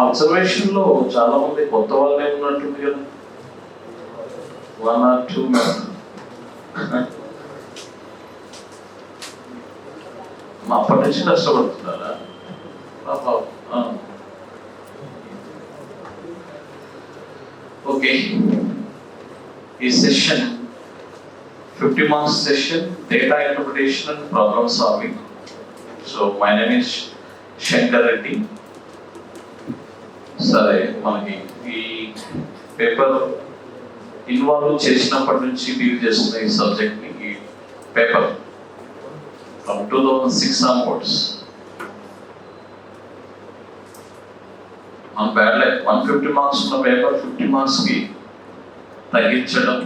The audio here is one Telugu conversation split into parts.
అబ్జర్వేషన్ లో చాలా మంది కొత్త వాళ్ళే ఉన్నట్టుంది కదా, 1 or 2 మా అప్పటి నుంచి కష్టపడుతున్నారా? ఓకే, ఈ session 50 marks session, data interpretation and problem solving. So my name is Shankar Reddy. సరే, మనకి ఈ పేపర్ ఇన్వాల్వ్ చేసినప్పటి నుంచి డీల్ చేస్తున్న ఈ సబ్జెక్ట్ని, ఈ పేపర్ ఫ్రమ్ 2006 onwards మన బ్యాడ్ లైఫ్ 150 marks ఉన్న పేపర్ 50 marks కి తగ్గించడం.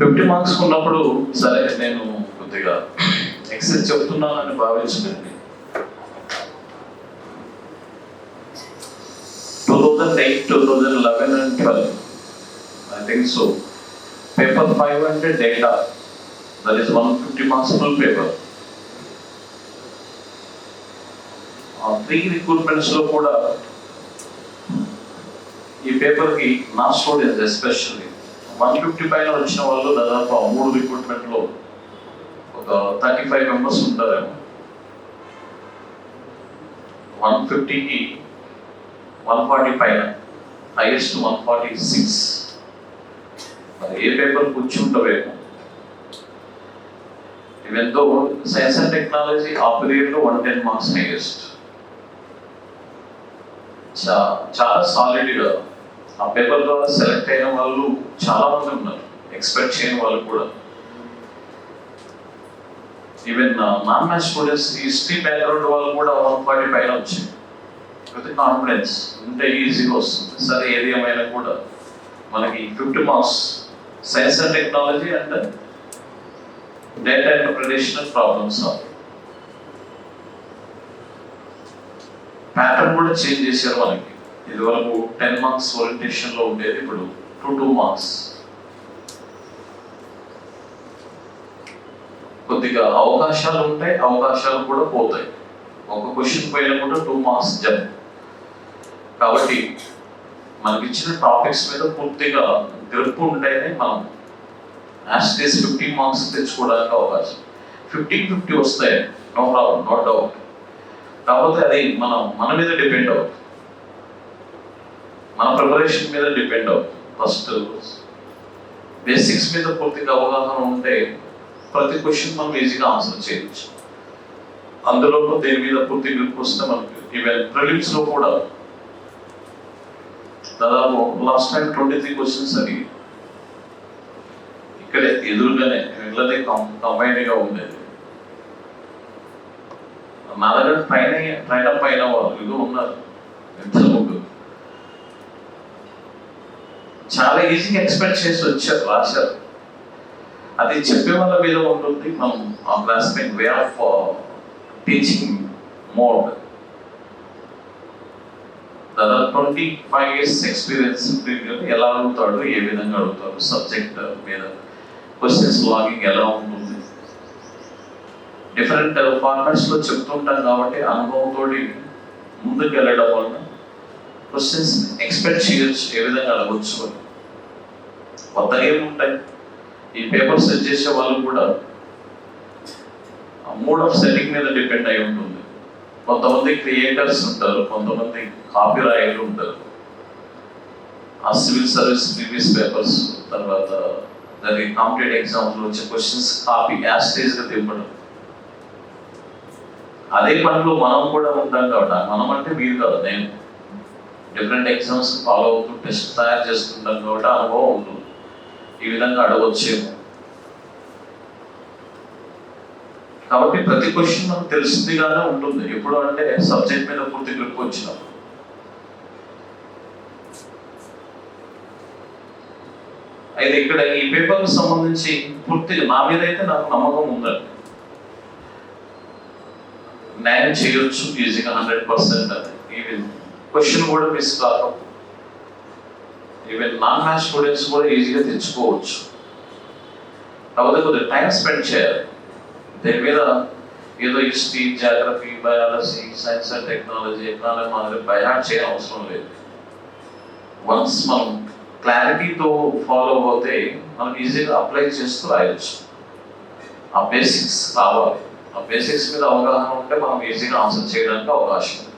50 marks ఉన్నప్పుడు సరే నేను కొద్దిగా ఎక్సెస్ చెప్తున్నానని భావించకండి. 2008, 2011 and 12, I think so. Paper 5 and data, that is 150 marks full paper. 3 recruitments లో కూడా ఈ పేపర్ కి నా స్టూడెంట్స్ ఎస్పెషల్లీ 150 పైన వచ్చిన వాళ్ళు దాదాపు 3 రిక్రూట్మెంట్ లో ఒక 35 members ఉంటారేమో. 150కి 140 పైన, హైయెస్ట్ 146. మరి ఏ పేపర్ కూర్చుంటావేమో. Even though science and technology ఆ పీరియడ్లో 110 marks హైయెస్ట్. చాలా సాలిడ్గా ఆ పేపర్ ద్వారా సెలెక్ట్ అయిన వాళ్ళు చాలా మంది ఉన్నారు, ఎక్స్పెక్ట్ చేయని వాళ్ళు కూడా. Even non maths students, history background వాళ్ళు కూడా 140 పైన వచ్చింది. విత్ కాన్ఫిడెన్స్ ఉంటే ఈజీగా వస్తుంది. సరే, ఏది ఏమైనా కూడా మనకి 50 marks science and technology and data interpretation and problem solving. Pattern కూడా చేంజ్ చేశారు మనకి. ఇది వరకు 10 marks ఓరియంటేషన్ లో ఉండేది, ఇప్పుడు 2 marks. కొద్దిగా అవకాశాలు ఉంటాయి, అవకాశాలు కూడా పోతాయి. ఒక క్వశ్చన్ పైన కూడా 2 marks జంప్. కాబట్టి మనకి ఇచ్చిన టాపిక్స్ మీద పూర్తిగా గ్రిప్ ఉంటేనే మనం యాస్టీస్ 50 marks తెచ్చుకోవడానికి అవకాశం. 50 వస్తాయి, నో ప్రాబ్లం, నో డౌట్. కాకపోతే అది మన మీద డిపెండ్ అవుతుంది, మన ప్రిపరేషన్ మీద డిపెండ్ అవుతుంది. ఫస్ట్ బేసిక్స్ మీద పూర్తిగా అవగాహన ఉంటే ప్రతి క్వశ్చన్ మనం ఈజీగా ఆన్సర్ చేయొచ్చు. అందులో దేని మీద పూర్తి గ్రిప్ వస్తే మనకి ఈవెన్ ప్రిలిమ్స్ లో కూడా దాదాపు లాస్ట్ టైం 23 questions అడిగి ఇక్కడే ఎదురుగానే ఇళ్ళదే కంబైన్డ్ గా ఉండేది. నా దగ్గర ట్రైన్ పైన వాళ్ళు ఇదిగో ఉన్నారు, ఇద్దరు ముగ్గురు. చాలా ఈజీగా ఎక్స్పెక్ట్ చేసి వచ్చారు, రాశారు. అది చెప్పే వాళ్ళ మీద ఉంటుంది. మనం ఆ classmate way of teaching mode. దాదాపు 25 years ఎక్స్పీరియన్స్ ఎలా అడుగుతాడు, ఏ విధంగా అడుగుతాడు, సబ్జెక్ట్ మీద క్వశ్చన్స్ లాగింగ్ ఎలా ఉంటుంది, డిఫరెంట్ ఫార్మాట్స్ లో చెప్తుంటాం. కాబట్టి అనుభవంతో ముందుకు వెళ్ళడం వలన క్వశ్చన్స్ ఎక్స్పెక్ట్ చేయొచ్చు, ఏ విధంగా అడగవచ్చు అని. కొత్తగా ఏముంటాయి ఈ పేపర్ సెట్ చేసే వాళ్ళు కూడా మోడ్ ఆఫ్ సెట్టింగ్ మీద డిపెండ్ అయి ఉంటుంది. కొంతమంది క్రియేటర్స్ ఉంటారు, కొంతమంది కాపీ రాయర్లు ఉంటారు. ఆ సివిల్ సర్వీస్ ప్రీవియస్ పేపర్స్ తర్వాత దాని కాంపిటేటివ్ ఎగ్జామ్స్ లో వచ్చే క్వశ్చన్స్ కాపీ యాస్టేజ్ గా తిప్పడం. అదే పనిలో మనం కూడా ఉంటాం కాబట్టి, మనం అంటే మీరు కాదు, నేను డిఫరెంట్ ఎగ్జామ్స్ ఫాలో అవుతూ టెస్ట్ తయారు చేస్తుంటాం కాబట్టి అనుభవం ఉంటుంది. ఈ విధంగా అడగొచ్చేమో. కాబట్టి ప్రతి క్వశ్చన్ మనకు తెలిసిందిగానే ఉంటుంది. ఎప్పుడు అంటే సబ్జెక్ట్ మీద పూర్తి గ్రిప్ వచ్చినప్పుడు. అయితే ఇక్కడ ఈ పేపర్ కు సంబంధించి పూర్తిగా నా మీద అయితే నాకు నమ్మకం ఉందండి. న్యాయం చేయొచ్చు ఈజీగా 100% అని. ఈవెన్ క్వశ్చన్ కూడా మిస్ కాదు. ఈవెన్ నాన్ మ్యాథ్స్ స్టూడెంట్స్ కూడా ఈజీగా తెచ్చుకోవచ్చు. కాకపోతే కొద్దిగా టైం స్పెండ్ చేయాలి. దీని మీద ఏదో history, geography, biology, science and technology, economic మాదిరి బయాడ్ చేయడం అవసరం లేదు. వన్స్ మనం క్లారిటీతో ఫాలో అవుతే మనం ఈజీగా అప్లై చేస్తూ రాయొచ్చు. ఆ బేసిక్స్ కావాలి. ఆ బేసిక్స్ మీద అవగాహన ఉంటే మనం ఈజీగా ఆన్సర్ చేయడానికి అవకాశం ఉంది.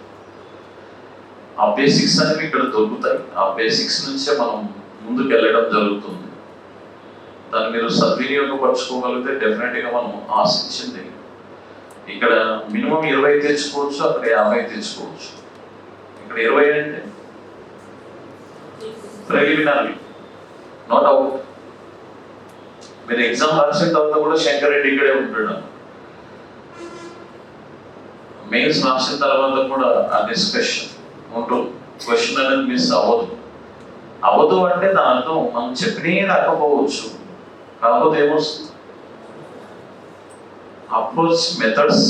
ఆ బేసిక్స్ అనేవి ఇక్కడ దొరుకుతాయి. ఆ బేసిక్స్ నుంచే మనం ముందుకు వెళ్ళడం జరుగుతుంది. దాన్ని మీరు సద్వినియోగపరచుకోగలిగితే డెఫినెట్గా మనం ఆశించింది ఇక్కడ మినిమం 20 తెచ్చుకోవచ్చు, అక్కడ 50 తెచ్చుకోవచ్చు. ఇక్కడ 20 అంటే ప్రిలిమినరీ, నాట్ అవుట్. మీరు ఎగ్జామ్ రాసిన తర్వాత కూడా శంకర్ రెడ్డి ఇక్కడే ఉంటాడు. మెయిన్స్ రాసిన తర్వాత కూడా ఆ డిస్కషన్ ఉంటుంది. క్వశ్చన్ అనేది మిస్ అవ్వదు అంటే దాని అర్థం మనం చెప్పినే రాకపోవచ్చు. కాకపోతే ఏమొస్తుంది, అప్రోచ్ మెథడ్స్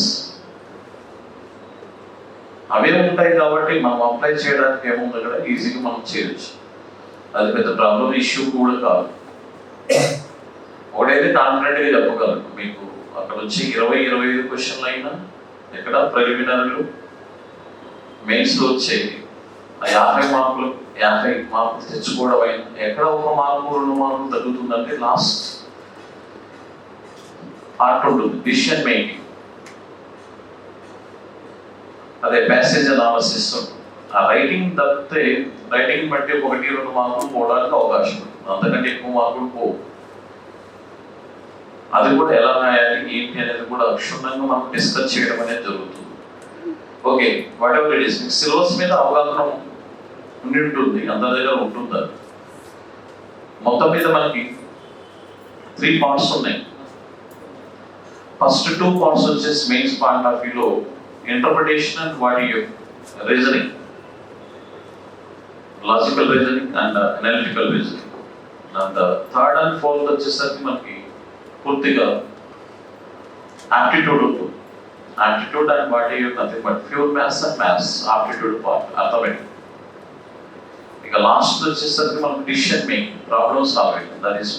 అవే ఉంటాయి కాబట్టి మనం అప్లై చేయడానికి ఏముంది అక్కడ ఈజీగా మనం చేయొచ్చు. అది పెద్ద ప్రాబ్లం ఇష్యూ కూడా కాదు. ఒకటైతే కాన్ఫిడెంట్గా చెప్పగలను, మీకు అక్కడ వచ్చి 20-25 క్వశ్చన్లు అయినా ఎక్కడ ప్రిలిమినరీలు, మెయిన్స్లో వచ్చేది 50 మార్కులు తెచ్చుకోవడం అయినా ఎక్కడ 1 మార్కు 2 మార్కులు తగ్గుతుందంటే లాస్ట్ పార్ట్ ఉంటుంది, డిసిషన్ మేకింగ్. అదే ప్యాసేజ్ అనాలిసిస్ ఉంటుంది. ఆ రైటింగ్ తప్పితే రైటింగ్ బట్టి 1-2 మార్కులు పోవడానికి అవకాశం ఉంది. అంతకంటే ఎక్కువ మార్కులు పోవు. అది కూడా ఎలా రాయాలి ఏంటి అనేది కూడా క్షుణ్ణంగా మనం డిస్కస్ చేయడం అనేది జరుగుతుంది. Okay, what ever it is, మీకు సిలబస్ మీద అవగాహన ఉండి ఉంటుంది, అందరి దగ్గర ఉంటుంది. మొత్తం మీద మనకి 3 పార్ట్స్ ఉన్నాయి. ఫస్ట్ 2 పార్ట్స్ వచ్చేసి మెయిన్స్ పాయింట్ ఆఫ్ వ్యూలో interpretation and what you reasoning, logical reasoning and analytical reasoning. And 3rd and 4th వచ్చేసరికి మనకి పూర్తిగా ఆప్టిట్యూడ్ ఉంటుంది. Aptitude and what you nothing but pure maths and maths aptitude part, అర్థమైంది. ఇక లాస్ట్ వచ్చేసరికి మనకు decision making, problem solving, that is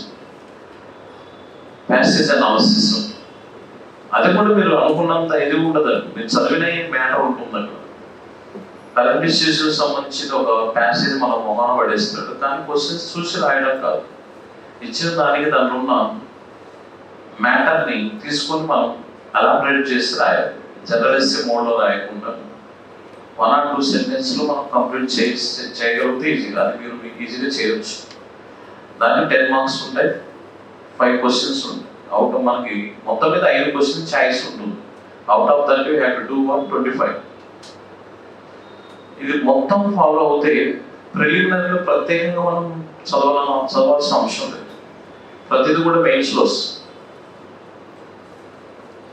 passage analysis. అది కూడా మీరు అనుకున్నంత ఇది ఉండదు, మీరు చదివిన మ్యాటర్ ఉంటుంది అక్కడ. కరెంట్ ఇష్యూస్కి సంబంధించిన ఒక ప్యాసేజ్ మనం మొహాన పడేస్తున్నాడు, కానీ క్వశ్చన్స్ చూసి రాయడం కాదు, ఇచ్చిన దానికి దాంట్లో ఉన్న మ్యాటర్ని తీసుకొని మనం ఎలాబరేట్ చేసి రాయాలి. జనరలిస్ట్ మోడ్లో రాయకుండా 1 or 2 సెంటెన్స్లో మనం కంప్లీట్ చేయగలిగితే ఈజీగా, అది మీరు మీకు ఈజీగా చేయవచ్చు. దానికి 10 మార్క్స్ ఉంటాయి, 5 క్వశ్చన్స్ ఉంటాయి. అవుట్ ఆఫ్ మనకి మొత్తం మీద 5 క్వశ్చన్ ఛాయిస్ ఉంటుంది. Out of 30 have to do 125. ఇది మొత్తం ఫాలో అవుతే ప్రిలిమినరీలో ప్రత్యేకంగా మనం చదవాల్సిన అవసరం లేదు. ప్రతిదీ కూడా మెయిన్స్లో వస్తుంది.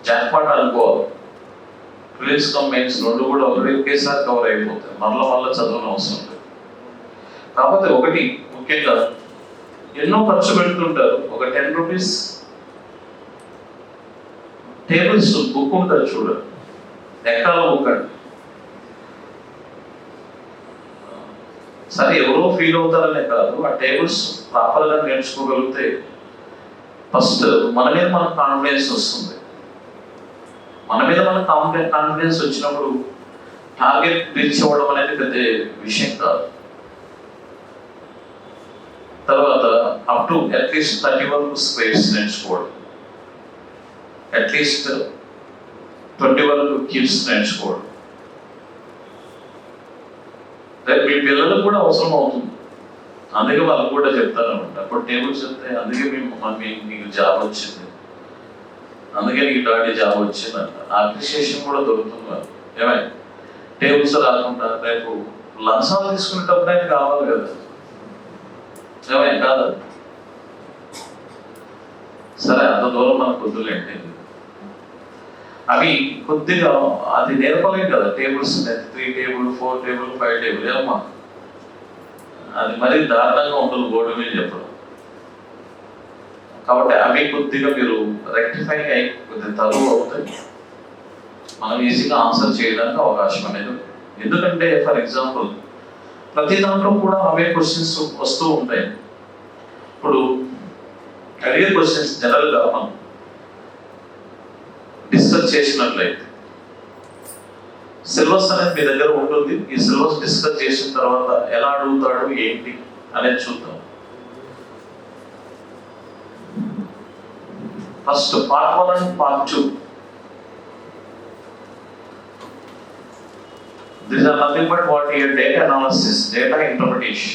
జాక్పాట్ అనుకోవాలి, ప్రిలిమ్స్ కమ్ మెయిన్స్ 2 కూడా ఒకేసారి కవర్ అయిపోతాయి. మళ్ళీ చదవని అవసరం లేదు. కాకపోతే ఒకటి ముఖ్యంగా ఎన్నో ఖర్చు పెడుతుంటారు. ఒక 10 రూపీస్ టేబుల్స్ బుక్ ఉంటుంది చూడండి, ఎక్కాల బుక్ అండి. సరే ఎవరో ఫీల్ అవుతారనే కాదు, ఆ టేబుల్స్ ప్రాపర్గా నేర్చుకోగలిగితే ఫస్ట్ మన మీద మనకు కాన్ఫిడెన్స్ వస్తుంది. మన మీద మనకు కాన్ఫిడెన్స్ వచ్చినప్పుడు టార్గెట్ రీచ్ అవ్వడం అనేది పెద్ద విషయం కాదు. తర్వాత అప్ టు అట్లీస్ట్ 30 వరకు స్క్వేర్స్ నేర్చుకోవడం, అట్లీస్ట్ 20 వరకు క్యూబ్స్ నేర్చుకోవడం. రేపు మీ పిల్లలకు కూడా అవసరం అవుతుంది. అందుకే వాళ్ళు కూడా చెప్తారు అనమాట, అప్పుడు టేబుల్స్ చెప్తే అందుకే మీకు జాబ్ వచ్చింది, అందుకే నీకు డాడీ జాబ్ వచ్చిందంట. అప్రిషియేషన్ కూడా దొరుకుతుంది. ఏమై టేబుల్స్ రాకుండా రేపు లంచాలు తీసుకునేటప్పుడు ఆయన కావాలి కదా, ఏమై కాదు. సరే అంత దూరం మనకు వద్దులేండి, అవి కొద్దిగా అది నేర్పలేం కదా. టేబుల్స్ 3 టేబుల్ 4 టేబుల్ 5 టేబుల్ ఏమమ్మా, అది మరీ దారుణంగా ఉంటుంది బోర్డు మీద చెప్పడం. కాబట్టి అవి కొద్దిగా మీరు రెక్టిఫై అయ్యి కొద్దిగా తరువు అవుతాయి, మనం ఈజీగా ఆన్సర్ చేయడానికి అవకాశం అనేది. ఎందుకంటే ఫర్ ఎగ్జాంపుల్ ప్రతి దాంట్లో కూడా అవే క్వశ్చన్స్ వస్తూ ఉంటాయి. ఇప్పుడు అడిగే క్వశ్చన్స్ జనరల్గా మనం డిస్కస్ డిస్కస్ చేసినట్లయితే సిలబస్ అనేది మీ దగ్గర ఉంటుంది. ఈ సిలబస్ డిస్కస్ చేసిన తర్వాత ఎలా అడుగుతాడు ఏంటి అనేది చూద్దాం. First part 1 and part 2. These are nothing but what here data analysis, data interpretation.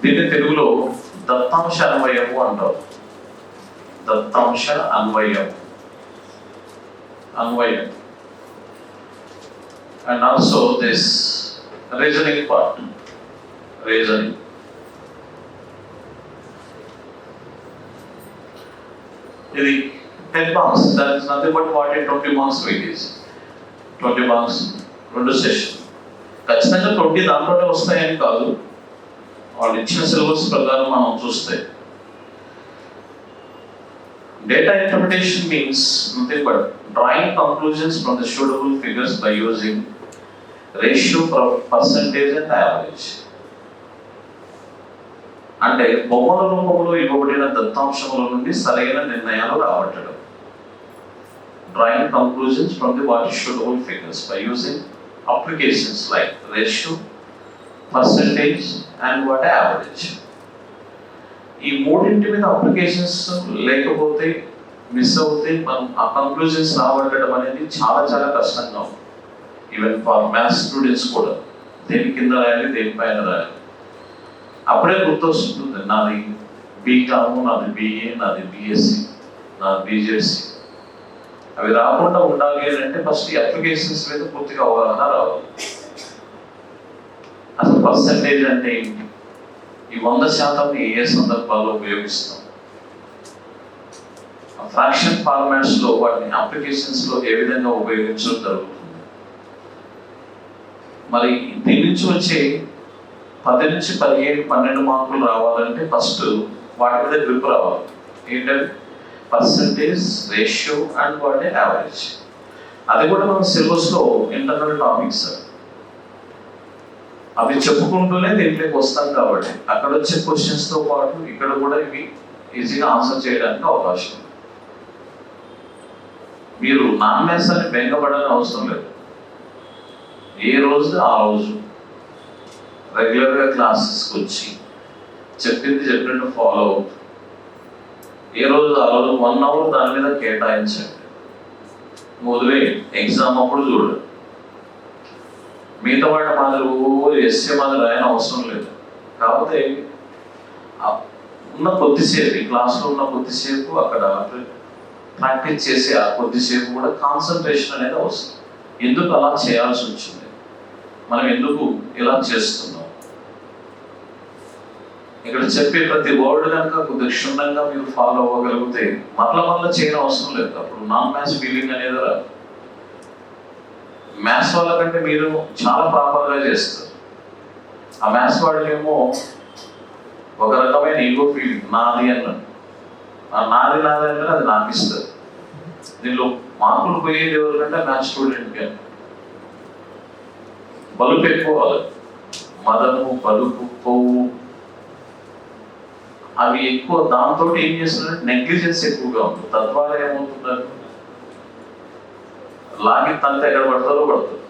దీన్ని తెలుగులో దత్తాంశ అన్వయము అంటారు. దత్తాంశ అన్వయం. And also this reasoning part. ఇది 10 marks. That is nothing but 20 marks weightage. 20 marks 2 session. ఖచ్చితంగా 20 దాంట్లోనే వస్తాయని కాదు, వాళ్ళు ఇచ్చిన సిలబస్ ప్రకారం మనం చూస్తే. Data interpretation means nothing but drawing conclusions from the suitable figures by using ratio, percentage and average. అంటే బొమ్మల రూపంలో ఇవ్వబడిన దత్తాంశముల నుండి సరైన నిర్ణయాలు రాబట్టడం. Drawing conclusions from the what is suitable figures by using applications like ratio, percentage and what average. ఈ మూడింటి మీద అప్లికేషన్స్ లేకపోతే మిస్ అవుతే మనం ఆ కంక్లూజన్స్ రాబట్టడం అనేది చాలా చాలా కష్టంగా ఉంది. ఈవెన్ ఫర్ మ్యాథ్స్ స్టూడెంట్స్ కూడా దేని కింద రాయాలి, దేనిపైన రాయాలి. అప్పుడే గుర్తొస్తుంది నాది బీకాము, నాది బిఏ, నాది బిఎస్సి, నాది బీజెడ్సి. అవి రాకుండా ఉండాలి అని అంటే ఫస్ట్ ఈ అప్లికేషన్స్ మీద పూర్తిగా అవగాహన రావాలి. అసలు పర్సంటేజ్ అంటే ఏంటి, ఈ 100% ఏ సందర్భాల్లో ఉపయోగిస్తాం, ఫ్రాక్షన్ ఫార్మాట్స్ లో వాటిని అప్లికేషన్స్ లో ఏ విధంగా ఉపయోగించడం జరుగుతుంది. మరి దీని నుంచి వచ్చే 10 నుంచి 15, 12 మార్కులు రావాలంటే ఫస్ట్ వాటి మీద గ్రిప్ రావాలి. ఏంటంటే percentage, ratio and what average. అది కూడా మన సిలబస్ లో ఇంటర్నల్ టాపిక్స్. అవి చెప్పుకుంటూనే దీంట్లోకి వస్తాం కాబట్టి అక్కడ వచ్చే క్వశ్చన్స్ తో పాటు ఇక్కడ కూడా ఇవి ఈజీగా ఆన్సర్ చేయడానికి అవకాశం. మీరు నాన్ మ్యాథ్స్ అని బెంగపడాలని అవసరం లేదు. ఏ రోజు ఆ రోజు రెగ్యులర్గా క్లాసెస్కి వచ్చి చెప్పినట్టు ఫాలో అవుతూ ఏ రోజు ఆ రోజు 1 hour దాని మీద కేటాయించండి. మొదలై ఎగ్జామ్ అప్పుడు చూడండి. మిగతా వాటి మాదిరి ఎస్ఏ మాదిరి రాయని అవసరం లేదు. కాకపోతే ఉన్న కొద్దిసేపు, ఈ క్లాస్లో ఉన్న కొద్దిసేపు అక్కడ ప్రాక్టీస్ చేసే ఆ కొద్దిసేపు కూడా కాన్సన్ట్రేషన్ అనేది అవసరం. ఎందుకు అలా చేయాల్సి వచ్చింది, మనం ఎందుకు ఇలా చేస్తున్నాం, ఇక్కడ చెప్పే ప్రతి వర్డ్ కనుక కొద్దిగా క్షుణ్ణంగా మీరు ఫాలో అవ్వగలిగితే మరలా చేయడం అవసరం లేదు. అప్పుడు నాన్ మ్యాథ్స్ ఫీలింగ్ అనేది రాదు. మ్యాథ్స్ వాళ్ళకంటే మీరు చాలా ప్రాపర్గా చేస్తారు. ఆ మ్యాథ్స్ వాళ్ళకేమో ఒక రకమైన ఈగో ఫీలింగ్, నాది అన్నట్టు. నాది అంటే అది నాకు ఇస్తుంది. దీనిలో మార్కులు పోయేది ఎవరికంటే మ్యాథ్స్ స్టూడెంట్కి. బలుపు ఎక్కువ, మదము, బలుపు, కొవ్వు అవి ఎక్కువ. దాంతో ఏం చేస్తున్నారు, నెగ్లిజెన్స్ ఎక్కువగా ఉంటుంది. తద్వారా ఏమవుతున్నారు, లాగి తంత ఎక్కడ పడతారో పడుతుంది.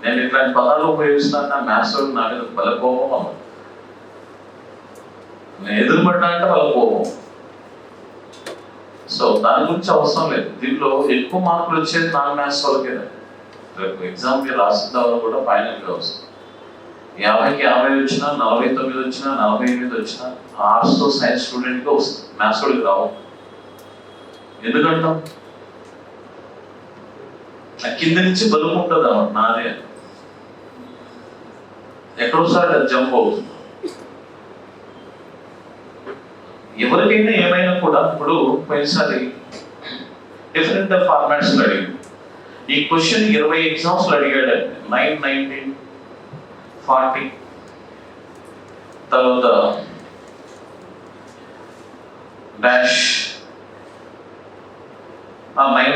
నేను ఇట్లాంటి పదాలు ఉపయోగిస్తున్నాను, నా మ్యాథ్స్ నా మీద బల కోపం అవ్వదు. నేను ఎదురుపడ్డా అంటే వాళ్ళ కోపం. సో దాని గురించి అవసరం లేదు. దీంట్లో ఎక్కువ మార్కులు వచ్చేది నాన్ మ్యాథ్స్ వాళ్ళకే. రేపు ఎగ్జామ్కి రాసిన తర్వాత కూడా ఫైనల్గా వస్తుంది. 50కి 50 వచ్చినా, 49 వచ్చినా, 48 వచ్చినా ఆర్ట్స్తో సైన్స్ స్టూడెంట్గా వస్తుంది. మ్యాథ్స్ వాళ్ళకి రావు. ఎందుకంటాం, కింద నుంచి బలుపు ఉంటుంది అన్నమాట. నాదే ఎక్కడోసారి అది జంప్ అవుతుంది. ఎవరికైనా ఏమైనా కూడా ఇప్పుడు పోయినసారి డిఫరెంట్ ఫార్మాట్స్ అడిగాడు. ఈ క్వశ్చన్ 20 ఎగ్జామ్స్ అడిగాడు. 9, 19, 40 తర్వాత డాష్ 9,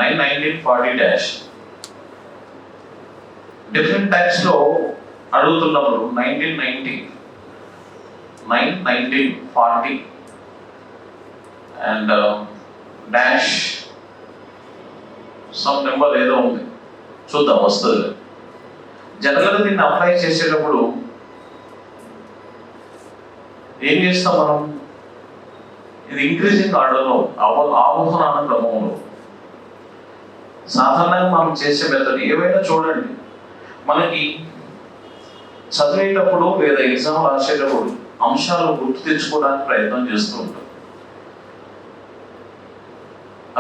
19, 40 డాష్. డిఫరెంట్ టైప్స్ లో అడుగుతున్నప్పుడు 1990 9, 19, 40 అండ్ డాష్ సమ్ నెంబర్ ఏదో ఉంది, చూద్దాం వస్తుంది. జనరల్గా దీన్ని అప్లై చేసేటప్పుడు ఏం చేస్తాం మనం, ఇది ఇంక్రీజింగ్ ఆర్డర్లో ఆరోహణ క్రమంలో సాధారణంగా మనం చేసే మెథడ్ ఏవైనా చూడండి, మనకి చదివేటప్పుడు లేదా ఎగ్జామ్ రాసేటప్పుడు అంశాలు గుర్తు తెచ్చుకోవడానికి ప్రయత్నం చేస్తూ ఉంటాం.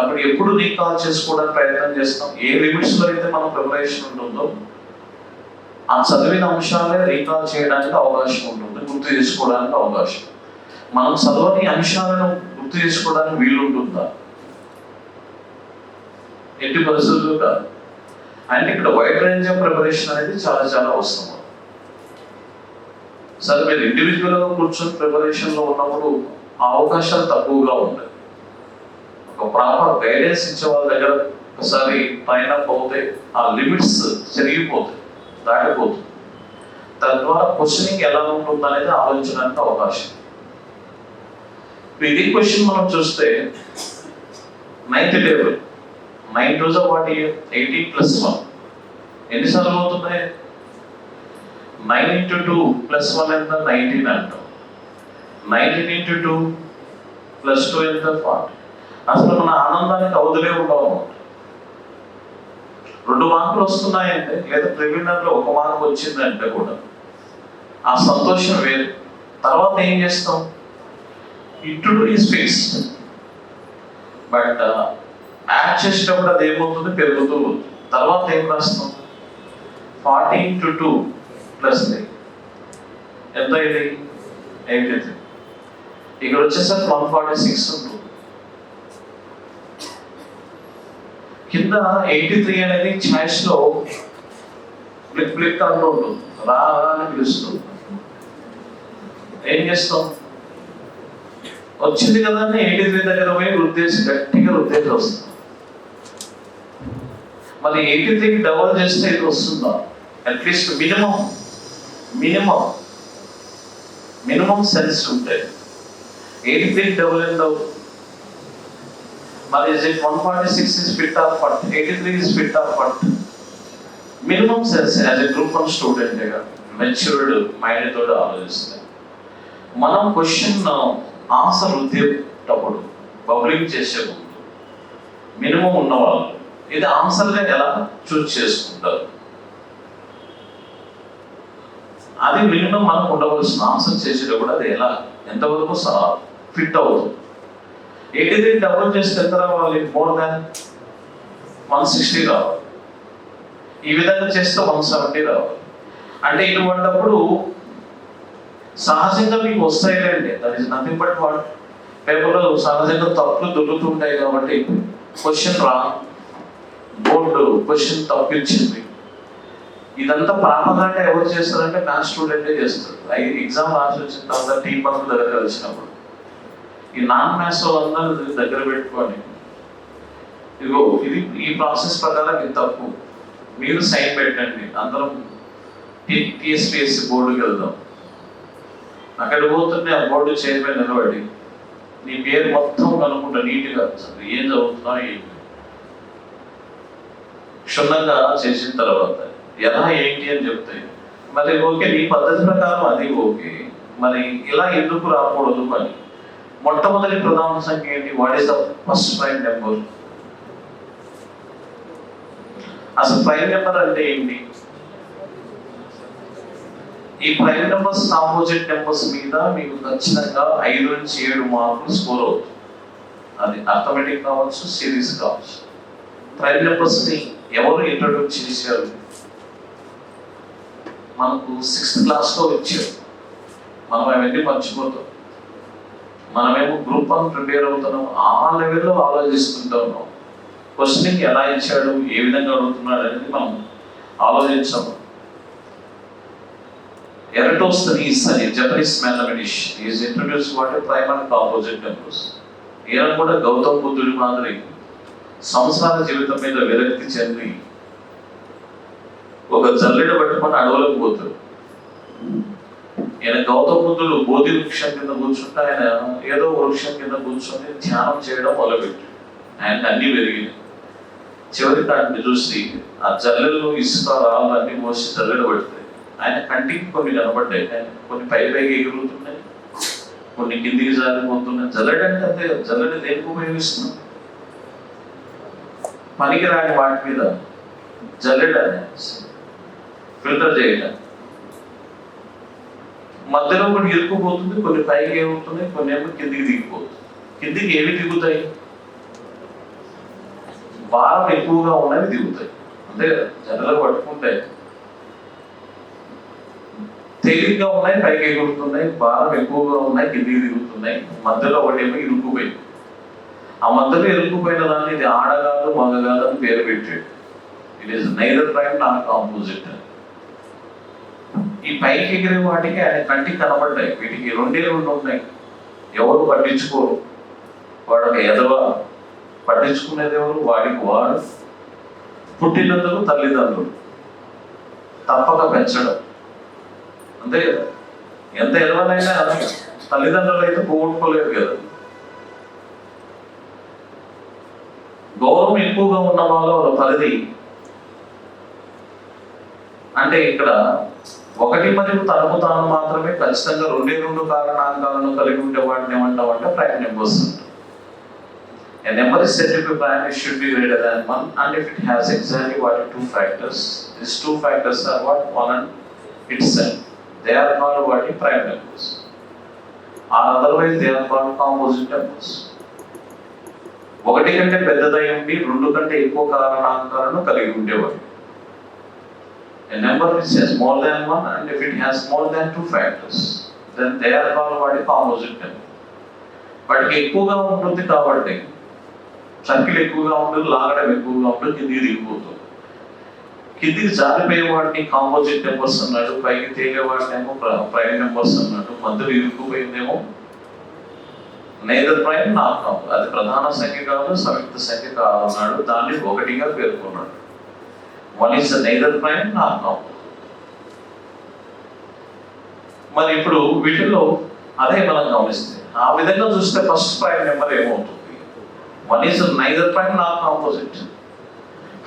అప్పుడు ఎప్పుడు రీకాల్ చేసుకోవడానికి ప్రయత్నం చేస్తాం, ఏ లిమిట్స్లో అయితే మనం ప్రిపరేషన్ ఉంటుందో ఆ చదివిన అంశాలే రీకాల్ చేయడానికి అవకాశం ఉంటుంది, గుర్తు చేసుకోవడానికి అవకాశం. మనం చదవని అంశాలను గుర్తు చేసుకోవడానికి వీలుంటుందా? ఎట్టి పరిస్థితులు కాదు. అంటే ఇక్కడ వైడ్ రేంజ్ ఆఫ్ ప్రిపరేషన్ అనేది చాలా చాలా అవసరం. సరే, మీరు ఇండివిజువల్గా కూర్చొని ప్రిపరేషన్లో ఉన్నప్పుడు ఆ అవకాశాలు తక్కువగా ఉంటాయి. ఒక ప్రాపర్ గైడెన్స్ ఇచ్చే వాళ్ళ దగ్గర ఒకసారి ట్రైన్ అప్ అవుతే ఆ లిమిట్స్ చెరిగిపోతాయి, దాటిపోతుంది. తద్వారా క్వశ్చనింగ్ ఎలా ఉంటుంది అనేది ఆలోచించడానికి అవకాశం. ఇది క్వశ్చన్ మనం చూస్తే 9th టేబుల్ 9 2s what 18 + 1 ఎన్నిసార్లు అవుతున్నాయి? 9 × 2 + 1 ఎంత? 19 అంటాం. 19 × 2 + 2 ఎంత? 40. అసలు మన ఆనందానికి అవధులే ఉండవు. 2 మార్కులు వస్తున్నాయంటే లేదా ప్రిలిమినరీలో 1 మార్క్ వచ్చిందంటే కూడా ఆ సంతోషం వేరు. తర్వాత ఏం చేస్తాం? Into is fixed, but add చేసేటప్పుడు అది ఏమవుతుంది? పెరుగుతూ ఉంది. తర్వాత ఏం రాస్తాం? 40 × 2 + 3 ఎంత? ఇది 83. ఇక్కడ వచ్చేసరికి 146 ఉంటుంది. కింద 83 అనేది ఛాయిస్ లో బ్లిక్ బ్లిక్ అంటూ ఉంటుంది, రా అని పిలుస్తుంది. ఏం చేస్తాం? వచ్చింది కదా అని 83 దగ్గర పోయి రుద్దేసి గట్టిగా రుద్దేసి వస్తుంది. మరి 83కి డబల్ చేస్తే ఇది వస్తుందా? అట్లీస్ట్ మినిమం సెన్స్ ఉంటాయి. 83కి డబల్ ఎంత అవుతుంది? మరి is it 146 is fit or what? 83 is fit or what? Minimum sense as a group of student గా మెచ్యూర్డ్ మైండ్ తోటి ఆలోచిస్తే మనం క్వశ్చన్ ఆన్సర్ ఉద్దేటప్పుడు బబ్లింగ్ చేసే ముందు మినిమం ఉన్నవాళ్ళు ఇది ఆన్సర్గా ఎలా చూస్ చేసుకుంటారు, అది మినిమం మనకు ఉండవలసిన ఆన్సర్ చేసేటప్పుడు అది ఎలా ఎంతవరకు ఫిట్ అవుతుంది. 83 డబుల్ చేస్తే ఎంత రావాలి? మోర్ దాన్ 160 రావాలి. ఈ విధంగా చేస్తే 170 రావాలి. అంటే ఇటువంటిప్పుడు సహజంగా మీకు వస్తాయిలేండి, that is nothing but what. పేపర్లో సహజంగా తప్పులు దొరుకుతుంటాయి కాబట్టి క్వశ్చన్ బోర్డు క్వశ్చన్ తప్పించింది. ఇదంతా ప్రాపగాండా ఎవరు చేస్తారంటే మ్యాథ్స్ స్టూడెంటే చేస్తారు. ఎగ్జామ్ రాసి వచ్చిన తర్వాత టీమ్ వర్క్ దగ్గర కలిసినప్పుడు ఈ నాన్ మ్యాథ్స్ వాళ్ళందరూ దగ్గర పెట్టుకొని ఇదిగో ఇది ఈ ప్రాసెస్ ప్రకారం ఇది తప్పు, మీరు సైన్ పెట్టండి, అందరం టీఎస్పీఎస్సీ బోర్డుకి వెళ్దాం. అక్కడ పోతుంటే ఆ బోర్డు చైర్మన్ నిలబడి నీ పేరు మొత్తం కనుక్కుంటా నీట్గా ఏం చదువుతున్నా ఏంటి క్షుణ్ణంగా చేసిన తర్వాత ఎలా ఏంటి అని చెప్తాయి. మరి ఓకే నీ పద్ధతి ప్రకారం అది ఓకే, మరి ఇలా ఎందుకు రాకూడదు అని మొట్టమొదటి ప్రధాన సంఖ్య ఏంటి? What is the first prime number? అసలు ప్రైమ్ నెంబర్ అంటే ఏంటి? ఈ ప్రైమ్ నెంబర్స్ ఆపోజిట్ నెంబర్స్ మీద మీకు ఖచ్చితంగా 5 నుంచి 7 మార్కులు స్కోర్ అవుతుంది. అది అర్థమెటిక్ కావచ్చు, సిరీస్ కావచ్చు. ప్రైమ్ నెంబర్స్ ని ఎవరు ఇంట్రొడ్యూస్ చేశారు? మనకు 6th క్లాస్లో ఇచ్చారు. మనం అవన్నీ మర్చిపోతాం. మనమేమో గ్రూప్ 1 ప్రిపేర్ అవుతున్నాం, ఆ లెవెల్లో ఆలోచిస్తుంటాం. క్వశ్చనింగ్ ఎలా ఇచ్చాడు, ఏ విధంగా అడుగుతున్నాడు అనేది మనం ఆలోచించాము. ఎరటోస్థెనీస్ అని Japanese mathematician is introduce what prime and composite numbers. ఈయన కూడా గౌతమ్ బుద్ధుడి మాదిరి సంసార జీవితం మీద విరక్తి చెంది ఒక జల్లెడ పట్టుకొని అడవులకు పోతాడు. ఈయన గౌతమ బుద్ధుడు బోధి వృక్షం కింద కూర్చుంటే ఆయన ఏదో వృక్షం కింద కూర్చొని ధ్యానం చేయడం మొదలుపెట్టి ఆయనకు అన్ని పెరిగినాయి. చివరికి వాటిని చూసి ఆ జల్లెలు ఇసుక రాళ్ళు అన్ని మోసి జల్లెడ పడతాయి. ఆయన కంటికి కొన్ని కనబడ్డాయి, కొన్ని పైకి ఎగురుతున్నాయి, కొన్ని కిందికి జారిపోతున్నాయి. జల్లెడ అంటే అంతే, జల్లెడ దేనికి ఉపయోగిస్తున్నాం? పనికి రాని వాటి మీద జల్లెడ ఫిల్టర్ చేయడం. మధ్యలో కొన్ని ఇరుక్కుపోతుంది, కొన్ని పైకి ఎగురుతున్నాయి, కొన్ని ఏమో కిందికి దిగిపోతుంది. కిందికి ఏవి దిగుతాయి? భారం ఎక్కువగా ఉన్నవి దిగుతాయి, అంతే కదా. జనరల్గా పట్టుకుంటే తేలిగ్గా ఉన్నాయి, పైకి ఎగురుతున్నాయి, భారం ఎక్కువగా ఉన్నాయి, కిందికి దిగుతున్నాయి. మధ్యలో ఒకటేమో ఇరుక్కుపోయింది. ఆ మధ్యలో ఇరుక్కుపోయిన దాన్ని ఇది ఆడగాదు మగగాదు అని పేరు పెట్టాడు. It is neither prime not opposite. ఈ పైకి ఎగిరే వాటికి ఆయన కంటికి కనబడ్డాయి. వీటికి రెండే రెండు ఉన్నాయి, ఎవరు పట్టించుకోరు. వాడు ఒక ఎదవ, పట్టించుకునేది ఎవరు? వాడికి వాడు, పుట్టినందుకు తల్లిదండ్రులు తప్పక పెంచడం, అంతే కదా. ఎంత ఎదవనైనా తల్లిదండ్రులు అయితే పోగొట్టుకోలేదు కదా. గౌరవం ఎక్కువగా ఉన్న వాళ్ళ పరిధి అంటే ఇక్కడ ఒకటి మరియు తనకు తాను మాత్రమే ఖచ్చితంగా రెండే రెండు కారణాంకాలను కలిగి ఉండే వాటిని ఏమంటామంటే prime numbers. A number is said to be prime, it should be greater than 1, and if it has exactly what two factors, these two factors are what? 1 and itself. They are called what? Prime numbers. Or otherwise they are called composite numbers. ఒకటి కంటే పెద్దదై ఉండి రెండు కంటే ఎక్కువ కారణాంకాలను కలిగి ఉండేవాడు. A number which has more than 1 and if it has more than 2 factors, then they are called what? Composite number. వాటికి ఎక్కువగా ఉంటుంది కాబట్టి సర్కిల్ ఎక్కువగా ఉంటుంది, లాగడం ఎక్కువగా ఉంటుంది, కిందికి దిగిపోతుంది. కిందికి జారిపోయే వాటిని కాంపోజిట్ నెంబర్స్ అన్నాడు, పైకి తేలే వాటినేమో ప్రైమ్ నెంబర్స్ అన్నాడు, మధ్యలో ఇరుక్కుపోయిందేమో నైదర్ ప్రైమ్ నాట్ కాదు. అది ప్రధాన సంఖ్య కాదు, సంయుక్త సంఖ్య కాదు అన్నాడు. దాన్ని ఒకటిగా పేర్కొన్నాడు. 1 is neither prime nor not. మరి ఇప్పుడు వీటిల్లో అదే మనం గమనిస్తే ఆ విధంగా చూస్తే ఫస్ట్ ప్రైమ్ నెంబర్ ఏమవుతుంది? 1 is neither prime nor composite.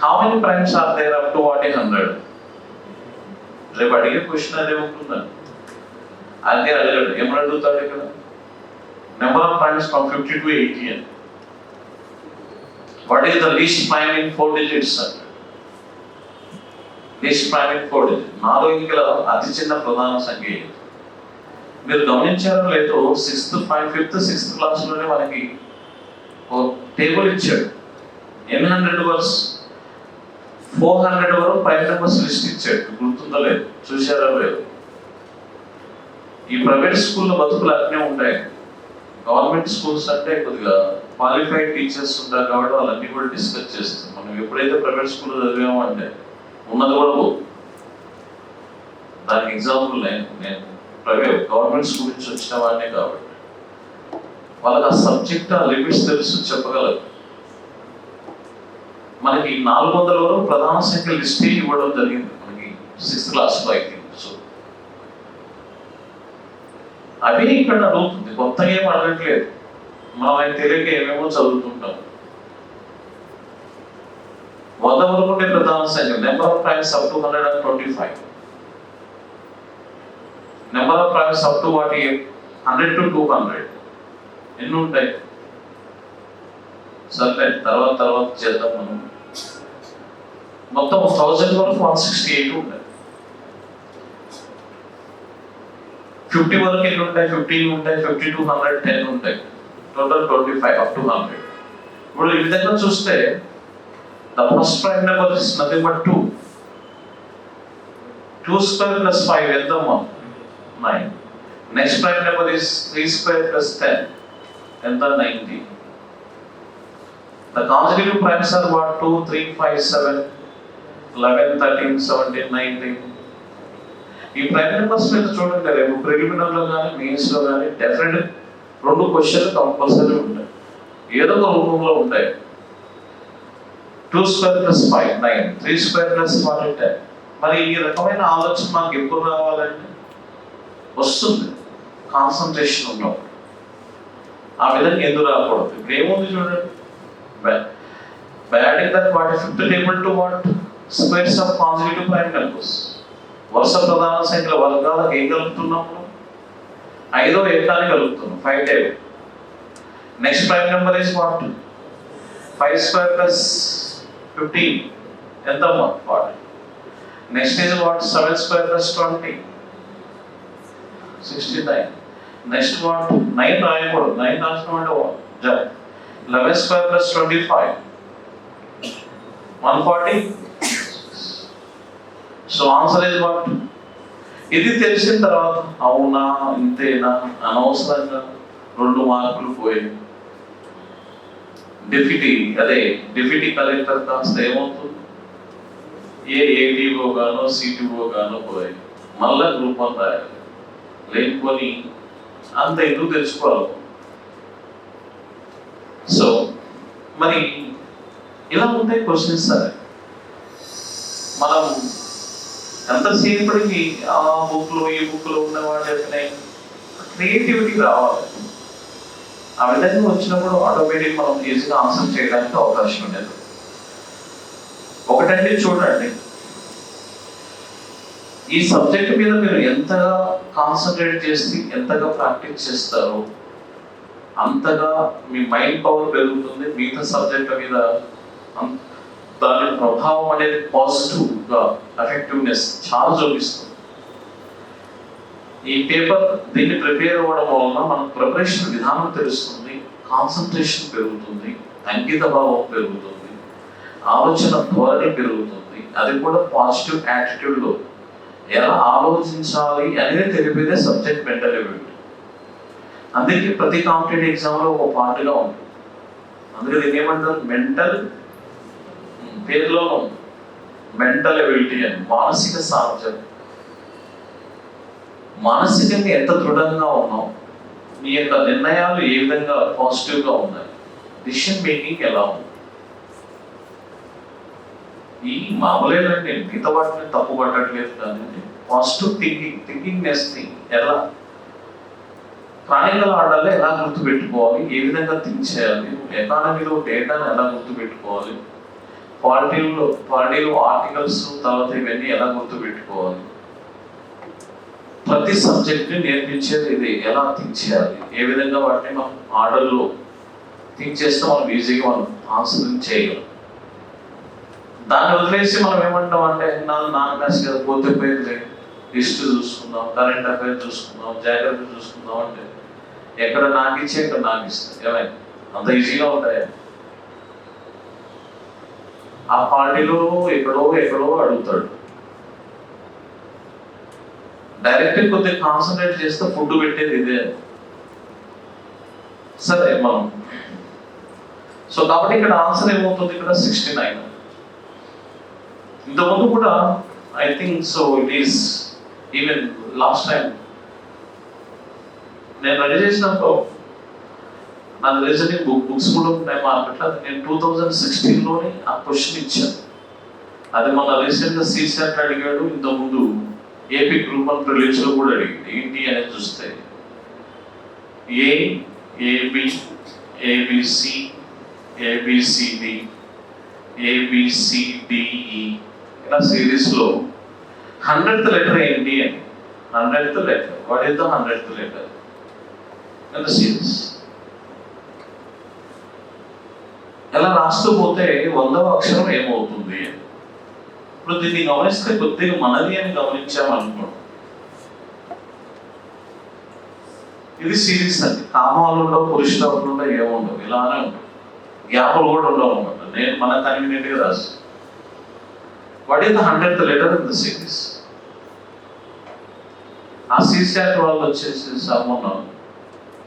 How many primes are there up to 100? రేపు అడిగే క్వశ్చన్ అదే ఉంటుందండి. అదే అడిగాడు, ఏమని అడుగుతాడు ఇక్కడ? Number of primes from 50 to 80 అని. What is the least prime in 4 digits అంటే? లీస్ట్ ప్రైమ్ ఇన్ 4 digits, 4 అంకెల అతి చిన్న ప్రధాన సంఖ్య. మీరు గమనించారో లేదో 5th 6th క్లాస్లోనే మనకి టేబుల్ ఇచ్చాడు. ఎన్ని 100 వర్స్ 400 వరకు ప్రైమ్ నెంబర్స్ లిస్ట్ ఇచ్చాడు. గుర్తుందో లేదు, చూసారో లేదు? ఈ ప్రైవేట్ స్కూల్లో బతుకులు అన్నీ ఉంటాయి. గవర్నమెంట్ స్కూల్స్ అంటే కొద్దిగా క్వాలిఫైడ్ టీచర్స్ ఉంటారు కాబట్టి వాళ్ళన్నీ కూడా డిస్కస్ చేస్తాం. మనం ఎప్పుడైతే ప్రైవేట్ స్కూల్లో చదివామో అంటే ఉన్నది కూడా పోదు. దానికి ఎగ్జాంపుల్ నేను ప్రైవేట్ గవర్నమెంట్ స్కూల్ నుంచి వచ్చిన వాడినే కాబట్టి వాళ్ళకి ఆ సబ్జెక్ట్ ఆ లిమిట్స్ తెలుసు, చెప్పగలరు. మనకి 400 వరకు ప్రధాన సంఖ్య లిస్టే ఇవ్వడం జరిగింది మనకి 6th క్లాస్లో అయితే. సో అదే ఇక్కడ అడుగుతుంది, కొత్తగా ఏం అడగట్లేదు. మనం ఆయన తెలియక ఏమేమో చదువుతుంటాం. 100 వరకు ఉండే ప్రధాన సంఖ్య number of primes up to 125. Number of primes up to 100 to 200 ఎన్ని ఉంటాయి? సర్లే తర్వాత చేద్దాం. మనం మొత్తం 1000 వరకు 168 ఉంటాయి. 50 వరకు ఎన్ని ఉంటాయి? 15 ఉంటాయి. 50 to 110 ఉంటాయి. Total 25 up to 100. ఇప్పుడు ఈ విధంగా చూస్తే the first prime number is nothing but 2. 2 square plus 5 ఎంతమ్మా? 9. Next prime number is 3 square plus 10. ఎంత? 90. The consecutive primes are what? 2, 3, 5, 7, 11, 13, 17, 19. ఈ ప్రైమ్ నెంబర్స్ మీద చూడండి, రేపు ప్రిలిమినరీలో కానీ మెయిన్స్లో కానీ డెఫినెట్ 2 క్వశ్చన్లు కంపల్సరీ ఉంటాయి, ఏదో ఒక రూపంలో ఉంటాయి. 2 square plus 5 9, 3 square plus 10. మరి ఈ రకమైన ఆలోచన మనకు ఎప్పుడు రావాలంటే వస్తుంది కాన్సన్ట్రేషన్ ఉన్నప్పుడు. ఆ విధంగా ఎందుకు రాకూడదు? ఇప్పుడు ఏముంది చూడండి, batting that what fifth table to what squares of consecutive prime numbers. వరుస ప్రధాన సంఖ్యల వర్గాలకు ఏం కలుపుతున్నాము? 5వ ఏకాన్ని కలుపుతున్నాం, 5 table. Next prime number is what? 5 square plus 15 ఎంతమ్మా? 40. Next is what? 7 square plus 20 69. Next what? 9 రాయకూడదు, 9 రాసిన అంటే 11 square plus 25 140. So answer is what? ఇది తెలిసిన తర్వాత అవునా ఇంతేనా అనవసరంగా 2 మార్కులు పోయాయి. డిప్యూటీ కలెక్టర్ కాస్త ఏమవుతుంది? ఏడీఓ గానో సిటీఓ గానో పోయాయి. మళ్ళా గ్రూప్ 1 రాయాలి. లేకపోని అంత ఎందుకు తెలుసుకోవాలి? సో మరి ఇలా ఉంటాయి క్వశ్చన్స్. సరే, మనం ఎంతసేపటికి ఆ బుక్లో ఈ బుక్లో ఉన్నవాడు చెప్పినాయి క్రియేటివిటీ రావాలి. ఆ విధంగా వచ్చినప్పుడు ఆటోమేటిక్ మనం ఈజీగా ఆన్సర్ చేయడానికి అవకాశం ఉండదు. ఒకటండి చూడండి, ఈ సబ్జెక్ట్ మీద మీరు ఎంతగా కాన్సన్ట్రేట్ చేసి ఎంతగా ప్రాక్టీస్ చేస్తారో అంతగా మీ మైండ్ పవర్ పెరుగుతుంది. మిగతా సబ్జెక్ట్ మీద దాని ప్రభావం అనేది పాజిటివ్గా ఎఫెక్టివ్నెస్ చాలా చూపిస్తుంది. ఈ పేపర్ దీన్ని ప్రిపేర్ అవ్వడం వలన మనకు ప్రిపరేషన్ విధానం తెలుస్తుంది, కాన్సన్ట్రేషన్ పెరుగుతుంది, అంకిత భావం పెరుగుతుంది, ఆలోచన ధోరణి పెరుగుతుంది. అది కూడా పాజిటివ్ యాటిట్యూడ్లో ఎలా ఆలోచించాలి అనేది తెలిపేదే సబ్జెక్ట్ మెంటల్ ఎబిలిటీ. అందుకే ప్రతి కాంపిటేటివ్ ఎగ్జామ్లో ఒక పార్ట్గా ఉంటుంది. అందుకే దీన్ని ఏమంటారు? మెంటల్, పేరులో మెంటల్ ఎబిలిటీ అని, మానసిక సామర్థ్యం. మానసికంగా ఎంత దృఢంగా ఉన్నాం, మీ యొక్క నిర్ణయాలు ఏ విధంగా పాజిటివ్గా ఉన్నాయి, డిసిషన్ మేకింగ్ ఎలా ఉంది. ఈ మామూలేనండి, మిగతా వాటిని తప్పు పట్టట్లేదు, కానీ పాజిటివ్ థింకింగ్నెస్ ఎలా ప్రాణికల ఆడాలో ఎలా గుర్తుపెట్టుకోవాలి, ఏ విధంగా థింక్ చేయాలి, ఎకానమీలో డేటాను ఎలా గుర్తుపెట్టుకోవాలి, పార్టీలో ఆర్టికల్స్ తర్వాత ఇవన్నీ ఎలా గుర్తుపెట్టుకోవాలి. ప్రతి సబ్జెక్ట్ని నేర్పించేది ఇది, ఎలా థింక్ చేయాలి, ఏ విధంగా వాటిని మనం ఆర్డర్లో థింక్ చేస్తే మనం ఈజీగా మనం ఆన్సరింగ్ చేయగలం. దాన్ని వదిలేసి మనం ఏమంటాం అంటే నాన్ మ్యాథ్స్ కదా పోతే పోయింది, హిస్టరీ చూసుకుందాం, కరెంట్ అఫైర్స్ చూసుకుందాం, జాగ్రత్త చూసుకుందాం అంటే ఎక్కడ నాకు ఇచ్చి ఎక్కడ నాకు ఇస్తాయి. ఏమైనా అంత ఈజీగా ఉంటాయా? ఆ పార్టీలో ఎక్కడో అడుగుతాడు. డైరెక్ట్ కొద్దిగా కాన్సన్ట్రేట్ చేస్తే ఫుడ్ పెట్టేది ఇదే. సరే మనం సో కాబట్టి ఇక్కడ ఆన్సర్ ఏమవుతుంది? ఇక్కడ 69. ఇంతకుముందు కూడా I think so it is even last time నేను రెడీ చేసినప్పుడు నాకు రీజనింగ్ బుక్స్ కూడా ఉన్నాయి మార్కెట్లో. అది నేను 2016లోనే ఆ క్వశ్చన్ ఇచ్చాను. అది మన రీసెంట్గా సీసెట్ అడిగాడు, ఇంతకుముందు ఏపీ గ్రూప్ 1 ప్రిలిమ్స్లో కూడా అడిగింది. ఏంటి అనేది చూస్తే ఏబి ఏబిసి ఏబిసిడి ఏబిసిడిఈ ఇలా సిరీస్లో 100th లెటర్ ఏంటి అని. 100th letter, what is the 100th letter in the series? ఎలా రాస్తూ పోతే 100వ అక్షరం ఏమవుతుంది? ఇప్పుడు దీన్ని గమనిస్తే కొద్దిగా మనది అని గమనించామనుకో, ఇది సిరీస్ అండి. కామాలు ఉండవు, పురుషులు ఉండవు, ఏముండవు, ఇలానే ఉండవు, గ్యాపులు కూడా ఉండవు అనమాట. నేను మన కన్వీనియంట్గా రాసి what is the 100th letter in the series? ఆ సీసాట్ వాళ్ళు వచ్చేసి సార్ మొన్న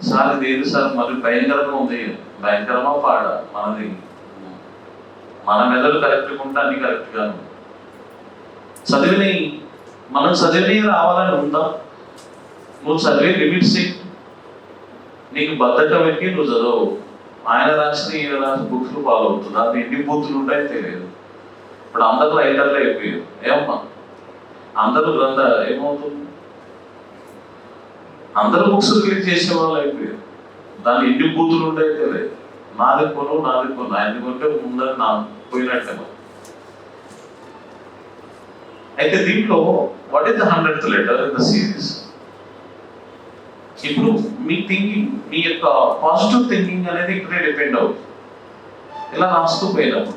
సార్ ఇది ఏది సార్ మరి భయంకరంగా ఉంది. భయంకరమా పాడ? మన మెదడు కరెక్ట్గా ఉంటే అన్ని కరెక్ట్గా మనం చదివినవి రావాలని ఉందా? నువ్వు చదివే లిమిట్స్ నీకు బద్ధకం ఎక్కి నువ్వు చదవవు. ఆయన రాసిన ఈయన రాసిన బుక్స్ ఫాలో అవుతుంది. దాంట్లో ఎన్ని బూతులు ఉంటాయో తెలియదు. ఇప్పుడు అందరూ రైటర్లే అయిపోయారు. ఏమమ్మా అందరూ గ్రంథ ఏమవుతుంది? అందరూ బుక్స్ రిలీజ్ చేసే వాళ్ళు అయిపోయారు. దాన్ని ఎన్ని బూతులు ఉండేది లేదు. నాది కొను ఆయన కొంటే ముందని నా పోయినట్టే. అయితే దీంట్లో what is the 100th letter in the series? ఇప్పుడు మీ థింకింగ్, మీ యొక్క పాజిటివ్ థింకింగ్ అనేది ఇక్కడే డిపెండ్ అవుతుంది. ఇలా రాస్తూ పోయినప్పుడు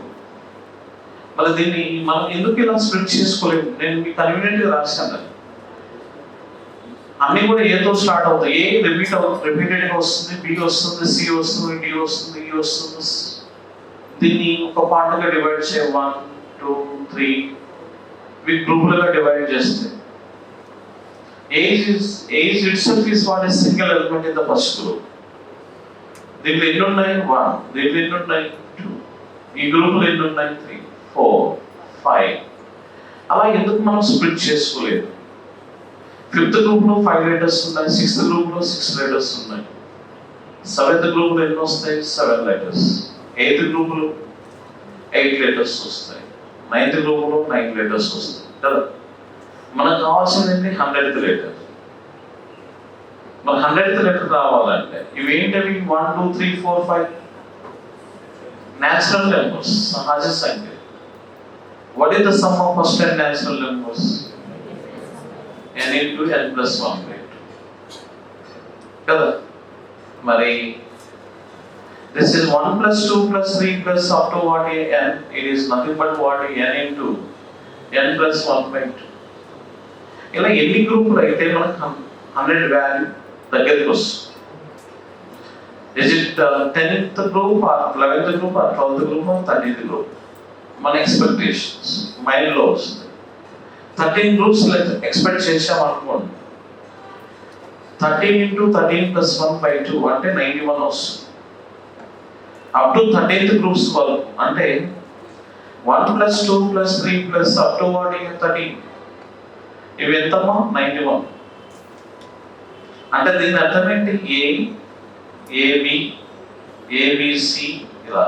మళ్ళీ దీన్ని మనం ఎందుకు ఇలా స్ప్లిట్ చేసుకోలేము? నేను మీకు కన్వీనియంట్గా రాశాను. అన్నీ కూడా ఏతో స్టార్ట్ అవుతాయి. ఏ రిపీటెడ్గా వస్తుంది, బి వస్తుంది, సి వస్తుంది, డి వస్తుంది, ఈ వస్తుంది. దీన్ని ఒక పార్ట్గా డివైడ్ చేయ 1 2 3 గ్రూపులుగా డివైడ్ చేస్తే age itself is what is single element in the first group. దీంట్లో ఎన్ని ఉన్నాయి? 1. దీంట్లో ఎన్ని ఉన్నాయి? 2. ఈ గ్రూపులు ఎన్ని ఉన్నాయి? 3 4 5. అలా ఎందుకు మనం స్ప్లిట్ చేసుకోలేదు? 5th గ్రూప్లో 5 లెటర్స్ ఉన్నాయి, 6th గ్రూప్లో 6 లెటర్స్ ఉన్నాయి, 7th గ్రూప్లో ఎన్ని వస్తాయి? 7 లెటర్స్, 8th గ్రూప్లో 8 లెటర్స్ వస్తాయి, 9th గ్రూప్లో 9 లెటర్స్ వస్తాయి కదా. మనకు కావాల్సింది 100th లెటర్. మన 100th లెటర్ రావాలంటే ఇవేంటవి? 1 2 3 4 5 natural numbers, సహజ సంఖ్య. What is the sum of first 10 natural numbers? n into n plus 1 కదా. మరి this is 1 plus 2 plus 3 plus up to what n, it is nothing but what n into n plus 1/2. ఇలా ఎన్ని గ్రూపులు అయితే మనకు 100 వాల్యూ దగ్గరికి వస్తుంది. Is it 10th group or 11th group or 12th group or 13th group? మన ఎక్స్పెక్టేషన్స్ మైండ్లో వస్తుంది. 13 గ్రూప్స్ ఎక్స్పెక్ట్ చేసాం అనుకోండి, 13 into 13 plus 1/2 అంటే 91 వస్తుంది. అప్ టు 13th గ్రూప్స్ వరకు అంటే 1 plus 2 plus 3 plus up to what 13. ఇవి ఎంతమ్మా? 91. అంటే దీని అర్థం ఏంటి? ఏబి ఏబిసి ఇలా.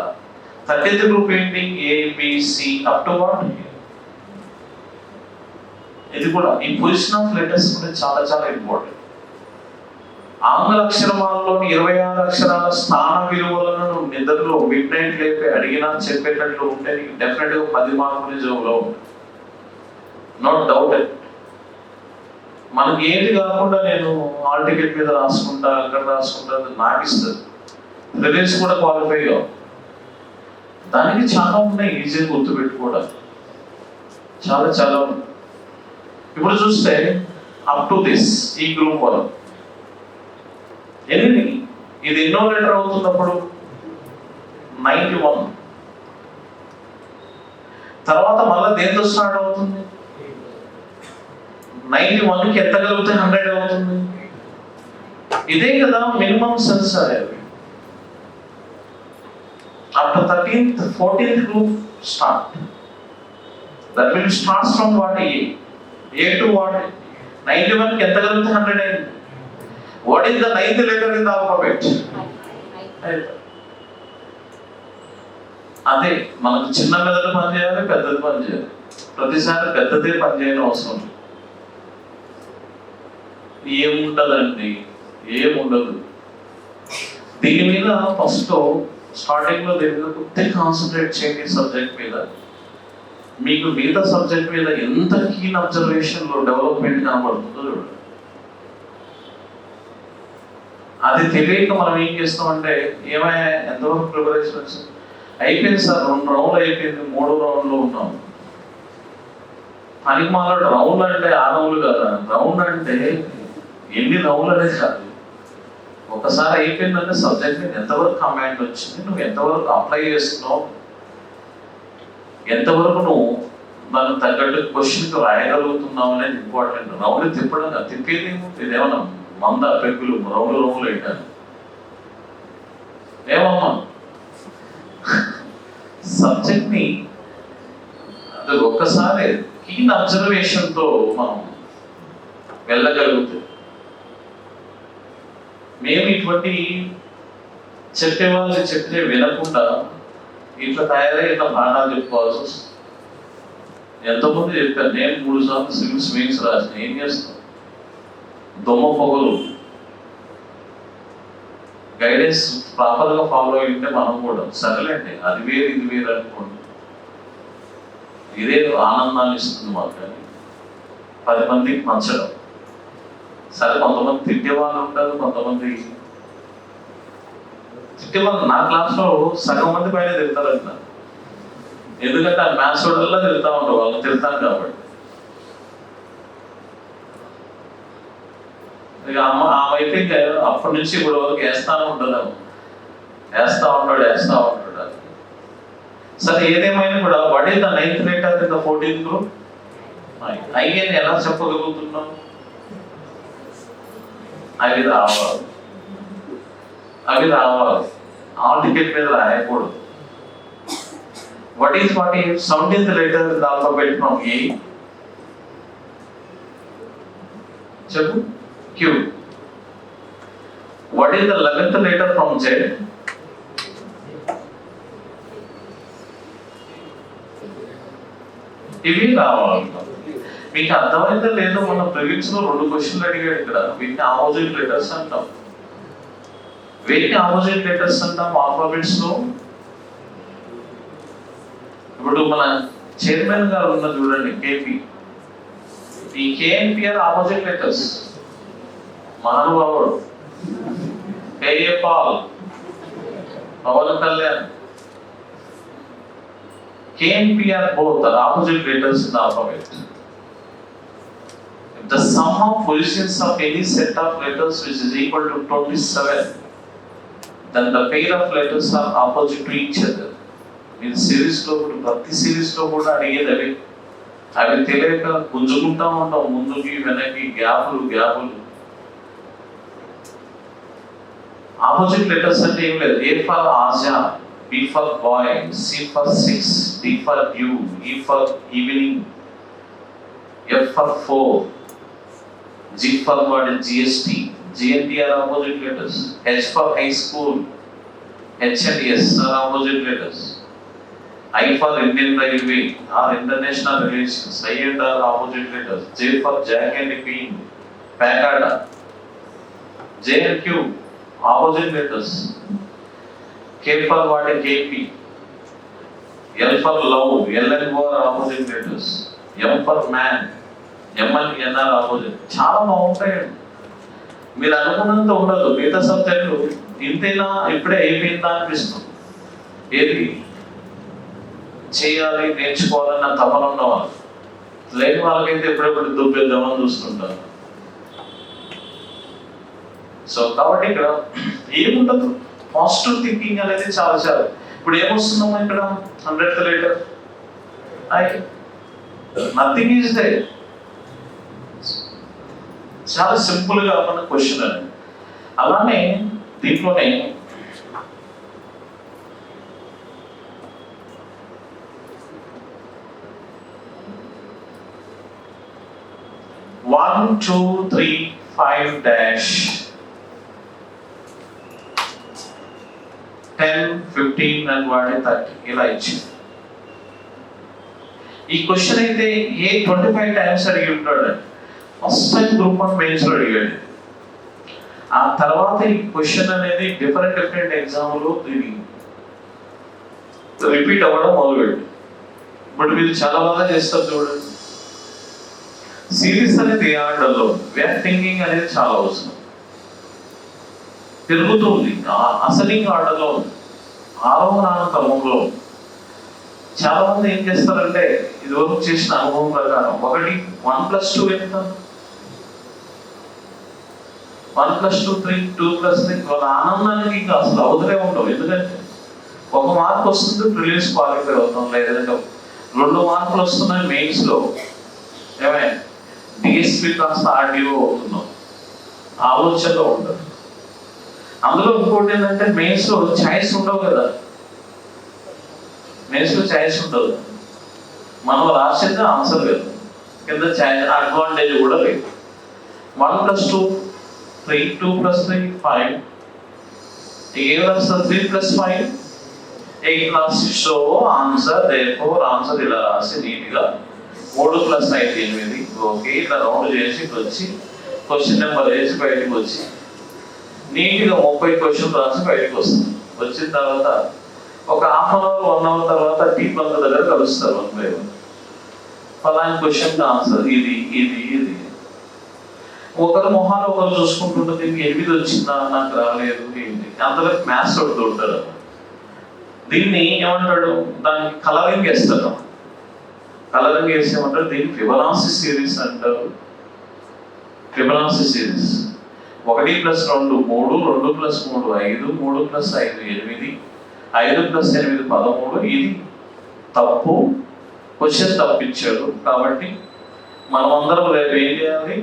30th గ్రూప్ ఏంటి? ABC up to what? ఇది కూడా ఈ పొజిషన్ ఆఫ్ లెటర్స్ కూడా చాలా చాలా ఇంపార్టెంట్. ఆంగ్ల అక్షరమాలలోని 26 అక్షరాల స్థాన విలువలను నిద్రలో మిడ్ నైట్ లేపి అడిగినా చెప్పేటట్లు ఉంటే నీకు డెఫినెట్ గా 10 మార్కులు జోబులో ఉంటుంది. No doubt. మనకి ఏది కాకుండా నేను హాల్ టికెట్ మీద రాసుకుంటా, అక్కడ రాసుకుంటా, నాకు ఇస్తుంది. రిలీజ్ కూడా క్వాలిఫై కావు. దానికి చాలా ఉన్నాయి ఈజీగా గుర్తుపెట్టుకోవడం, చాలా చాలా ఉన్నాయి. ఇప్పుడు చూస్తే అప్ టు దిస్ ఈ గ్రూప్ వరకు ఎన్ని, ఇది ఎన్నో లెటర్ అవుతున్నప్పుడు 91. తర్వాత మళ్ళీ దేంతో స్టార్ట్ అవుతుంది? 91కి ఎంత కలిపితే 100 అవుతుంది? ఇదే కదా minimum sensor. After 13th 14th group start. That will starts from what? A to what? 91కి ఎంత కలిపితే 100 అయింది? What is the 9th letter in the alphabet? అదే మనకు చిన్న మెదడు పని చేయాలి, పెద్దది పని చేయాలి. ప్రతిసారి పెద్దదే పని చేయడం అవసరం. ఏముంటదండి? ఏముండదు. దీని మీద ఫస్ట్ స్టార్టింగ్ లో దీని మీద కొద్దిగా కాన్సన్ట్రేట్ చేయండి. సబ్జెక్ట్ మీద మీకు మిగతా సబ్జెక్ట్ మీద ఎంత కీన్ అబ్జర్వేషన్ లో డెవలప్మెంట్ కనబడుతుందో చూడండి. అది తెలియక మనం ఏం చేస్తామంటే, ఏమైనా ఎంతవరకు ప్రిపరేషన్ వచ్చింది? అయిపోయింది సార్, 2 రౌండ్లు అయిపోయింది, 3వ రౌండ్లో ఉన్నాం. పనికి మాట్లాడు రౌండ్ అంటే 6 రౌండ్లు కదా. రౌండ్ అంటే ఎన్ని రౌండ్లు అనేది కాదు. ఒకసారి అయిపోయిందంటే సబ్జెక్ట్ మీద ఎంతవరకు కమాండ్ వచ్చింది, నువ్వు ఎంతవరకు అప్లై చేస్తున్నావు, ఎంతవరకు నువ్వు దానికి తగ్గట్టు క్వశ్చన్కి రాయగలుగుతున్నావు అనేది ఇంపార్టెంట్. రౌండ్ తిప్పడం తిప్పేది ఇదేమన్నా మంద పెగ్గులు రౌండ్లు వేయటాను ఏమమ్మా? సబ్జెక్ట్ ని అది ఒక్కసారి కీన్ అబ్జర్వేషన్ తో మనం వెళ్ళగలుగుతాం. మేము ఇటువంటి చెప్పేవాళ్ళు చెప్తే వినకుండా ఇట్లా తయారై ఇట్లా పాఠాలు చెప్పుకోవాల్సి వస్తుంది. ఎంతమంది చెప్పారు. నేను 3 సార్లు సివిల్స్ మెయిన్స్ రాసిన. ఏం చేస్తాం? దొమ్మ పొగలు గైడెన్స్ ప్రాపర్గా ఫాలో అయింటే మనం కూడా సరేలేండి అది వేరు ఇది వేరు అనుకోండి, ఇదే ఆనందాన్ని ఇస్తుంది మాకు. కానీ 10 మందికి నచ్చడం సరే, కొంతమంది తిట్టే వాళ్ళు ఉంటారు, కొంతమంది తిట్టే వాళ్ళు. నా క్లాస్లో సగం మంది పైన తిడతారంట, ఎందుకంటే ఆ మ్యాథ్స్ వల్ల తిడతా ఉంటారు, వాళ్ళు తిడతాను కాబట్టి. ఇక ఆమె అయితే అప్పటి నుంచి ఇప్పుడు వరకు వేస్తానే ఉంటుంది, వేస్తా ఉంటాడు. సరే ఏదేమైనా కూడా what is the 9th letter in the 14th group? I అని ఎలా చెప్పగలుగుతున్నాం? అవి రావాలి, ఆల్ టికెట్ మీద రాయకూడదు. What is 17th letter in the alphabet from A? చెప్పు. Q. What is the 11th letter from Z? ఇవి రావాలి. మీకు అర్థమైతే లేదో, మన ప్రిలిమ్స్ లో 2 క్వశ్చన్లు అడిగాడు ఇక్కడ. వీటిని ఆపోజిట్ లెటర్స్ అంటాం. వీటిని ఆపోజిట్ లెటర్స్ అంటాం ఆల్ఫాబెట్స్ లో. ఇప్పుడు మన చైర్మన్ గారు ఉన్నారు చూడండి, కేపీ. ఈ కేఎన్పి ఆర్ ఆపోజిట్ లెటర్స్. మహానుభావుడు KA Paul, Pawan Kalyan. KNP are both are opposite letters in the alphabet. If the sum of positions of any set of letters which is equal to 27, then the pair of letters are opposite to each other. In series లో ప్రతి సిరీస్ లో కూడా అడిగేది అవి తెలియక గుంజుకుంటా ఉంటాం, ముందుకి వెనక్కి గ్యాపులు. ఆపోజిట్ లెటర్స్ అంటే ఏం లేదు. A for Aja, B for boy, C for 6, D for you, E for evening, F for 4, G for what is GST, GNT are opposite letters. H for high school, H and S are opposite letters. I for Indian Railway or international relations, I and R opposite letters. J for Jack and Queen, Packard. J and Q opposite letters. K for what is KP. L for love, L and O are opposite letters. M for man, M and N are opposite. చాలా బాగుంటాయండి. మీరు అనుకున్నంత ఉండదు. మిగతా సబ్జెక్టులు ఇంతైనా ఇప్పుడే అయిపోయిందా అనిపిస్తుంది. ఏది చేయాలి, నేర్చుకోవాలన్న తపన ఉన్నవాళ్ళు. లేని వాళ్ళకైతే ఎప్పుడెప్పుడు దుబ్బేద్దామని చూస్తుంటారు. సో కాబట్టి ఇక్కడ ఏముండదు, పాజిటివ్ థింకింగ్ అనేది చాలా. ఇప్పుడు ఏమొస్తున్నాము ఇక్కడ 100th letter? Nothing is they. చాలా సింపుల్ గా మన క్వశ్చన్ అని. అలానే దీంట్లోనే one, 2, 3, 5 dash 10, 15 and 30 ఇలా ఇచ్చింది. ఈ క్వశ్చన్ అయితే 25 టైమ్స్ అడిగి ఉంటాడు. ఫస్ట్ టైం గ్రూప్ 1 మెయిన్స్ లో అడిగాడు. ఆ తర్వాత ఈ క్వశ్చన్ అనేది డిఫరెంట్ ఎగ్జామ్లో దీన్ని రిపీట్ అవ్వడం మొదలుపెట్టి. బట్ వీళ్ళు చాలా బాగా చేస్తారు చూడండి. సిరీస్ అనేది ఆర్డర్లో, వేర్ థింకింగ్ అనేది చాలా అవసరం. తిరుగుతుంది అసెండింగ్ ఆర్డర్లో, ఆరోహణ క్రమంలో. చాలా మంది ఏం చేస్తారంటే ఇది వరకు చేసిన అనుభవం ప్రకారం 1 + 2 ఎంత, 1 + 2 3, 2 + 3. వాళ్ళ ఆనందానికి ఇంకా అసలు అవసరం ఉండవు. ఎందుకంటే 1 మార్క్ వస్తుంది ప్రిలిమ్స్ క్వాలిఫై అవుతాం, లేదంటే 2 మార్కులు వస్తున్నాయి మెయిన్స్ లో, ఏమైనా డిఎస్పీ కాస్త ఆర్డీఓ అవుతున్నాం, ఆలోచనలో ఉండదు. అందులో ఇంకోటి ఏంటంటే మెయిన్స్ లో ఛాయిస్ ఉండవు కదా. మెయిన్స్ లో ఛాయిస్ ఉండదు, మనం రాసేది ఆన్సర్ లేదు, కింద ఛాయిస్ అడ్వాంటేజ్ కూడా లేదు. 1 + 2 3, 2 + 3 5. ఏం రాస్తారు? 3 + 5 8 రాసి సో ఆన్సర్. దేర్ఫోర్ ఆన్సర్ ఇలా రాసి నీట్గా 3 + 5 8. ఓకే, ఇట్లా రౌండ్ చేసి వచ్చి క్వశ్చన్ నెంబర్ వేసి బయటకు వచ్చి నీట్గా 30 క్వశ్చన్ రాసి బయటకు వస్తుంది. వచ్చిన తర్వాత ఒక హాఫ్ అన్ అవర్ 1 అవర్ తర్వాత టీ బంక్ దగ్గర కలుస్తారు. 1 by 1 ఫలాని క్వశ్చన్ ఆన్సర్ ఇది ఇది ఇది. ఒకరు మొహాలు ఒకరు చూసుకుంటుంటే దీనికి 8 వచ్చిందా, నాకు రాలేదు ఏంటి, అంతవరకు మ్యాథ్స్ ఉంటాడు. దీన్ని ఏమంటాడు, దానికి కలరింగ్ వేస్తాడు. కలరింగ్ వేసేమంటారు, దీన్ని ఫిబొనాసి సిరీస్ అంటారు. ఫిబొనాసి సిరీస్ 1 + 2 3, 2 + 3 5, 3 + 5 8, 5 + 8 13. ఇది తప్పు, క్వశ్చన్ తప్పించాడు. కాబట్టి మనం అందరం రేపు ఏం చేయాలి,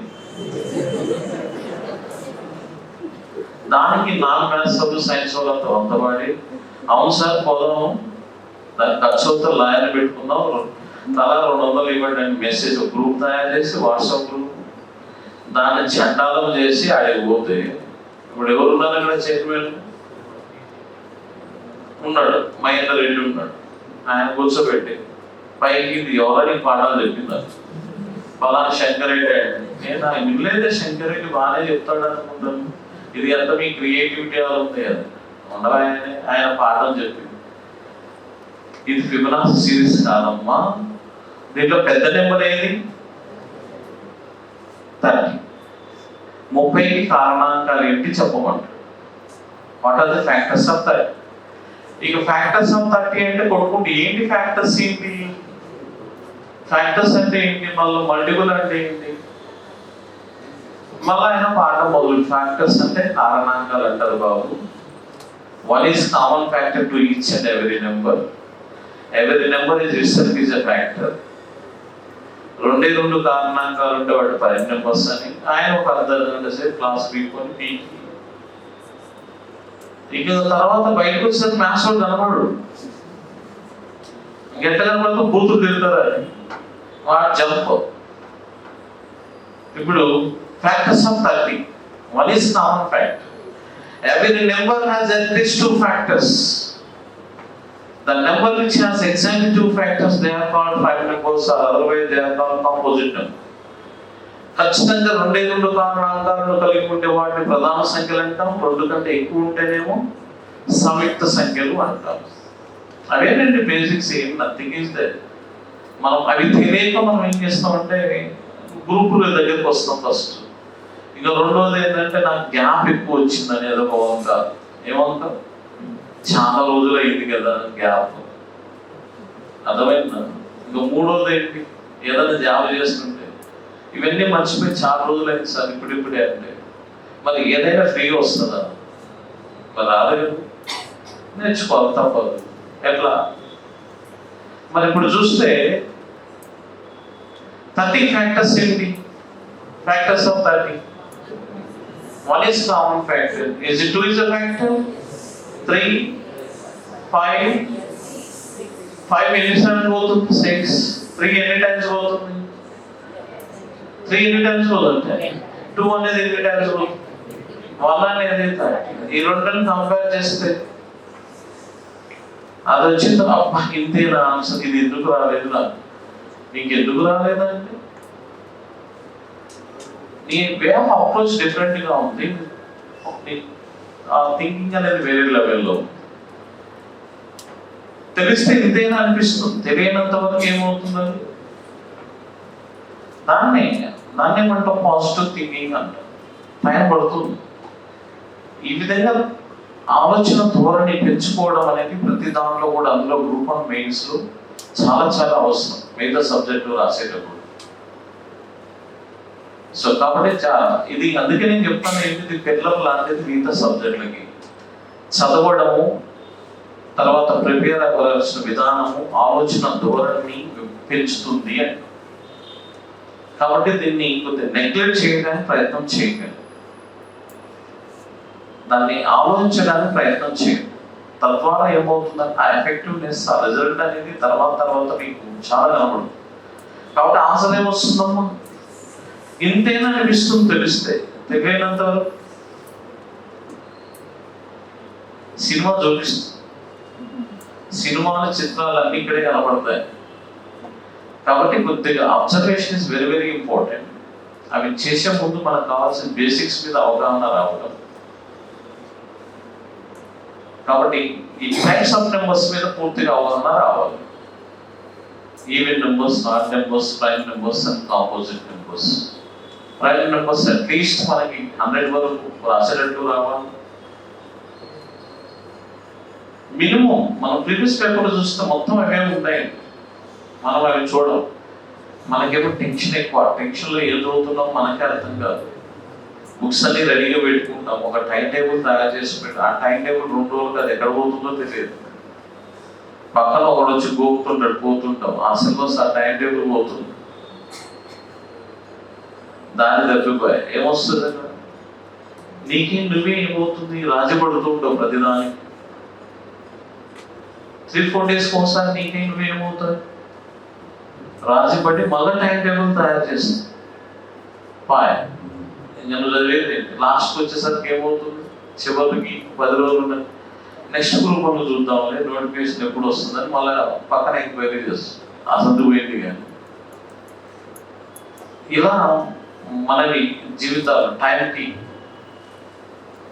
దానికి నాన్ మ్యాథ్స్ వాళ్ళు సైన్స్ వాళ్ళంతా వంతవాడి అవును సార్ పోదాము, దానికి ఖర్చు అవుతా లాయర్ పెట్టుకుందాం, తలా 200 ఇవ్వండి అని మెసేజ్ గ్రూప్ తయారు చేసి వాట్సాప్ గ్రూప్ దాన్ని చండాలం చేసి ఆడికి పోతే ఇప్పుడు ఎవరున్నారు ఇక్కడ చైర్మన్ ఉన్నాడు, మహేందర్ రెడ్డి ఉన్నాడు. ఆయన కూర్చోబెట్టి పైకి ఇది ఎవరని పాఠాలు చెప్పిందారు, ఫలానా శంకరెడ్డి అంటే నేను ఆయన వినలేదే, శంకరెడ్డి బాగానే చెప్తాడు అనుకుంటాను, ఇది అంతా మీ క్రియేటివిటీ అలా ఉంది కదా ఉండవు. ఆయన పాఠం చెప్పింది. ఇది ఫిబొనాసి సిరీస్ కాదమ్మా, దీంట్లో పెద్ద నెంబర్ ఏది 30. 30కి కారణాంకాలు ఏంటి చెప్పమంటారు. What are the factors of 30? ఇక ఫ్యాక్టర్స్ ఆఫ్ 30 అంటే కొడుకుంటే ఏంటి ఫ్యాక్టర్స్ ఏంటి, ఫ్యాక్టర్స్ అంటే ఏంటి, మళ్ళీ మల్టిపుల్ అంటే ఏంటి, మళ్ళీ ఆయన పాఠం మొదలు. ఫ్యాక్టర్స్ అంటే కారణాంకాలు అంటారు బాబు. 1 is common factor to each and every number. Every number is itself is a factor. 2 కారణాంకాలు ఉంటే వాటి 10 నెంబర్స్ అని ఆయన ఒక అర్ధగంట సేపు క్లాస్ పీకొని పీకి ఇక తర్వాత బయటకు వచ్చేసరికి మ్యాథ్స్ వాడు కనబడు. ఎట్లా కనబడుతూ బూతులు తిరుగుతారు వాడు జంప్. ఇప్పుడు factors of 30. 1 is common factor. Every number has at least 2 factors. The number which has exactly 2 factors, they are called prime numbers, or otherwise they are called composite numbers. ఖచ్చితంగా 2 కారణాంకాలను కలిగి ఉండే వాటిని ప్రధాన సంఖ్యలు అంటాం. 2 కంటే ఎక్కువ ఉంటేనేమో సంయుక్త సంఖ్యలు అంటాం. అవేనండి బేసిక్స్, ఏం నథింగ్ ఈజ్ దట్. మనం అవి తెలియక మనం ఏం చేస్తామంటే గ్రూపుల దగ్గరికి వస్తాం ఫస్ట్. ఇంకా రెండోది ఏంటంటే నాకు గ్యాప్ ఎక్కువ వచ్చిందని ఏదో ఒక వంక. ఏమంక చాలా రోజులు అయింది కదా గ్యాప్, అర్థమైందా. ఇంకా మూడోది ఏంటి, ఏదైనా జాబ్ చేస్తుంటే ఇవన్నీ మర్చిపోయి చాలా రోజులు అయింది సార్ ఇప్పుడిప్పుడే అంటే మరి ఏదైనా ఫ్రీ వస్తుందా, మరి రాలేదు, నేర్చుకోవాలి తప్పదు. ఎట్లా మరి ఇప్పుడు చూస్తే 30 ఫ్యాక్టర్స్ ఏంటి, factors of 30. 1 is common factor. Is it 2 is a factor? 3, 5, 5 ఎన్ని టైమ్స్ పోతుంది, 6. 3 ఎన్ని టైమ్స్ పోతుంది, 3 ఎన్ని టైమ్స్ పోతుంది, 2 అనేది ఎన్ని టైమ్స్ పోతుంది, 1 అనేది 30. ఈ రెండుని కంపేర్ చేస్తే అది వచ్చింది. అబ్బా ఇంతేనా ఆన్సర్, ఇది ఎందుకు రాలేదు నాకు, నీకు ఎందుకు రాలేదంటే నీ వే ఆఫ్ అప్రోచ్ డిఫరెంట్ గా ఉంది, ఆ థింకింగ్ అనేది వేరే లెవెల్లో. తెలిస్తే ఇంతేనా అనిపిస్తుంది, తెలియనంత వరకు ఏమవుతుంది, దాన్ని ఏమంటాం పాజిటివ్ థింకింగ్ అంటాం. టైం పడుతుంది. ఈ విధంగా ఆలోచన ధోరణి పెంచుకోవడం అనేది ప్రతి దాంట్లో కూడా, అందులో గ్రూప్ ఆఫ్ మెయిన్స్ లో చాలా చాలా అవసరం మిగతా సబ్జెక్టు రాసేటప్పుడు. సో కాబట్టి ఇది అందుకే నేను చెప్తాను ఏంటిది, పిల్లలు లాంటిది మిగతా సబ్జెక్టులకి చదవడము, తర్వాత ప్రిపేర్ అవ్వాల్సిన విధానము, ఆలోచన ధోరణి పెంచుతుంది అని. కాబట్టి దీన్ని కొద్దిగా నెగ్లెక్ట్ చేయడానికి ప్రయత్నం చేయకండి, దాన్ని ఆలోచించడానికి ప్రయత్నం చేయండి. తద్వారా ఏమవుతుందంటే ఆ ఎఫెక్టివ్నెస్, ఆ రిజల్ట్ అనేది తర్వాత మీకు చాలా కనబడుతుంది. కాబట్టి ఆన్సర్ ఏమొస్తుందమ్మా, ఇంతేనా అనిపిస్తుంది తెలిస్తే. తెలియనంత వరకు సినిమా చూపిస్తుంది, సినిమాల చిత్రాలు అన్ని ఇక్కడే కనబడతాయి. కాబట్టి కొద్దిగా observation is very very important. అవి చేసే ముందు మనకు కావాల్సిన బేసిక్స్ మీద అవగాహన రావడం, కాబట్టి ఈ టైప్స్ ఆఫ్ నెంబర్స్ మీద పూర్తిగా అవగాహన రావాలి. Even numbers, odd numbers, prime numbers and composite numbers. Prime numbers at least మనకి 100 వరకు రాసేటట్టు రావాలి. మినిమం మనం ప్రీవియస్ పేపర్ చూస్తే మొత్తం అవే ఉంటాయి, మనం అవి చూడం. మనకేమో టెన్షన్ ఎక్కువ, టెన్షన్లో ఏం చదువుతున్నాం మనకే అర్థం కాదు. బుక్స్ అన్ని రెడీగా పెట్టుకుంటాం, ఒక టైం టేబుల్ తయారు చేసి పెట్టాం. ఆ టైం టేబుల్ 2 రోజులకు అది ఎక్కడ పోతుందో తెలియదు. పక్కన ఒకడు వచ్చి గోపుతుంటాడు, పోతుంటాం. ఆ సిలబస్ ఆ టైం టేబుల్ పోతుంది, దాన్ని తప్పిపోయా ఏమొస్తుంది అక్కడ నీకేం, నువ్వే ఏమవుతుంది, రాజపడుతుంటావు ప్రతిదానికి. 3-4 డేస్కి ఒకసారి నీకేం నువ్వేమవుతావు, రాజపడి మళ్ళీ టైం టేబుల్ తయారు చేస్తావు. పాయ నేను చదివేది లాస్ట్కి వచ్చేసరికి ఏమవుతుంది, చివరికి 10 రోజులు ఉన్నాయి, నెక్స్ట్ గ్రూప్ అని చూద్దాంలే, నోటిఫికేషన్ ఎప్పుడు వస్తుందని మళ్ళీ పక్కన ఎంక్వైరీ చేస్తాం. అసలు పోయింది కానీ ఇలా మనవి జీవితాలు టైంకి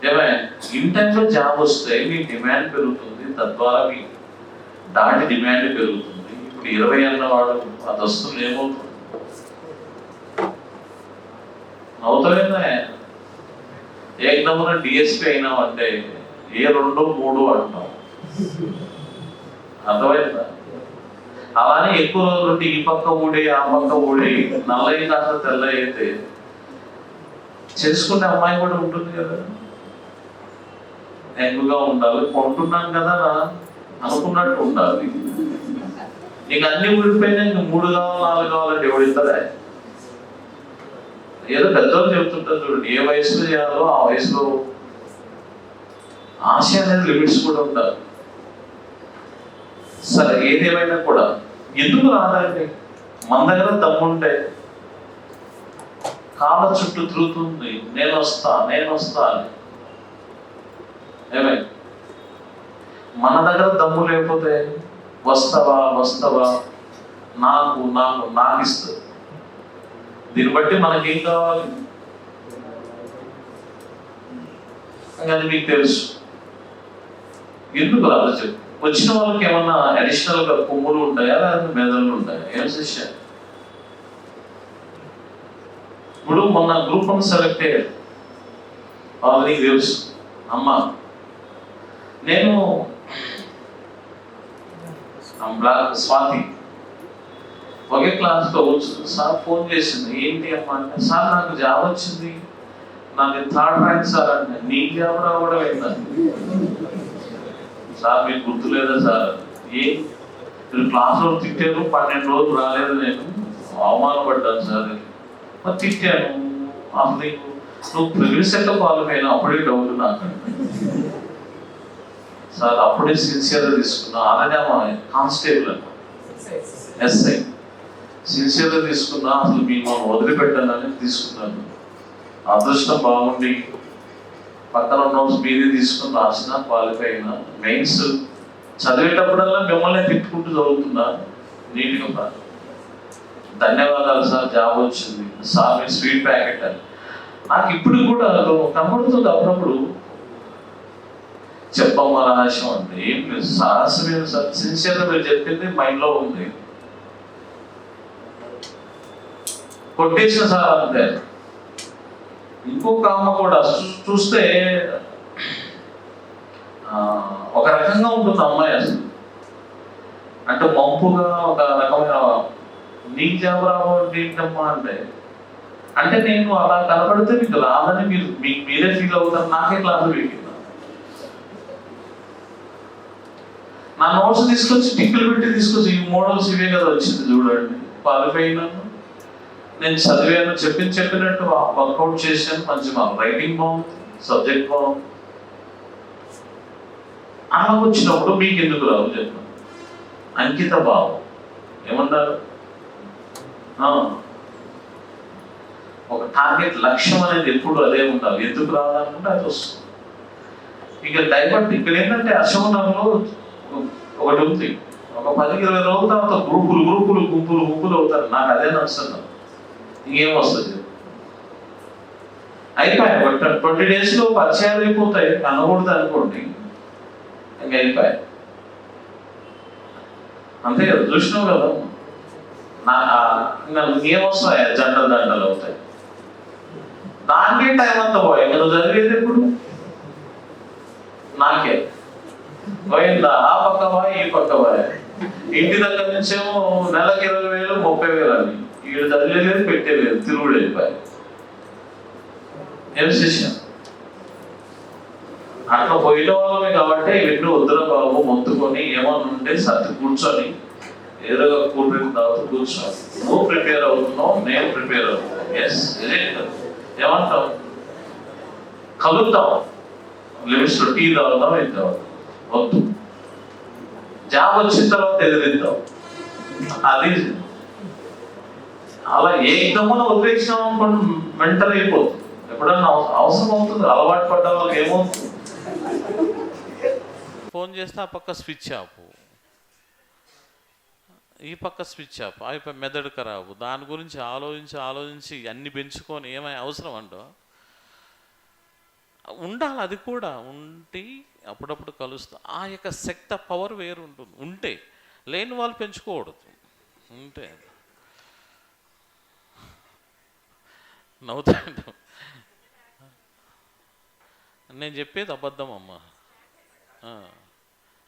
ఏమైనా ఇన్ టైంలో జాబ్ వస్తే మీ డిమాండ్ పెరుగుతుంది, తద్వారా మీ దాటి డిమాండ్ పెరుగుతుంది. ఇప్పుడు 20 అన్నవాడు అది వస్తుంది ఏమవుతుంది, అవుతాయినా ఏకదమ్మున డిఎస్పీ అయినామంటే ఏ 2-3 అంటాం, అర్థమైందా? అలానే ఎక్కువ రోజులు ఈ పక్క ఊడి ఆ పక్క ఊడి నల్లయి కాస్త తెల్ల అయితే చేసుకునే అమ్మాయి కూడా ఉంటుంది కదా, ఎక్కువగా ఉండాలి. కొంటున్నాను కదా అనుకున్నట్టు ఉండాలి. నీకు అన్ని ఊడిపోయినా ఇంక 3 కావాలి 4 కావాలంటే ఎవడిస్తారా? ఏదో పెద్దవాళ్ళు చెప్తుంటారు చూడండి, ఏ వయసులో చేయాలో ఆ వయసులో ఆశ అనేది లిమిట్స్ కూడా ఉండాలి. సరే ఏదేమైనా కూడా ఎందుకు రాదండి, మన దగ్గర దమ్ముంటే కాళ్ళ చుట్టూ తిరుగుతుంది, నేను వస్తా అని. ఏమైనా మన దగ్గర దమ్ము లేకపోతే వస్తావా నాకు ఇస్తుంది. దీన్ని బట్టి మనకేం కావాలి అది మీకు తెలుసు. ఎందుకు రాదు చెప్పు, వచ్చిన వాళ్ళకి ఏమన్నా అడిషనల్ గా కొమ్ములు ఉంటాయా లేదా మెదళ్ళు ఉంటాయా, ఏం శిష్య? ఇప్పుడు మొన్న గ్రూప్ 1 సెలెక్ట్ అయ్యాడు, నీకు తెలుసు అమ్మా, నేను స్వాతి ఒకే క్లాస్లో కూర్చుంది. సార్ ఫోన్ చేసింది, ఏంటి అమ్మా అంటే, సార్ నాకు జాబ్ వచ్చింది, నాకు 3rd ర్యాంక్ సార్ అంటే. నీకు జాబ్ రావడం ఏంటండి సార్, మీకు గుర్తులేదా సార్? మీరు క్లాస్లో తిట్టారు, 12 రోజులు రాలేదు, నేను అవమానపడ్డాను సార్. మరి తిట్టాను, అప్పుడు నువ్వు ప్రివియస్ ఎంత క్వాలిఫై అయినా అప్పుడే డౌట్ నాకు సార్. అప్పుడే సిన్సియర్గా తీసుకున్నా, అలాగే కానిస్టేబుల్ అన్న ఎస్ఐ సిన్సియర్గా తీసుకున్నా, అసలు మనం వదిలిపెట్టానని తీసుకున్నాను. అదృష్టం బాగుండి పక్కన నోట్స్ మీదే తీసుకుని రాసిన, క్వాలిఫై అయినా. మెయిన్స్ చదివేటప్పుడల్లా మిమ్మల్ని తిట్టుకుంటూ చదువుతున్నా, నీట్గా. ధన్యవాదాలు సార్, జాబ్ వచ్చింది సార్, మీ స్వీట్ ప్యాకెట్ అని. నాకు ఇప్పుడు కూడా కనబడుతుంది అప్పుడప్పుడు. చెప్పమ్మా రహస్యం అంటే ఏం లేదు, సాహసమే సార్. సిన్సియర్గా మీరు చెప్పింది మైండ్లో ఉంది, కొట్టేసిన సార్ అంతే. ఇంకొక అమ్మ కూడా చూస్తే ఒక రకంగా ఉంటుంది అమ్మాయి అసలు, అంటే మంపుగా ఒక రకమైన. నీకు జాబ్ రావాలి ఏంటమ్మా అంటే నేను అలా కనపడితే మీకు రాదని మీరే ఫీల్ అవుతారు, నాకే క్లాసులు పెట్టిందా. నా నోట్స్ తీసుకొచ్చి టిక్కులు పెట్టి తీసుకొచ్చి, ఈ మోడల్స్ ఇవే కదా వచ్చింది చూడండి, క్వాలిఫై అయినాను, నేను చదివాను, చెప్పినట్టు వర్కౌట్ చేశాను, మంచి రైటింగ్ బాగుంది, సబ్జెక్ట్ బాగుంది. అలా వచ్చినప్పుడు మీకు ఎందుకు రావు చెప్పండి? అంకిత భావం ఏమన్నారు, ఒక టార్గెట్ లక్ష్యం అనేది ఎప్పుడు అదే ఉండాలి. ఎందుకు రావాలనుకుంటే అది వస్తుంది. ఇక డైవర్ట్ ఇక్కడ ఏంటంటే అశోనంలో ఒకటి ఉంది, ఒక 10-20 రోజుల తర్వాత గుంపులు అవుతారు. నాకు అదే నడుస్తున్నాను, ఇంకేం వస్తుంది? అయిపోయాయి. 20 days లో పరిచయాలు అయిపోతాయి, అనకూడదు అనుకోండి. ఇంకా వెళ్ళిపోయాయి. అంతే కదా, చూసినావు కదా. ఇంకా ఏమొస్తాయి, దండలు అవుతాయి. దానికే టైం అంతా పోయి ఇంకా నువ్వు చదివేది ఎప్పుడు? నాకే పోయిందా, ఆ పక్క పోయి ఈ పక్క పోయి. ఇంటి దగ్గర నుంచేమో నెలకి 20,000 30,000 అని ఈడు చదివేలేదు పెట్టేలేదు, తిరుగుడు వెళ్ళిపోయి. ఏం శిష్యం? అట్లా పోయిన వాళ్ళమే కాబట్టి వీటిని వద్దురా బాబు మొత్తుకొని ఏమన్నా ఉంటే సర్ది కూర్చొని ఏదో కూల్ డ్రింక్ తాగుతూ కూర్చోవాలి. నువ్వు ప్రిపేర్ అవుతున్నావు, నేను ప్రిపేర్ అవుతున్నావు. ఎస్, ఏమంటావు? కలుద్దాం, లిమిట్స్ లో టీ తాగుతాం, ఇది తాగుతాం. వద్దు, జాబ్ వచ్చిన తర్వాత ఎదిరిద్దాం. అది అలా ఏకదమ్మను వదిలేసినాం అనుకోండి, మెంటల్ అయిపోతుంది. ఎప్పుడన్నా అవసరం అవుతుంది, అలవాటు పడ్డ వాళ్ళకి ఏమవుతుంది? ఫోన్ చేస్తే ఆ పక్క స్విచ్ ఆఫ్, ఈ పక్క స్విచ్ ఆఫ్, అయిపోయి మెదడు ఖరాబు. దాని గురించి ఆలోచించి అన్ని పెంచుకొని ఏమై అవసరం అంటో ఉండాలి. అది కూడా ఉండి అప్పుడప్పుడు కలుస్తా. ఆ యొక్క శక్తి, పవర్ వేరు ఉంటుంది. ఉంటే లేని వాళ్ళు పెంచుకోకూడదు. ఉంటే నవ్వుతాడు. నేను చెప్పేది అబద్ధం అమ్మ,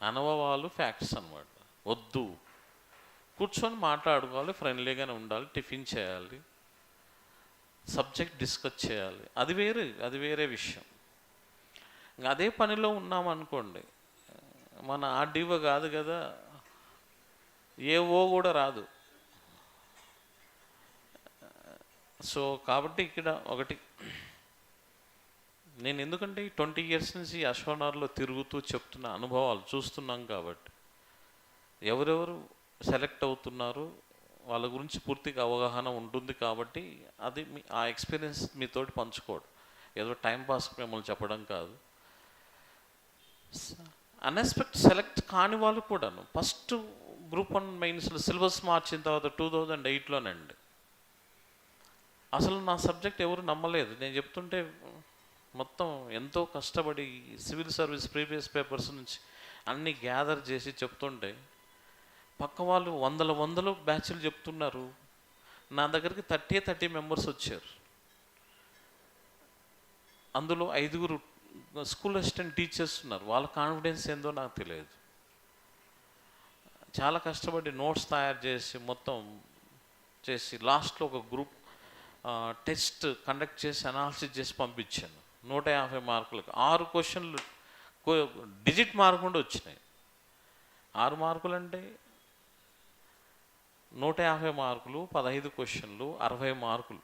అనుభవాలు ఫ్యాక్ట్స్ అన్నమాట. వద్దు, కూర్చొని మాట్లాడుకోవాలి, ఫ్రెండ్లీగానే ఉండాలి, టిఫిన్ చేయాలి, సబ్జెక్ట్ డిస్కస్ చేయాలి. అది వేరే విషయం. ఇంకా అదే పనిలో ఉన్నామనుకోండి, మన ఆర్డీఓ కాదు కదా, ఏఓ కూడా రాదు. సో కాబట్టి ఇక్కడ ఒకటి, నేను ఎందుకంటే 20 years నుంచి అశ్వనార్లో తిరుగుతూ చెప్తున్న అనుభవాలు చూస్తున్నాం కాబట్టి, ఎవరెవరు సెలెక్ట్ అవుతున్నారు వాళ్ళ గురించి పూర్తిగా అవగాహన ఉంటుంది కాబట్టి, అది ఆ ఎక్స్పీరియన్స్ మీతోటి పంచుకోవడం, ఏదో టైంపాస్కి మిమ్మల్ని చెప్పడం కాదు. అన్ఎక్స్పెక్ట్ సెలెక్ట్ కాని వాళ్ళు కూడాను ఫస్ట్ గ్రూప్ 1 మెయిన్స్లో సిలబస్ మార్చిన తర్వాత 2008లోనండి అసలు నా సబ్జెక్ట్ ఎవరు నమ్మలేదు. నేను చెప్తుంటే మొత్తం ఎంతో కష్టపడి సివిల్ సర్వీస్ ప్రీవియస్ పేపర్స్ నుంచి అన్నీ గ్యాదర్ చేసి చెప్తుంటే పక్క వాళ్ళు వందల బ్యాచ్లు చెప్తున్నారు. నా దగ్గరికి 30 మెంబర్స్ వచ్చారు. అందులో 5 స్కూల్ అసిస్టెంట్ టీచర్స్ ఉన్నారు. వాళ్ళ కాన్ఫిడెన్స్ ఏందో నాకు తెలియదు. చాలా కష్టపడి నోట్స్ తయారు చేసి మొత్తం చేసి లాస్ట్లో ఒక గ్రూప్ టెస్ట్ కండక్ట్ చేసి అనాలిసిస్ చేసి పంపించాను. 150 మార్కులకు 6 క్వశ్చన్లు డిజిట్ మార్కుండా వచ్చినాయి. 6 మార్కులు అంటే 150 మార్కులు, 15 క్వశ్చన్లు, 60 మార్కులు.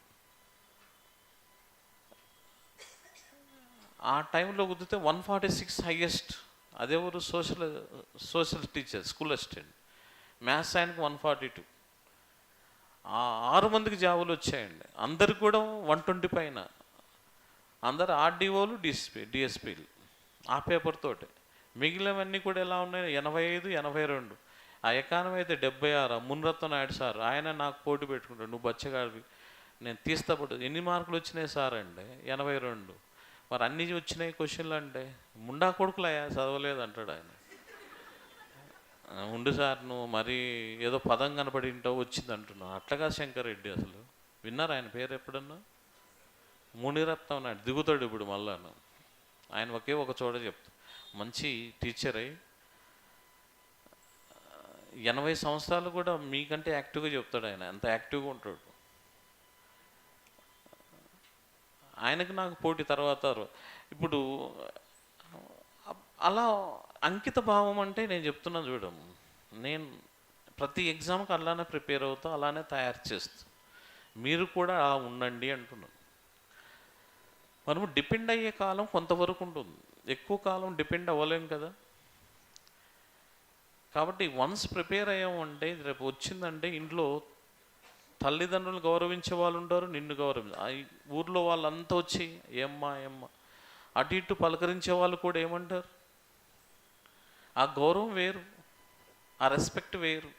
ఆ టైంలో కుదిరితే 146 హైయెస్ట్. అదేవరు social teacher, school assistant. Maths ఆయనకి 142. 6 మందికి జాబులు వచ్చాయండి. అందరికి కూడా 120 పైన. అందరు ఆర్డీఓలు, డిఎస్పీలు ఆ పేపర్ తోటి. మిగిలినవన్నీ కూడా ఎలా ఉన్నాయి, 85, 82. ఆ ఎకానమీ అయితే 76. మున్రత్న నాయుడు సార్ ఆయన నాకు పోటీ పెట్టుకుంటాడు, నువ్వు బచ్చగాడివి, నేను తీస్తాపడు. ఎన్ని మార్కులు వచ్చినాయి సార్ అంటే 82. మరి అన్నీ వచ్చినాయి క్వశ్చన్లు అంటే ముండా కొడుకులయ్యా చదవలేదు అంటాడు ఆయన. ఉండు సార్, నువ్వు మరి ఏదో పదం కనపడి ఉంటావు వచ్చింది అంటున్నావు. అట్లాగా శంకర్ రెడ్డి అసలు విన్నారు ఆయన పేరు ఎప్పుడన్నా? మునిరత్నం నాయుడు దిగుతాడు ఇప్పుడు మళ్ళాను. ఆయన ఒకే ఒక చోట చెప్తా, మంచి టీచర్ అయి 80 సంవత్సరాలు కూడా మీకంటే యాక్టివ్గా చెప్తాడు ఆయన. అంత యాక్టివ్గా ఉంటాడు. ఆయనకు నాకు పోటీ తర్వాత. ఇప్పుడు అలా అంకిత భావం అంటే నేను చెప్తున్నాను చూడము, నేను ప్రతి ఎగ్జామ్కి అలానే ప్రిపేర్ అవుతా, అలానే తయారు చేస్తా. మీరు కూడా అలా ఉండండి అంటున్నాను. మనము డిపెండ్ అయ్యే కాలం కొంతవరకు ఉంటుంది, ఎక్కువ కాలం డిపెండ్ అవ్వలేం కదా. కాబట్టి వన్స్ ప్రిపేర్ అయ్యామంటే రేపు వచ్చిందంటే ఇంట్లో తల్లిదండ్రులు గౌరవించే వాళ్ళు ఉంటారు, నిన్ను ఊర్లో వాళ్ళంతా వచ్చి ఏమ్మా అటు ఇటు పలకరించే వాళ్ళు కూడా ఏమంటారు. ఆ గౌరవం వేరు, ఆ రెస్పెక్ట్ వేరు.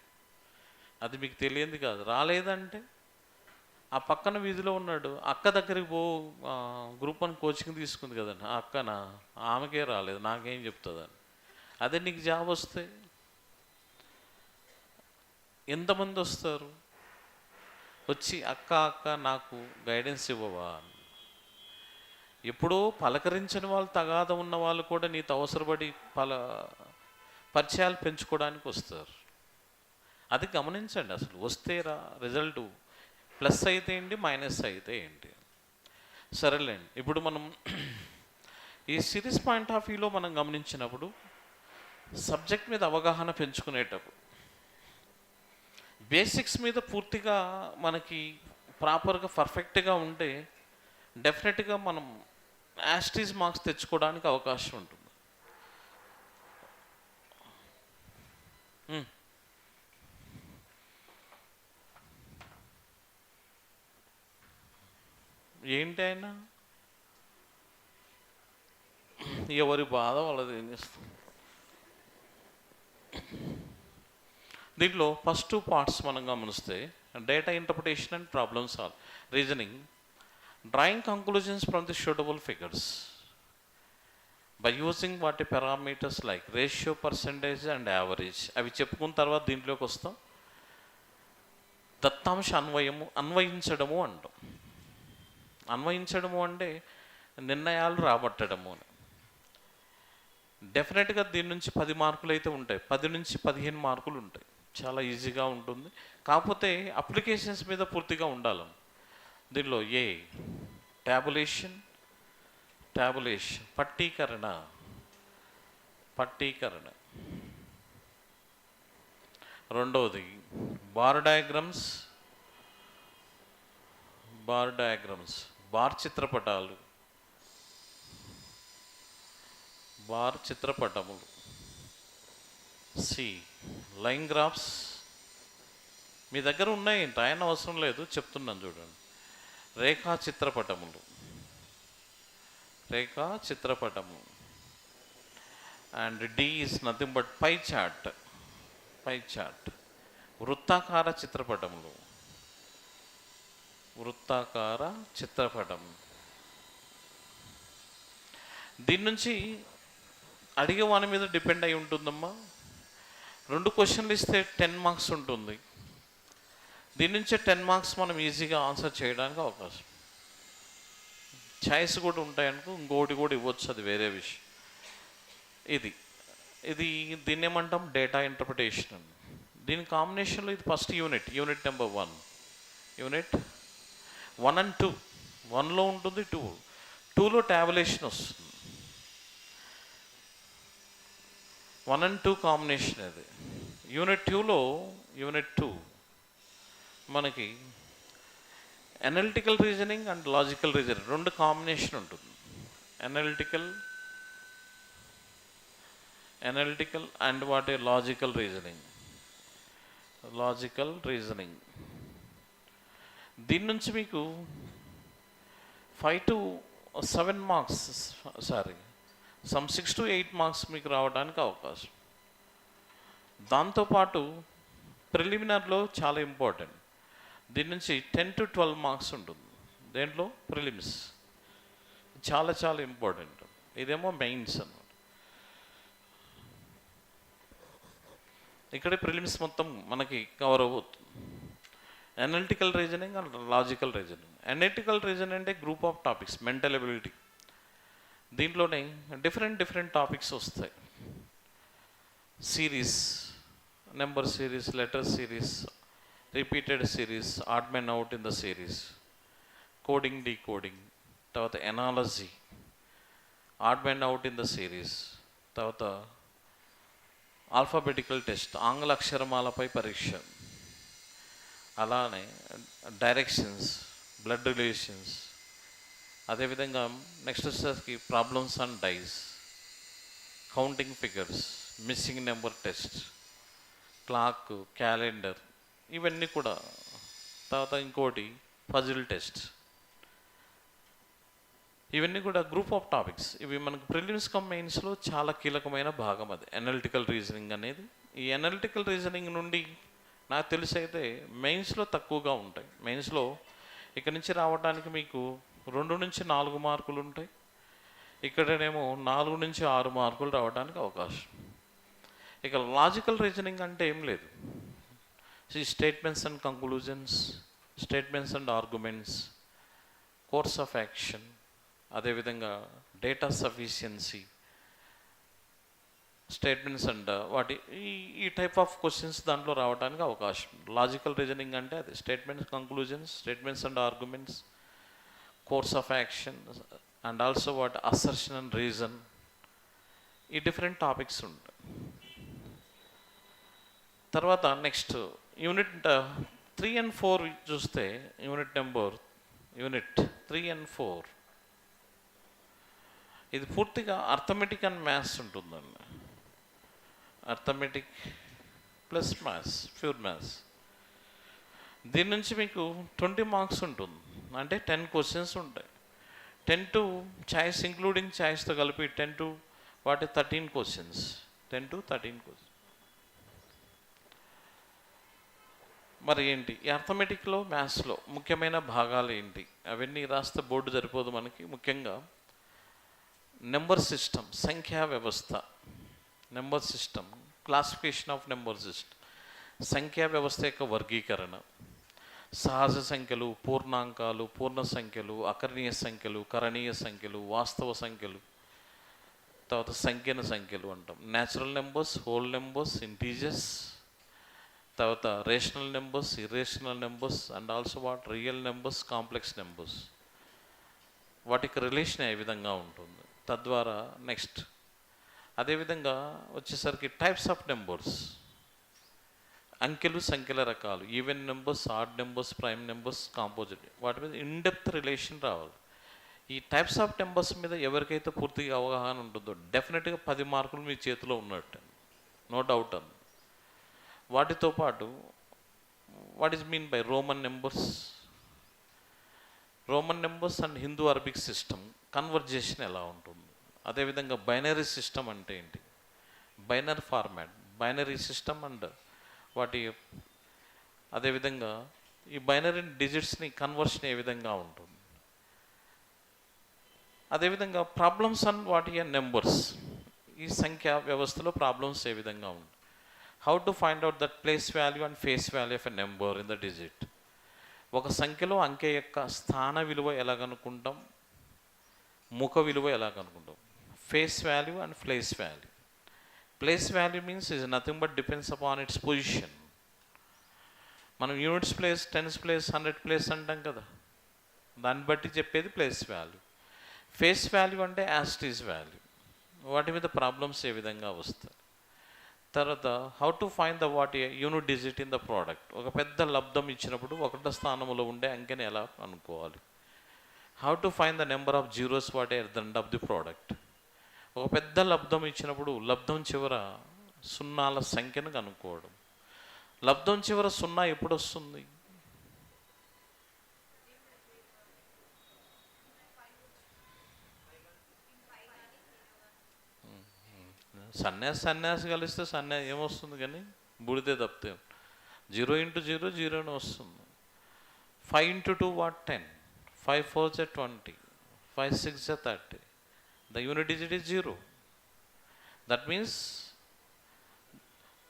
అది మీకు తెలియంది కాదు. రాలేదంటే ఆ పక్కన వీధిలో ఉన్నాడు అక్క దగ్గరికి గ్రూప్ 1 కోచింగ్ తీసుకుంది కదండి, ఆ అక్కన ఆమెకే రాలేదు నాకేం చెప్తుందని. అదే నీకు జాబ్ వస్తే ఎంతమంది వస్తారు వచ్చి అక్క అక్క నాకు గైడెన్స్ ఇవ్వవా? ఎప్పుడో పలకరించని వాళ్ళు, తగాద ఉన్న వాళ్ళు కూడా నీతో అవసరపడి పరిచయాలు పెంచుకోవడానికి వస్తారు. అది గమనించండి. అసలు వస్తే రిజల్ట్ ప్లస్ అయితే ఏంటి, మైనస్ అయితే ఏంటి. సరేలేండి, ఇప్పుడు మనం ఈ సిరీస్ పాయింట్ ఆఫ్ వ్యూలో మనం గమనించినప్పుడు సబ్జెక్ట్ మీద అవగాహన పెంచుకునేటప్పుడు బేసిక్స్ మీద పూర్తిగా మనకి ప్రాపర్గా పర్ఫెక్ట్గా ఉంటే డెఫినెట్గా మనం యాస్టీస్ మార్క్స్ తెచ్చుకోవడానికి అవకాశం ఉంటుంది. ఏంటి అయినా ఎవరి బాధ వాళ్ళది, ఏం చేస్తాం. దీంట్లో ఫస్ట్ 2 పార్ట్స్ మనం గమనిస్తే data interpretation and problem solve, reasoning, drawing conclusions from the suitable figures by using వాటి parameters like ratio, percentage and average. అవి చెప్పుకున్న తర్వాత దీంట్లోకి వస్తాం. దత్తాంశ అన్వయించడము అంటాం. అన్వయించడము అంటే నిర్ణయాలు రాబట్టడము అని. డెఫినెట్గా దీని నుంచి 10 మార్కులు అయితే ఉంటాయి, 10 నుంచి 15 మార్కులు ఉంటాయి. చాలా ఈజీగా ఉంటుంది. కాకపోతే అప్లికేషన్స్ మీద పూర్తిగా ఉండాలి. దీనిలో ట్యాబులేషన్, పట్టీకరణ. రెండవది బార్ డయాగ్రమ్స్, బార్ చిత్రపటములు. Line graphs. మీ దగ్గర ఉన్నాయి, రాయన అవసరం లేదు, చెప్తున్నాను చూడండి. రేఖా చిత్రపటము. And D is nothing but pie chart. వృత్తాకార చిత్రపటం. దీని నుంచి అడిగే వాని మీద డిపెండ్ అయి ఉంటుందమ్మా. 2 క్వశ్చన్లు ఇస్తే 10 మార్క్స్ ఉంటుంది. దీని నుంచే 10 మార్క్స్ మనం ఈజీగా ఆన్సర్ చేయడానికి అవకాశం. ఛాయిస్ కూడా ఉంటాయనుకో, ఇంకోటి కూడా ఇవ్వచ్చు, అది వేరే విషయం. దీన్ని ఏమంటాం, డేటా ఇంటర్ప్రిటేషన్ అని. దీని కాంబినేషన్లో ఇది first unit number 1. Unit 1 and 2. 1లో ఉంటుంది, 2లో ట్యాబులేషన్ వస్తుంది. 1 and 2 కాంబినేషన్ అది. యూనిట్ 2 మనకి analytical reasoning and logical reasoning 2 combination ఉంటుంది. Analytical and logical reasoning. దీని నుంచి మీకు 5 to 7 marks, some 6 to 8 marks మీకు రావడానికి అవకాశం. దాంతోపాటు ప్రిలిమినరీలో చాలా ఇంపార్టెంట్. దీని నుంచి 10 to 12 మార్క్స్ ఉంటుంది. దేంట్లో ప్రిలిమ్స్ చాలా ఇంపార్టెంట్. ఇదేమో మెయిన్స్ అన్నమాట. ఇక్కడే ప్రిలిమ్స్ మొత్తం మనకి కవర్ అవుతుంది. Analytical reasoning and logical reasoning. Analytical reasoning అంటే group of topics, mental ability. దీంట్లోనే డిఫరెంట్ టాపిక్స్ వస్తాయి. Series, number series, letter series, repeated series, odd men out in the series, coding, decoding, తర్వాత analogy, odd men out in the series, తర్వాత ఆల్ఫాబెటికల్ టెస్ట్, ఆంగ్ల అక్షరమాలపై పరీక్ష, అలానే డైరెక్షన్స్, బ్లడ్ రిలేషన్స్, అదేవిధంగా నెక్స్ట్ వచ్చేసరికి problems and dice, counting figures, missing number test, clock, calendar, ఇవన్నీ కూడా. తర్వాత ఇంకోటి పజిల్ టెస్ట్. ఇవన్నీ కూడా గ్రూప్ ఆఫ్ టాపిక్స్. ఇవి మనకు ప్రిలిమ్స్ కమ్ మెయిన్స్లో చాలా కీలకమైన భాగం. అది అనలిటికల్ రీజనింగ్ అనేది. ఈ అనలిటికల్ రీజనింగ్ నుండి నాకు తెలిసి అయితే మెయిన్స్లో తక్కువగా ఉంటాయి. మెయిన్స్లో ఇక్కడ నుంచి రావడానికి మీకు 2 నుంచి 4 మార్కులు ఉంటాయి. ఇక్కడనేమో 4 నుంచి 6 మార్కులు రావడానికి అవకాశం. ఇక లాజికల్ రీజనింగ్ అంటే ఏం లేదు. Statements and conclusions, statements and arguments, course of action, అదేవిధంగా డేటా సఫిషియన్సీ, స్టేట్మెంట్స్ అండ్ వాటి ఈ టైప్ ఆఫ్ క్వశ్చన్స్ దాంట్లో రావడానికి అవకాశం. లాజికల్ రీజనింగ్ అంటే అది statements, conclusions, statements and arguments, course of action and also what assertion and reason, ఈ డిఫరెంట్ టాపిక్స్ ఉంటాయి. తర్వాత నెక్స్ట్ యూనిట్ 3 and 4 చూస్తే యూనిట్ 3 and 4 ఇది పూర్తిగా అర్థమెటిక్ అండ్ మ్యాథ్స్ ఉంటుందండి. Arithmetic plus maths, pure maths. దీని నుంచి మీకు 20 మార్క్స్ ఉంటుంది, అంటే 10 క్వశ్చన్స్ ఉంటాయి. 10 to చాయిస్ ఇంక్లూడింగ్ చాయిస్తో కలిపి 10 to 13 క్వశ్చన్స్, 10 to 13 క్వశ్చన్స్. మరి ఏంటి ఈ అర్థమెటిక్లో, మ్యాథ్స్లో ముఖ్యమైన భాగాలు ఏంటి అవన్నీ రాస్తే బోర్డు సరిపోదు మనకి. ముఖ్యంగా నెంబర్ సిస్టమ్, సంఖ్యా వ్యవస్థ, number system, classification of number system, సంఖ్యా వ్యవస్థ యొక్క వర్గీకరణ, సహజ సంఖ్యలు, పూర్ణాంకాలు, పూర్ణ సంఖ్యలు, అకరణీయ సంఖ్యలు, కరణీయ సంఖ్యలు, వాస్తవ సంఖ్యలు, తర్వాత సంకీర్ణ సంఖ్యలు అంటాం, natural numbers, whole numbers, integers, తర్వాత rational numbers, irrational numbers and also what real numbers, complex numbers, వాటికి రిలేషన్ ఏ విధంగా ఉంటుంది. తద్వారా నెక్స్ట్ అదేవిధంగా వచ్చేసరికి టైప్స్ ఆఫ్ నెంబర్స్, అంకెలు, సంఖ్యల రకాలు, even numbers, odd numbers, prime numbers, composite, వాటి మీద ఇన్డెప్త్ రిలేషన్ రావాలి. ఈ టైప్స్ ఆఫ్ నెంబర్స్ మీద ఎవరికైతే పూర్తిగా అవగాహన ఉంటుందో డెఫినెట్గా 10 మార్కులు మీ చేతిలో ఉన్నట్టు, నో డౌట్ అంది. వాటితో పాటు what is mean by Roman numbers and Hindu Arabic system conversation ఎలా ఉంటుంది, అదేవిధంగా బైనరీ సిస్టమ్ అంటే ఏంటి, binary format, binary system and వాటి, అదేవిధంగా ఈ బైనరీ డిజిట్స్ని కన్వర్షన్ ఏ విధంగా ఉంటుంది, అదేవిధంగా ప్రాబ్లమ్స్ అండ్ వాటి నెంబర్స్, ఈ సంఖ్యా వ్యవస్థలో ప్రాబ్లమ్స్ ఏ విధంగా ఉంటుంది, how to find out that place value and face value of a number in the digit, ఒక సంఖ్యలో అంకె యొక్క స్థాన విలువ ఎలా కనుక్కుంటాం, ముఖ విలువ ఎలా కనుక్కుంటాం, face value and place value. Place value means is nothing but depends upon its position. మనం units place, tens place, 100 place అంటాం కదా, దాన్ని బట్టి చెప్పేది ప్లేస్ వాల్యూ. ఫేస్ వాల్యూ అంటే యాస్టీస్ వాల్యూ, వాటి మీద ప్రాబ్లమ్స్ ఏ విధంగా వస్తాయి. తర్వాత how to find the what unit digit in the product, ఒక పెద్ద లబ్ధం ఇచ్చినప్పుడు 1వ స్థానంలో ఉండే అంకెని ఎలా అనుకోవాలి. How to find the number of zeros what at the end of the product, ఒక పెద్ద లబ్ధం ఇచ్చినప్పుడు లబ్ధం చివర సున్నాల సంఖ్యను కనుక్కోవడం. లబ్ధం చివర 0 ఎప్పుడు వస్తుంది, సన్యాసి కలిస్తే ఏమొస్తుంది కానీ బుడితే తప్పితే 0 into 0 0 వస్తుంది. 5 into 2 what 10, 5 4s 20, 5 6s 30. The unit digit is 0. That means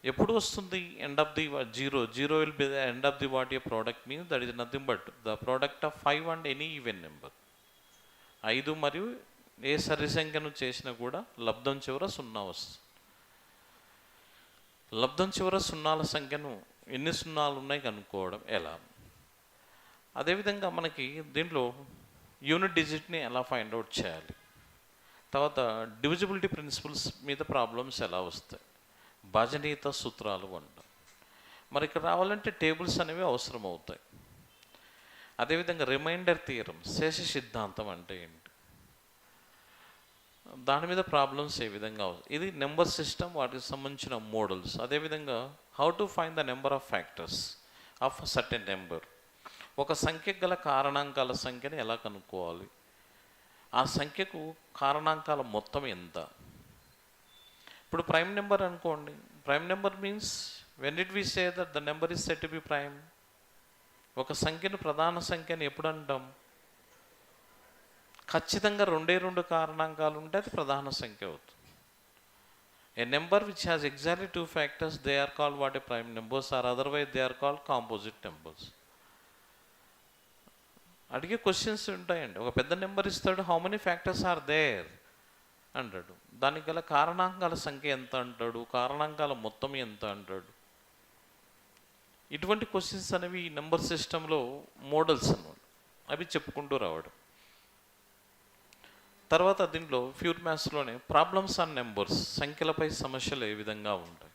ఎప్పుడు వస్తుంది end of the 0 will be the end of the what a product means, that is nothing but the product of 5 and any even number. 5 మరియు ఏ సరి సంఖ్యను చేసినా కూడా లబ్ధం చివర 0 వస్తుంది. లబ్ధం చివర సున్నాల సంఖ్యను, ఎన్ని సున్నాలు ఉన్నాయి కనుక్కోవడం ఎలా. అదేవిధంగా మనకి దీంట్లో యూనిట్ డిజిట్ని ఎలా ఫైండ్ అవుట్ చేయాలి, తర్వాత డివిజిబిలిటీ ప్రిన్సిపల్స్ మీద ప్రాబ్లమ్స్ ఎలా వస్తాయి, భాజనీయత సూత్రాలు అంటాం. మరి ఇక్కడ రావాలంటే టేబుల్స్ అనేవి అవసరం అవుతాయి. అదేవిధంగా రిమైండర్ థియరం, శేష సిద్ధాంతం అంటే ఏంటి, దాని మీద ప్రాబ్లమ్స్ ఏ విధంగా ఇది నెంబర్ సిస్టమ్, వాటికి సంబంధించిన మోడల్స్. అదేవిధంగా how to find the number of factors of certain number, ఒక సంఖ్యకు గల కారణాంకాల సంఖ్యని ఎలా కనుక్కోవాలి, ఆ సంఖ్యకు కారణాంకాల మొత్తం ఎంత. ఇప్పుడు ప్రైమ్ నెంబర్ అనుకోండి, prime number means when did we say that the number is set to be prime. ఒక సంఖ్యను, ప్రధాన సంఖ్యని ఎప్పుడు అంటాం, ఖచ్చితంగా 2 కారణాంకాలు ఉంటే అది ప్రధాన సంఖ్య అవుతుంది. A number which has exactly two factors, they are called what a prime numbers, or otherwise they are called composite numbers. అడిగే క్వశ్చన్స్ ఉంటాయండి. ఒక పెద్ద నెంబర్ ఇస్తాడు, how many factors are there అంటాడు. దానికి గల కారణాంకాల సంఖ్య ఎంత అంటాడు, కారణాంకాల మొత్తం ఎంత అంటాడు. ఇటువంటి క్వశ్చన్స్ అనేవి ఈ నెంబర్ సిస్టంలో మోడల్స్ అన్నమాట. అవి చెప్పుకుంటూ రావడం. తర్వాత దీంట్లో ప్యూర్ మ్యాథ్స్లోనే ప్రాబ్లమ్స్ ఆన్ నెంబర్స్, సంఖ్యలపై సమస్యలు ఏ విధంగా ఉంటాయి.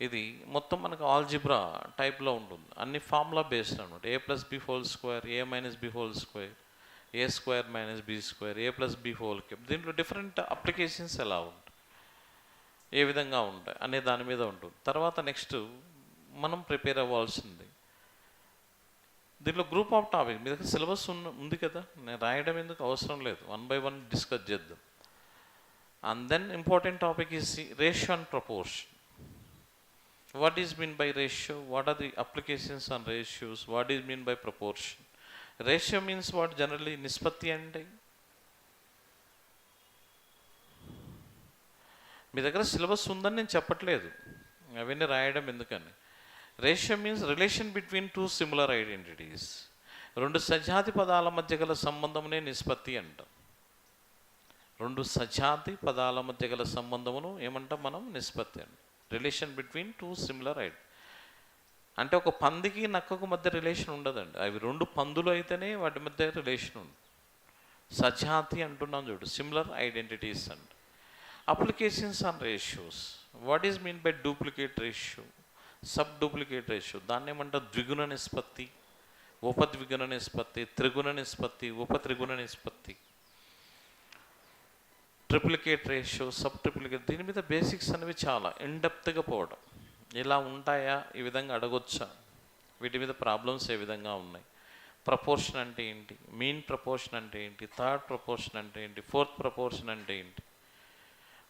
ఇది మొత్తం మనకు ఆల్జిబ్రా టైప్లో ఉంటుంది. అన్ని ఫార్ములా బేస్డ్ అనమాట. ఏ ప్లస్ బి హోల్ స్క్వేర్, ఏ మైనస్ బి హోల్ స్క్వేర్, ఏ స్క్వేర్ మైనస్ బి స్క్వేర్, ఏ ప్లస్ బి హోల్ క్యూబ్. దీంట్లో డిఫరెంట్ అప్లికేషన్స్ ఎలా ఉంటాయి, ఏ విధంగా ఉంటాయి అనే దాని మీద ఉంటుంది. తర్వాత నెక్స్ట్ మనం ప్రిపేర్ అవ్వాల్సింది దీంట్లో గ్రూప్ ఆఫ్ టాపిక్. మీ దగ్గర సిలబస్ ఉంది కదా, నేను రాయడం ఎందుకు అవసరం లేదు, 1 by 1 డిస్కస్ చేద్దాం. And then important topic is ratio and proportion. What is mean by ratio? What are the applications on ratios? What is mean by proportion? Ratio means what generally? నిష్పత్తి అంటే మీ దగ్గర సిలబస్ ఉందని నేను చెప్పట్లేదు, అవన్నీ రాయడం ఎందుకని. Ratio means relation between two similar identities. రెండు సజాతి పదాల మధ్య గల సంబంధమునే నిష్పత్తి అంటాం. రెండు సజాతి పదాల మధ్య గల సంబంధమును ఏమంటాం మనం? నిష్పత్తి అంటాం. Relation between two similar identity అంటే ఒక పందికి నక్కకు మధ్య రిలేషన్ ఉండదండి. అవి రెండు పందులు అయితేనే వాటి మధ్య రిలేషన్ ఉంది. సజాతి అంటున్నాం చూడు, సిమిలర్ ఐడెంటిటీస్ అంట. Applications on ratios. What is mean by duplicate ratio, sub duplicate ratio. దాన్ని ఏమంటారు? ద్విగుణ నిష్పత్తి, ఉపద్విగుణ నిష్పత్తి, త్రిగుణ నిష్పత్తి, ఉపత్రిగుణ నిష్పత్తి, ట్రిప్లికేట్ రేషియో, సబ్ ట్రిప్లికేట్. దీని మీద బేసిక్స్ అనేవి చాలా ఇన్డెప్త్గా పోవడం. ఇలా ఉంటాయా, ఈ విధంగా అడగొచ్చా, వీటి మీద ప్రాబ్లమ్స్ ఏ విధంగా ఉన్నాయి, ప్రపోర్షన్ అంటే ఏంటి, మీన్ ప్రపోర్షన్ అంటే ఏంటి, థర్డ్ ప్రపోర్షన్ అంటే ఏంటి, ఫోర్త్ ప్రపోర్షన్ అంటే ఏంటి.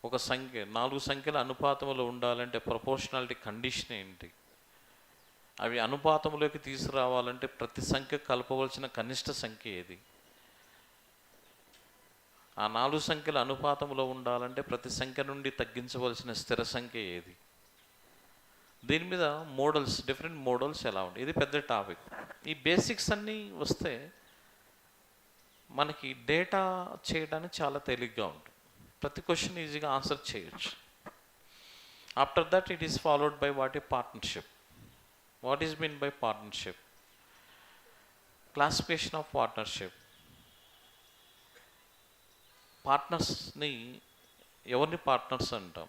ఒక సంఖ్య 4 సంఖ్యల అనుపాతంలో ఉండాలంటే ప్రపోర్షనాలిటీ కండిషన్ ఏంటి, అవి అనుపాతంలోకి తీసుకురావాలంటే ప్రతి సంఖ్య కలపవలసిన కనిష్ట సంఖ్య ఏది, ఆ 4 సంఖ్యల అనుపాతంలో ఉండాలంటే ప్రతి సంఖ్య నుండి తగ్గించవలసిన స్థిర సంఖ్య ఏది. దీని మీద మోడల్స్, డిఫరెంట్ మోడల్స్ ఎలా ఉంటాయి, ఇది పెద్ద టాపిక్. ఈ బేసిక్స్ అన్నీ వస్తే మనకి డేటా చేయడానికి చాలా తేలిగ్గా ఉంటుంది. ప్రతి క్వశ్చన్ ఈజీగా ఆన్సర్ చేయొచ్చు. After that it is followed by what a partnership. What is mean by partnership? Classification of partnership. పార్ట్నర్స్ని ఎవరిని పార్ట్నర్స్ అంటాం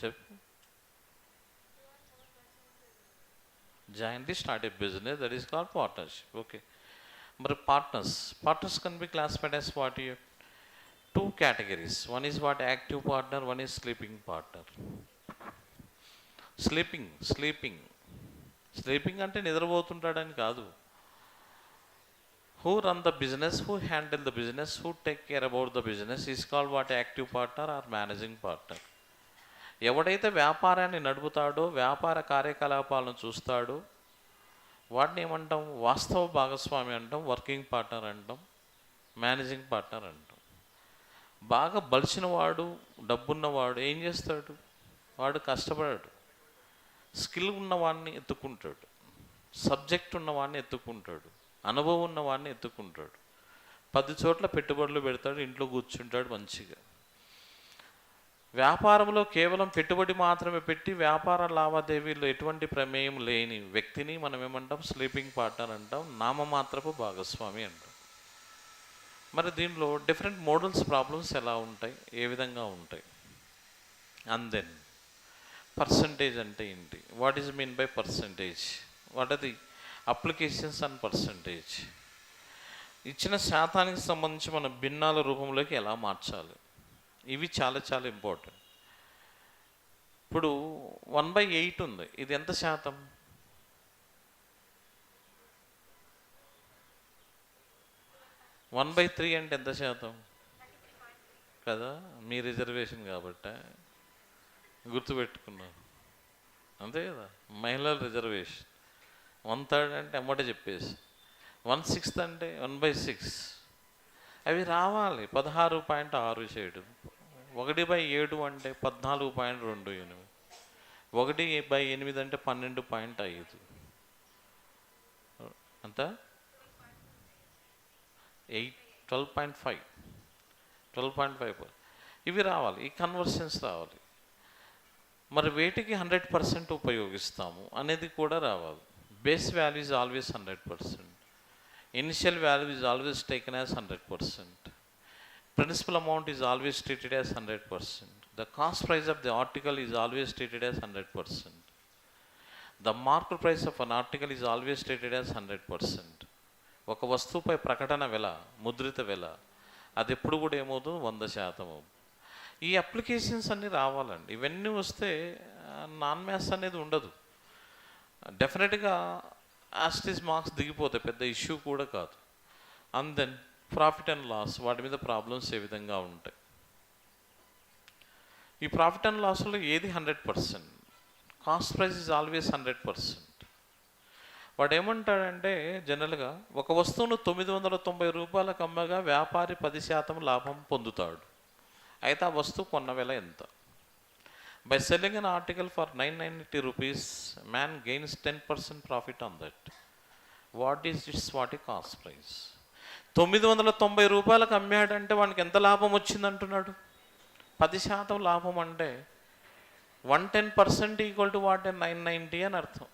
చెప్పు. Jointly start a business, that is called partnership. Okay, మరి partners can be classified as what? 2 categories. One is what? Active partner, one is sleeping partner. Sleeping అంటే నిద్రపోతుంటాడని కాదు. Who run the business, who handle the business, who take care about the business is called what? Active partner or managing partner. ఎవడైతే వ్యాపారాన్ని నడుపుతాడో, వ్యాపార కార్యకలాపాలను చూస్తాడో వాటిని ఏమంటాం? వాస్తవ భాగస్వామి అంటాం, వర్కింగ్ పార్ట్నర్ అంటాం, మేనేజింగ్ పార్ట్నర్ అంటాం. బాగా బలిసిన వాడు, డబ్బున్నవాడు ఏం చేస్తాడు? వాడు కష్టపడాడు, స్కిల్ ఉన్నవాడిని ఎత్తుకుంటాడు, సబ్జెక్ట్ ఉన్నవాడిని ఎత్తుకుంటాడు, అనుభవం ఉన్నవాడిని ఎత్తుకుంటాడు, 10 చోట్ల పెట్టుబడులు పెడతాడు, ఇంట్లో కూర్చుంటాడు మంచిగా. వ్యాపారంలో కేవలం పెట్టుబడి మాత్రమే పెట్టి వ్యాపార లావాదేవీల్లో ఎటువంటి ప్రమేయం లేని వ్యక్తిని మనం ఏమంటాం? స్లీపింగ్ పార్ట్నర్ అంటాం, నామమాత్రపు భాగస్వామి అంటాం. మరి దీనిలో డిఫరెంట్ మోడల్స్, ప్రాబ్లమ్స్ ఎలా ఉంటాయి, ఏ విధంగా ఉంటాయి. అండ్ దెన్ పర్సంటేజ్ అంటే ఏంటి? What is mean by percentage? What are the applications and percentage? ఇచ్చిన శాతానికి సంబంధించి మనం భిన్నాల రూపంలోకి ఎలా మార్చాలి, ఇవి చాలా చాలా ఇంపార్టెంట్. ఇప్పుడు 1/8 ఉంది, ఇది ఎంత శాతం? 1/3 అంటే ఎంత శాతం కదా? మీ రిజర్వేషన్ కాబట్టి గుర్తుపెట్టుకున్నారు, అంతే కదా? మహిళల రిజర్వేషన్ 1/3 అంటే ఎమ్మటే చెప్పేసి, 1/6 అంటే 1/6. అవి రావాలి 16.6 చేయడం. 1/7 అంటే 14.28, 1/8 అంటే 12.5, అంత 12.5, 12.5 ఇవి రావాలి, ఈ కన్వర్షన్స్ రావాలి. మరి వేటికి 100% ఉపయోగిస్తాము అనేది కూడా రావాలి. Base value is always 100%, initial value is always taken as 100%, principal amount is always treated as 100%, the cost price of the article is always treated as 100%, the market price of an article is always treated as 100%. ఒక వస్తువుపై ప్రకటన వెల, ముద్రిత వెల, అది ఎప్పుడు కూడా ఏమవుతుంది, 100%. ఈ అప్లికేషన్స్ అన్నీ రావాలండి. ఇవన్నీ వస్తే నాన్ మ్యాథ్స్ అనేది ఉండదు. డెఫినెట్గా యాస్టిస్ మార్క్స్ దిగిపోతాయి, పెద్ద ఇష్యూ కూడా కాదు. And then profit and loss, వాటి మీద ప్రాబ్లమ్స్ ఏ విధంగా ఉంటాయి. ఈ ప్రాఫిట్ అండ్ లాస్లో ఏది 100%, కాస్ట్ ప్రైస్ ఈజ్ ఆల్వేస్ 100%. వాడు ఏమంటాడంటే జనరల్గా ఒక వస్తువును 990 రూపాయలకు అమ్మగా వ్యాపారి 10% లాభం పొందుతాడు. అయితే ఆ వస్తువు కొన్న వెల ఎంత? By selling an article for 990 rupees man gains 10% profit on that. What ఈ కాస్ట్ ప్రైస్? 990 రూపాయలకు అమ్మాడంటే వానికి ఎంత లాభం వచ్చింది అంటున్నాడు? 10% లాభం అంటే 110% ఈక్వల్ టు వాట్ 990 అని అర్థం.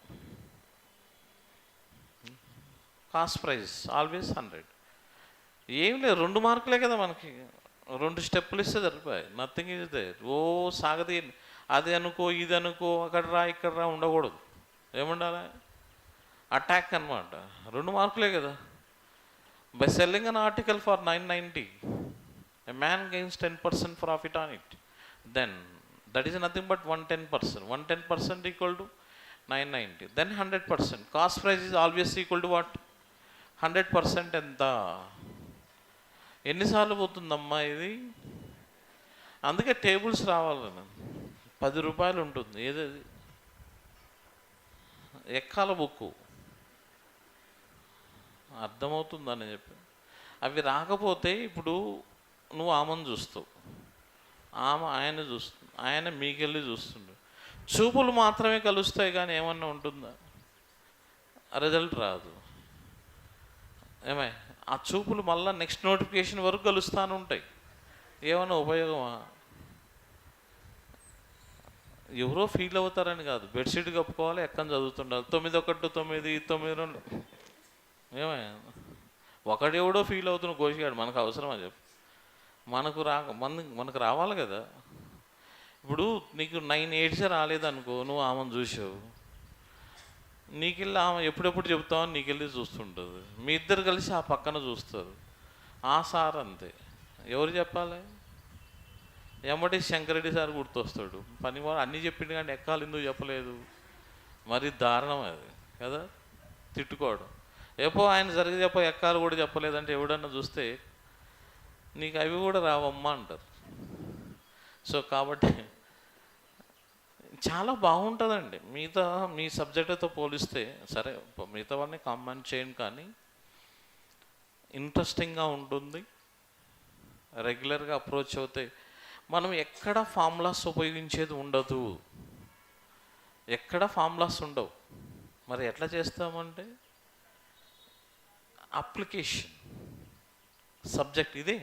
Cost price always 100. ఏం లేదు, 2 మార్కులే కదా మనకి, 2 స్టెప్పులు ఇస్తే సరిపోయి, నథింగ్ ఈజ్ దేర్. సాగది అది అనుకో, ఇది అనుకో, అక్కడ రా ఇక్కడ రా ఉండకూడదు. ఏముండాలి? అటాక్ అనమాట. 2 మార్కులే కదా. By selling an article for 990 a man gains 10% profit on it, then that is nothing but 110%. 110% equal to 990, then 100%. Cost price is always equal to what? 100% ఎంత? ఎన్నిసార్లు పోతుందమ్మా ఇది? అందుకే టేబుల్స్ రావాలని. 10 రూపాయలు ఉంటుంది, ఏదది ఎక్కాల బుక్కు, అర్థమవుతుందని చెప్పి. అవి రాకపోతే ఇప్పుడు నువ్వు ఆమెను చూస్తావు, ఆమె ఆయన చూస్తుంది, ఆయన మీకెళ్ళి చూస్తుండు. చూపులు మాత్రమే కలుస్తాయి కానీ ఏమన్నా ఉంటుందా? రిజల్ట్ రాదు. ఏమై ఆ చూపులు మళ్ళీ నెక్స్ట్ నోటిఫికేషన్ వరకు కలుస్తాను ఉంటాయి. ఏమన్నా ఉపయోగమా? ఎవరో ఫీల్ అవుతారని కాదు, బెడ్షీట్ కప్పుకోవాలి, ఎక్కని చదువుతుండాలి. 9:1 9 9:2 ఏమై ఒకడెవడో ఫీల్ అవుతున్న కోసిగాడు, మనకు అవసరమా చెప్పు? మనకు రావాలి కదా. ఇప్పుడు నీకు 9 రాలేదనుకో, నువ్వు ఆమెను చూసావు, నీకెళ్ళి ఆమె ఎప్పుడెప్పుడు చెప్తామని నీకెళ్ళి చూస్తుంటుంది. మీ ఇద్దరు కలిసి ఆ పక్కన చూస్తారు. ఆ సార్ అంతే, ఎవరు చెప్పాలి? ఎమ్మటి శంకరెడ్డి సార్ గుర్తొస్తాడు. పని అన్నీ చెప్పిండు కానీ ఎక్కాలు ఎందుకు చెప్పలేదు? మరి దారుణం అది కదా, తిట్టుకోవడం. ఏపో ఆయన సరిగ్గా ఎక్కాలు కూడా చెప్పలేదంటే ఎవడన్నా చూస్తే నీకు అవి కూడా రావమ్మా అంటారు. సో కాబట్టి చాలా బాగుంటుందండి. మీ సబ్జెక్టుతో పోలిస్తే, సరే మిగతా వాళ్ళని కామెంట్ చేయండి కానీ ఇంట్రెస్టింగ్గా ఉంటుంది. రెగ్యులర్గా అప్రోచ్ అవుతాయి. మనం ఎక్కడ ఫార్ములాస్ ఉపయోగించేది ఉండదు, ఎక్కడ ఫార్ములాస్ ఉండవు. మరి ఎట్లా చేస్తామంటే అప్లికేషన్ సబ్జెక్ట్ ఇదే.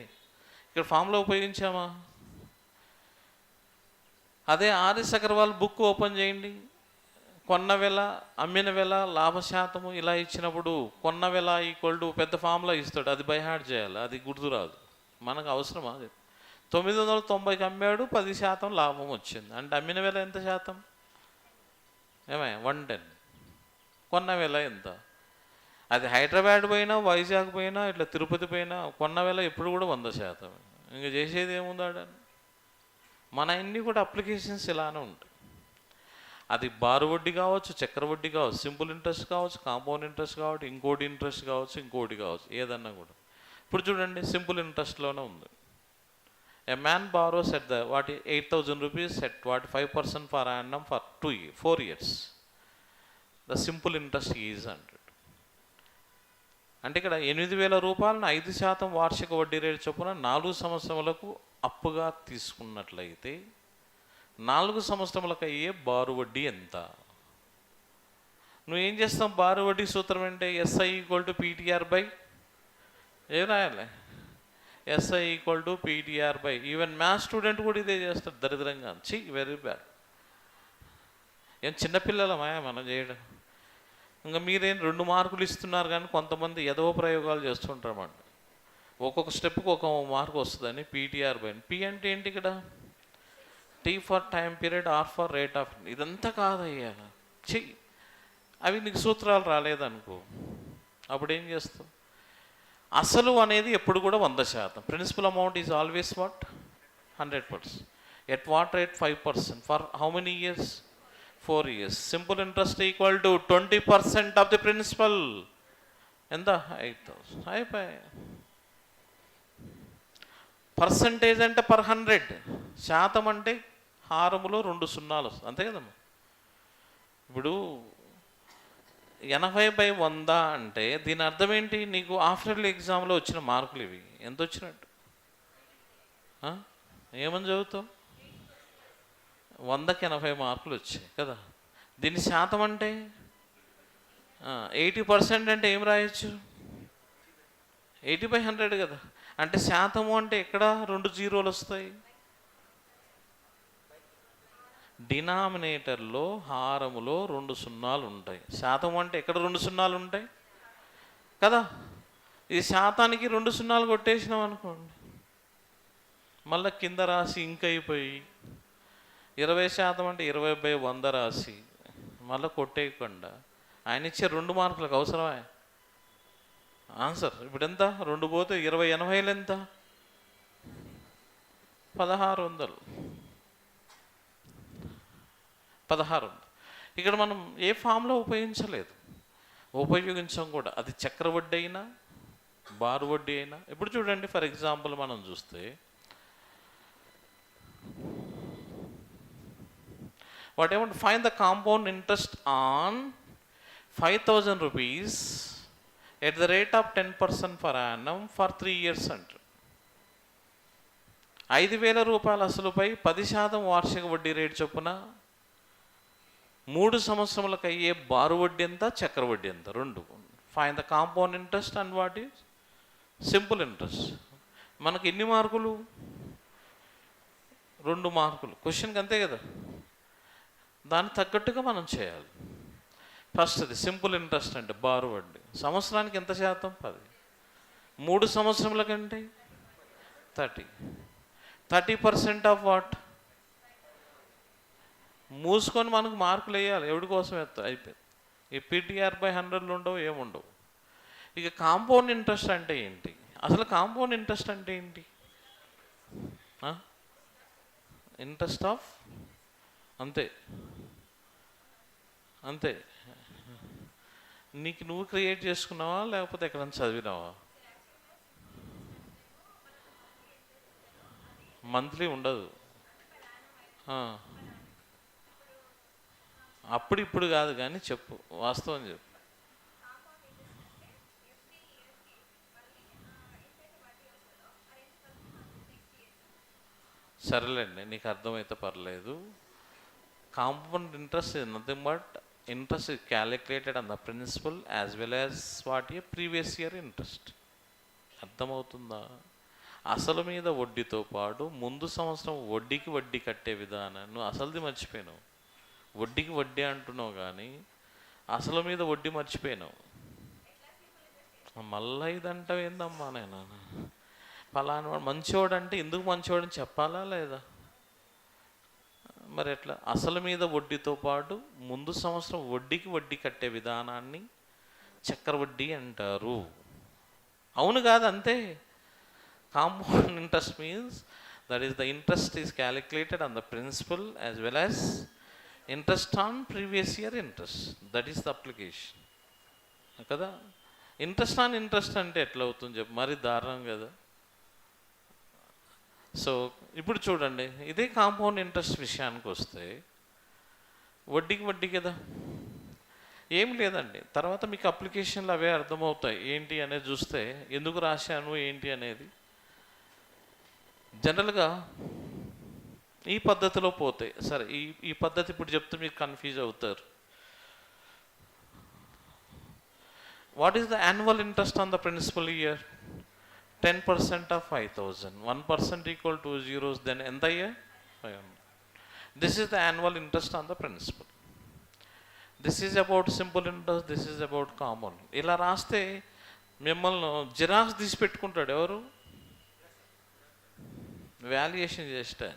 ఇక్కడ ఫార్ములా ఉపయోగించామా? అదే ఆర్ఎస్ అగర్వాల్ బుక్ ఓపెన్ చేయండి. కొన్న వెల, అమ్మిన వెల, లాభశాతము ఇలా ఇచ్చినప్పుడు కొన్న వెల ఈక్వల్ టు పెద్ద ఫార్ములా ఇస్తాడు. అది బై హార్ట్ చేయాలి, అది గుర్తురాదు. మనకు అవసరమా? 990కి అమ్మాడు, 10% లాభం వచ్చింది అంటే అమ్మిన వెల ఎంత శాతం? ఏమై 110. కొన్న వెల ఎంత? అది హైదరాబాద్ పోయినా, వైజాగ్ పోయినా, ఇట్లా తిరుపతి పోయినా కొన్న వెల ఎప్పుడు కూడా 100%. ఇంకా చేసేది ఏముందాడ? మన అన్నీ కూడా అప్లికేషన్స్ ఇలానే ఉంటాయి. అది బారు వడ్డీ కావచ్చు, చక్కెర వడ్డీ కావచ్చు, సింపుల్ ఇంట్రెస్ట్ కావచ్చు, కాంపౌండ్ ఇంట్రెస్ట్ కావచ్చు, ఇంకోటి ఇంట్రెస్ట్ కావచ్చు, ఇంకోటి కావచ్చు, ఏదన్నా కూడా. ఇప్పుడు చూడండి, సింపుల్ ఇంట్రెస్ట్లోనే ఉంది. A man borrows at 8,000 rupees at 5% for annum for 4 years. The simple interest is 100. అంటే ఇక్కడ 8,000 రూపాయలను 5% వార్షిక వడ్డీ రేటు చొప్పున 4 సంవత్సరములకు అప్పుగా తీసుకున్నట్లయితే 4 సంవత్సరములకు అయ్యే బారు వడ్డీ ఎంత? నువ్వేం చేస్తావు? బారు వడ్డీ సూత్రం అంటే SI = PTR బై ఏం రాయాలి? SI = PTR by, even maths student కూడా ఇదే చేస్తాడు దరిద్రంగా. Very bad. ఏం చిన్నపిల్లలమా మనం చేయడం? ఇంకా మీరేం 2 మార్కులు ఇస్తున్నారు కానీ కొంతమంది ఏదో ప్రయోగాలు చేస్తుంటారన్నమాట. ఒక్కొక్క స్టెప్కి ఒక మార్కు వస్తుందని PTR బై. P అంటే ఏంటి ఇక్కడ? T for time period, R for rate of. ఇదంతా కాదయ్యా. అవి నీకు సూత్రాలు రాలేదనుకో, అప్పుడు ఏం చేస్తావు? అసలు అనేది ఎప్పుడు కూడా 100%. Principal amount is always what? 100%. At what rate? 5%. For how many years? 4 years. Simple interest equal to 20% of the principal. ఎంత? 8,000. అయిపోయి. పర్సంటేజ్ అంటే per 100, శాతం అంటే హారములో 2 సున్నాలు వస్తుంది, అంతే కదమ్మా. ఇప్పుడు 80/100 అంటే దీని అర్థం ఏంటి? నీకు ఆఫ్టర్ ఎగ్జామ్లో వచ్చిన మార్కులు ఇవి. ఎంత వచ్చినట్టు? ఏమని చదువుతావు? 100కి 80 మార్కులు వచ్చాయి కదా. దీని శాతం అంటే 80% అంటే ఏం రాయొచ్చు? 80/100 కదా. అంటే శాతము అంటే ఎక్కడ 2 జీరోలు వస్తాయి? డినామినేటర్లో, హారములో 2 సున్నాలు ఉంటాయి. శాతం అంటే ఎక్కడ 2 సున్నాలు ఉంటాయి కదా. ఈ శాతానికి 2 సున్నాలు కొట్టేసినాం అనుకోండి, మళ్ళీ కింద రాసి ఇంకైపోయి 20% అంటే 20/100 రాసి మళ్ళీ కొట్టేయకుండా ఆయన ఇచ్చే 2 మార్కులకు అవసరమా? ఆన్సర్ ఇప్పుడు ఎంత? 2 పోతే 20 80లు ఎంత? 1600. ఇక్కడ మనం ఏ ఫామ్లో ఉపయోగించాం కూడా. అది చక్రవడ్డీ అయినా బారు వడ్డీ అయినా. ఇప్పుడు చూడండి, ఫర్ ఎగ్జాంపుల్ మనం చూస్తే whatever, find the compound interest on 5,000 rupees at the rate of 10% per annum for 3 years అంటారు. 5,000 రూపాయల అసలుపై 10% వార్షిక వడ్డీ రేటు చొప్పున 3 సంవత్సరములకు అయ్యే బారు వడ్డీ ఎంత, చక్రవడ్డీ ఎంత? 2. Fine the compound interest and what is simple interest. మనకి ఎన్ని మార్కులు? 2 మార్కులు. క్వశ్చన్కి అంతే కదా. దానికి తగ్గట్టుగా మనం చేయాలి. ఫస్ట్ అది సింపుల్ ఇంట్రెస్ట్ అంటే బారు వడ్డీ. సంవత్సరానికి ఎంత శాతం? 10. 3 సంవత్సరముల కంటే 30% ఆఫ్ వాట్? మూసుకొని మనకు మార్కులు వేయాలి. ఎవడి కోసం వేస్తా? అయిపోయింది. ఈ PTR/100 ఉండవు, ఏముండవు. ఇక కాంపౌండ్ ఇంట్రెస్ట్ అంటే ఏంటి? అసలు కాంపౌండ్ ఇంట్రెస్ట్ అంటే ఏంటి? ఇంట్రెస్ట్ ఆఫ్ అంతే నీకు నువ్వు క్రియేట్ చేసుకున్నావా లేకపోతే ఎక్కడైనా చదివినావా? మంత్లీ ఉండదు. అప్పుడు ఇప్పుడు కాదు కానీ చెప్పు, వాస్తవం చెప్పు. సరేలేండి, నీకు అర్థమైతే పర్లేదు. Compound interest is nothing but interest is calculated on the principal as well as what a previous year interest. అర్థమవుతుందా? అసలు మీద వడ్డీతో పాటు ముందు సంవత్సరం వడ్డీకి వడ్డీ కట్టే విధానం. నువ్వు అసలుది మర్చిపోయినావు. వడ్డీకి వడ్డీ అంటున్నావు కానీ అసలు మీద వడ్డీ మర్చిపోయినావు. మళ్ళీ ఇదంటావు ఏందమ్మా? నేను పలానా వాడు మంచివాడు అంటే ఎందుకు మంచివాడని చెప్పాలా లేదా? మరి ఎట్లా? అసలు మీద వడ్డీతో పాటు ముందు సంవత్సరం వడ్డీకి వడ్డీ కట్టే విధానాన్ని చక్రవడ్డీ అంటారు. అవును కాదు? అంతే. Compound interest means that is the interest is calculated on the principal as well as interest on previous year interest. That is the application కదా. ఇంట్రెస్ట్ ఆన్ ఇంట్రెస్ట్ అంటే ఎట్లా అవుతుంది చెప్పు? మరి దారుణం కదా. సో ఇప్పుడు చూడండి, ఇదే కాంపౌండ్ ఇంట్రెస్ట్ విషయానికి వస్తే వడ్డీకి వడ్డీ కదా, ఏం లేదండి. తర్వాత మీకు అప్లికేషన్లు అవే అర్థమవుతాయి ఏంటి అనేది చూస్తే, ఎందుకు రాశాను ఏంటి అనేది. జనరల్గా ఈ పద్ధతిలో పోతే సరే, ఈ పద్ధతి ఇప్పుడు చెప్తే మీరు కన్ఫ్యూజ్ అవుతారు. What is the annual interest on the principal year? 10% of 5,000. 1% equal 2 zeros. Then ఎంత అయ్యా? 500. This is the annual interest on the principal. This is about simple interest, this is about common. ఇలా రాస్తే మిమ్మల్ని జిరాక్స్ తీసి పెట్టుకుంటాడు ఎవరు? వాల్యుయేషన్ చేస్తే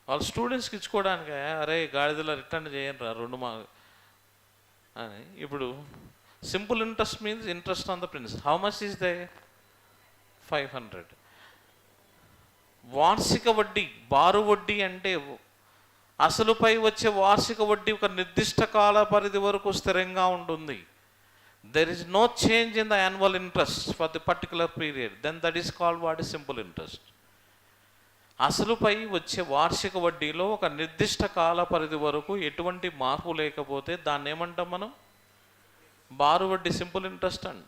వాళ్ళ స్టూడెంట్స్కి ఇచ్చుకోవడానికి, అరే గాడిదలో రిటర్న్ చేయండి రా 2 మార్కులు అని. ఇప్పుడు simple interest means interest on the principal. How much is they? 500. వార్షిక వడ్డీ, బారు వడ్డీ అంటే అసలుపై వచ్చే వార్షిక వడ్డీ ఒక నిర్దిష్ట కాల పరిధి వరకు స్థిరంగా ఉంటుంది. There is no change in the annual interest for the particular period, then that is called what is simple interest. అసలుపై వచ్చే వార్షిక వడ్డీలో ఒక నిర్దిష్ట కాల పరిధి వరకు ఎటువంటి మార్పు లేకపోతే దాన్ని ఏమంటాం మనం? బారు వడ్డీ, సింపుల్ ఇంట్రెస్ట్ అండి.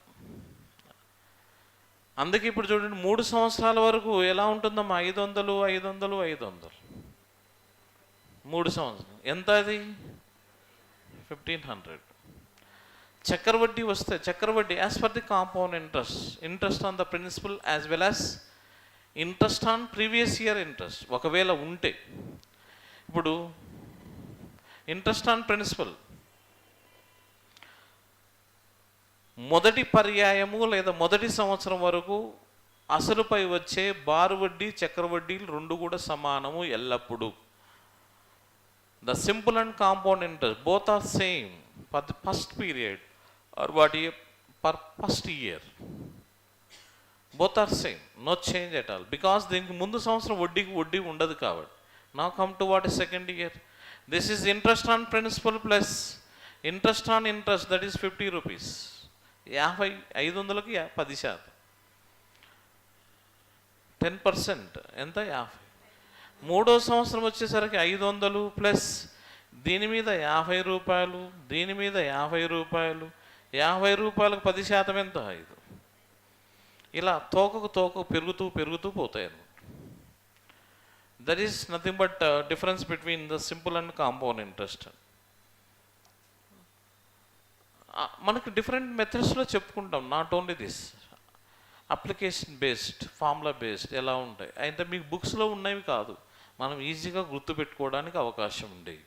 అందుకే ఇప్పుడు చూడండి 3 సంవత్సరాల వరకు ఎలా ఉంటుందమ్మా? 500, 500, 500. 3 సంవత్సరాలు ఎంత అది? 1500. చక్రవడ్డీ వస్తే చక్రవడ్డీ as per the compound interest, interest on the principal as well as interest on previous year interest ఒకవేళ ఉంటే. ఇప్పుడు ఇంట్రెస్ట్ ఆన్ ప్రిన్సిపల్ మొదటి పర్యాయము లేదా మొదటి సంవత్సరం వరకు అసలుపై వచ్చే బారు వడ్డీ, చక్రవడ్డీలు 2 కూడా సమానము ఎల్లప్పుడూ. The simple and compound interest both are same for the first period or what per first year. Both are same, no change at all, because దీనికి ముందు సంవత్సరం వడ్డీకి వడ్డీ ఉండదు కాబట్టి. Now come to what is second year. This is interest on principal plus interest on interest, that is 50 rupees. 500కి 10%, 10% ఎంత? 50. మూడో సంవత్సరం వచ్చేసరికి 500 ప్లస్ దీని మీద 50 రూపాయలు, దీని మీద 50 రూపాయలు, 50 రూపాయలకు 10% ఎంత? 5. ఇలా తోకకు పెరుగుతూ పెరుగుతూ పోతాయి అన్నమాట. That is nothing but difference between the simple and compound interest. మనకు డిఫరెంట్ మెథడ్స్లో చెప్పుకుంటాం, not only this. Application based, formula based ఎలా ఉంటాయి అయితే మీకు బుక్స్లో ఉన్నవి కాదు, మనం ఈజీగా గుర్తుపెట్టుకోవడానికి అవకాశం ఉండేవి.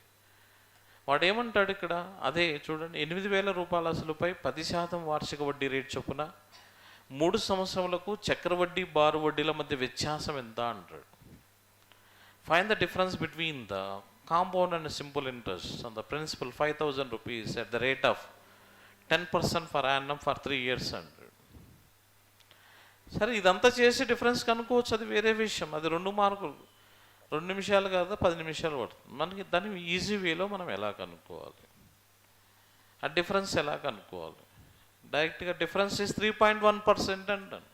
వాడు ఏమంటాడు ఇక్కడ? అదే చూడండి, 8,000 రూపాయల అసలుపై 10% వార్షిక వడ్డీ రేట్ చొప్పున 3 సంవత్సరములకు చక్రవడ్డీ, బారు వడ్డీల మధ్య వ్యత్యాసం ఎంత అంటాడు. Find the difference between the compound and simple interest on the principal 5,000 rupees at the rate of 10% for annum for 3 years అంటాడు. సరే, ఇదంతా చేసి డిఫరెన్స్ కనుక్కోవచ్చు, అది వేరే విషయం. అది 2 మార్కులు, 2 నిమిషాలు కాదా 10 నిమిషాలు పడుతుంది. మనకి దాన్ని ఈజీ వేలో మనం ఎలా కనుక్కోవాలి, ఆ డిఫరెన్స్ ఎలా కనుక్కోవాలి? డైరెక్ట్గా డిఫరెన్స్ ఈజ్ 3.1% అంటాను.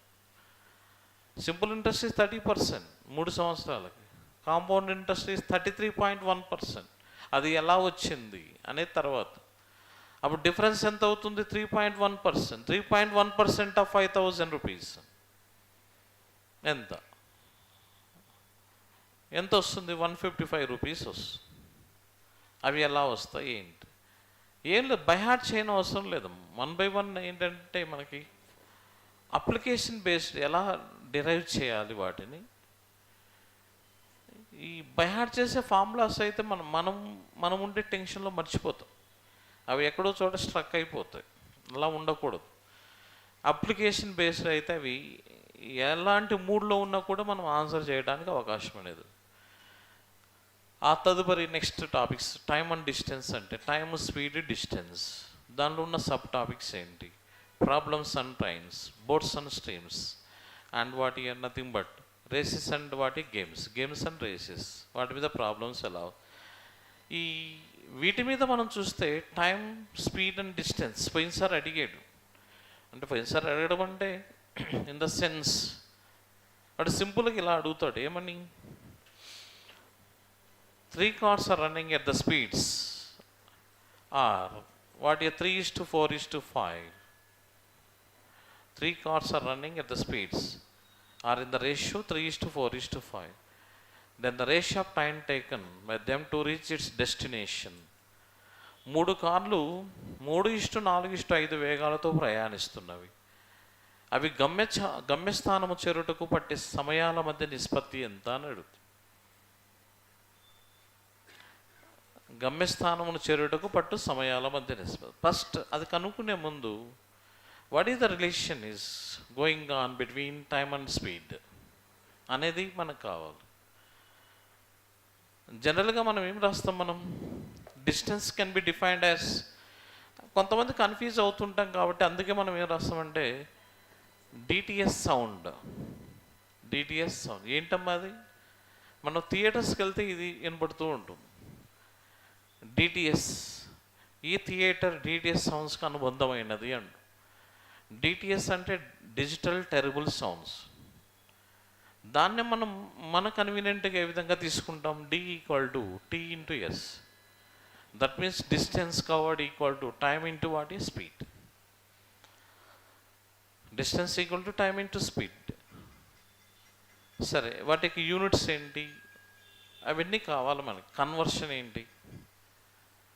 సింపుల్ ఇంట్రెస్ట్ ఈజ్ 30% 3 సంవత్సరాలకి, కాంపౌండ్ ఇంట్రెస్ట్ ఈజ్ 33.1%. అది ఎలా వచ్చింది అనేది తర్వాత. అప్పుడు డిఫరెన్స్ ఎంత అవుతుంది? 3.1%. 3.1% ఆఫ్ 5,000 రూపీస్ ఎంత వస్తుంది? 155 రూపీస్ వస్తుంది. అవి ఎలా వస్తాయి ఏంటి? ఏం లేదు, బై హార్ట్ చేయని అవసరం లేదు. 1 by 1 ఏంటంటే మనకి అప్లికేషన్ బేస్డ్ ఎలా డిరైవ్ చేయాలి వాటిని. ఈ బై హార్ట్ చేసే ఫార్ములాస్ అయితే మనం ఉండే టెన్షన్లో మర్చిపోతాం, అవి ఎక్కడో చోట స్ట్రక్ అయిపోతాయి. అలా ఉండకూడదు. అప్లికేషన్ బేస్డ్ అయితే అవి ఎలాంటి మూడ్లో ఉన్నా కూడా మనం ఆన్సర్ చేయడానికి అవకాశం అనేది. ఆ తదుపరి next topics time and distance. అంటే టైమ్, స్పీడ్, డిస్టెన్స్, దానిలో ఉన్న సబ్ టాపిక్స్ ఏంటి? Problems and trains, boats and streams, and వాటి నథింగ్ బట్ రేసెస్ అండ్ వాటి గేమ్స్ అండ్ రేసెస్, వాటి మీద ప్రాబ్లమ్స్ ఎలా. వీటి మీద మనం చూస్తే టైం, స్పీడ్ అండ్ డిస్టెన్స్ పోయినసారి అడిగాడు. అంటే పోయినసారి అడగడం అంటే ఇన్ ద సెన్స్ వాడు సింపుల్గా ఇలా అడుగుతాడు, ఏమని? 3 cars are running at the speeds are what? 3:4:5. 3 cars are running at the speeds are in the ratio 3:4:5, then the ratio of time taken by them to reach its destination. 3 కార్లు 3:4:5 వేగాలతో ప్రయాణిస్తున్నవి. అవి గమ్యస్థానము చేరుటకు పట్టే సమయాల మధ్య నిష్పత్తి ఎంత అని అడుగుతుంది. గమ్యస్థానమును చేరుటకు పట్టు సమయాల మధ్య నిష్పత్తి. ఫస్ట్ అది కనుక్కునే ముందు what is the relation is going on between time and speed అనేది మనకు కావాలి. జనరల్గా మనం ఏం రాస్తాం, మనం distance can be defined as, కొంతమంది కన్ఫ్యూజ్ అవుతుంటాం కాబట్టి అందుకే మనం ఏం రాస్తామంటే డిటిఎస్ సౌండ్. డిటిఎస్ సౌండ్ ఏంటమ్మా అది? మనం థియేటర్స్కి వెళ్తే ఇది వినపడుతూ ఉంటుంది. డిటిఎస్, ఈ థియేటర్ డిటిఎస్ సౌండ్స్కి అనుబంధమైనది అంట. డిటిఎస్ అంటే డిజిటల్ టెరబుల్ సౌండ్స్. దాన్ని మనం మన కన్వీనియంట్గా ఏ విధంగా తీసుకుంటాం, D=T/S. That means distance covered equal to time into what is speed. Distance equal to time into speed. సరే, వాటికి యూనిట్స్ ఏంటి అవన్నీ కావాలి మనకి. కన్వర్షన్ ఏంటి,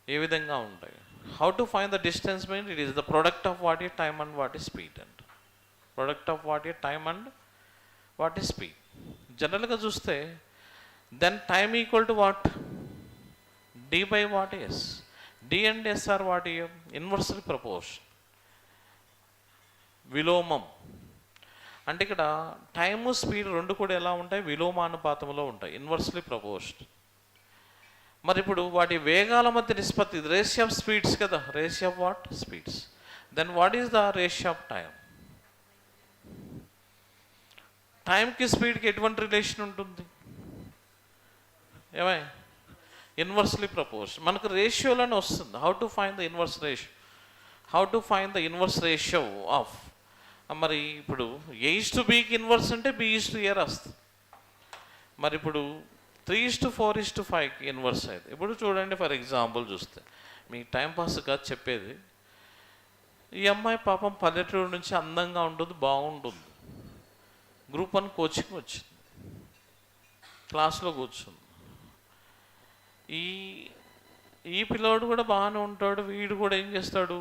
ఏ విధంగా ఉంటాయి. How to find the distance mean it is the product of what ఈ టైమ్ అండ్ వాట్ ఈ స్పీడ్ అంట. ప్రొడక్ట్ ఆఫ్ వాట్ ఈ టైమ్ అండ్ వాట్ ఈ స్పీడ్. జనరల్గా చూస్తే then time equal to what, D/S. D and S are what? Inversely proportion, విలోమం. అంటే ఇక్కడ టైము స్పీడ్ రెండు కూడా ఎలా ఉంటాయి, విలోమానుపాతంలో ఉంటాయి, ఇన్వర్స్లీ ప్రపోర్షన్. మరి ఇప్పుడు వాటి వేగాల మధ్య నిష్పత్తి, రేషియో ఆఫ్ స్పీడ్స్ కదా, ratio of what, speeds. Then what is the ratio of time? టైంకి స్పీడ్కి ఎటువంటి రిలేషన్ ఉంటుంది? ఏమై ఇన్వర్స్లీ ప్రపోర్షన్. మనకు రేషియోలోనే వస్తుంది. How to find the inverse ratio, how to find the inverse ratio of. మరి ఇప్పుడు A/Bకి ఇన్వర్స్ అంటే B/A వస్తుంది. మరి ఇప్పుడు 3:4:5కి ఇన్వర్స్ అయితే, ఇప్పుడు చూడండి, ఫర్ ఎగ్జాంపుల్ చూస్తే మీకు టైంపాస్గా చెప్పేది, ఈ అమ్మాయి పాపం పల్లెటూరు నుంచి అందంగా ఉంటుంది, బాగుంటుంది, గ్రూప్ 1 కోచింగ్ వచ్చింది, క్లాస్లో కూర్చుంది. ఈ పిల్లోడు కూడా బాగానే ఉంటాడు, వీడు కూడా ఏం చేస్తాడు,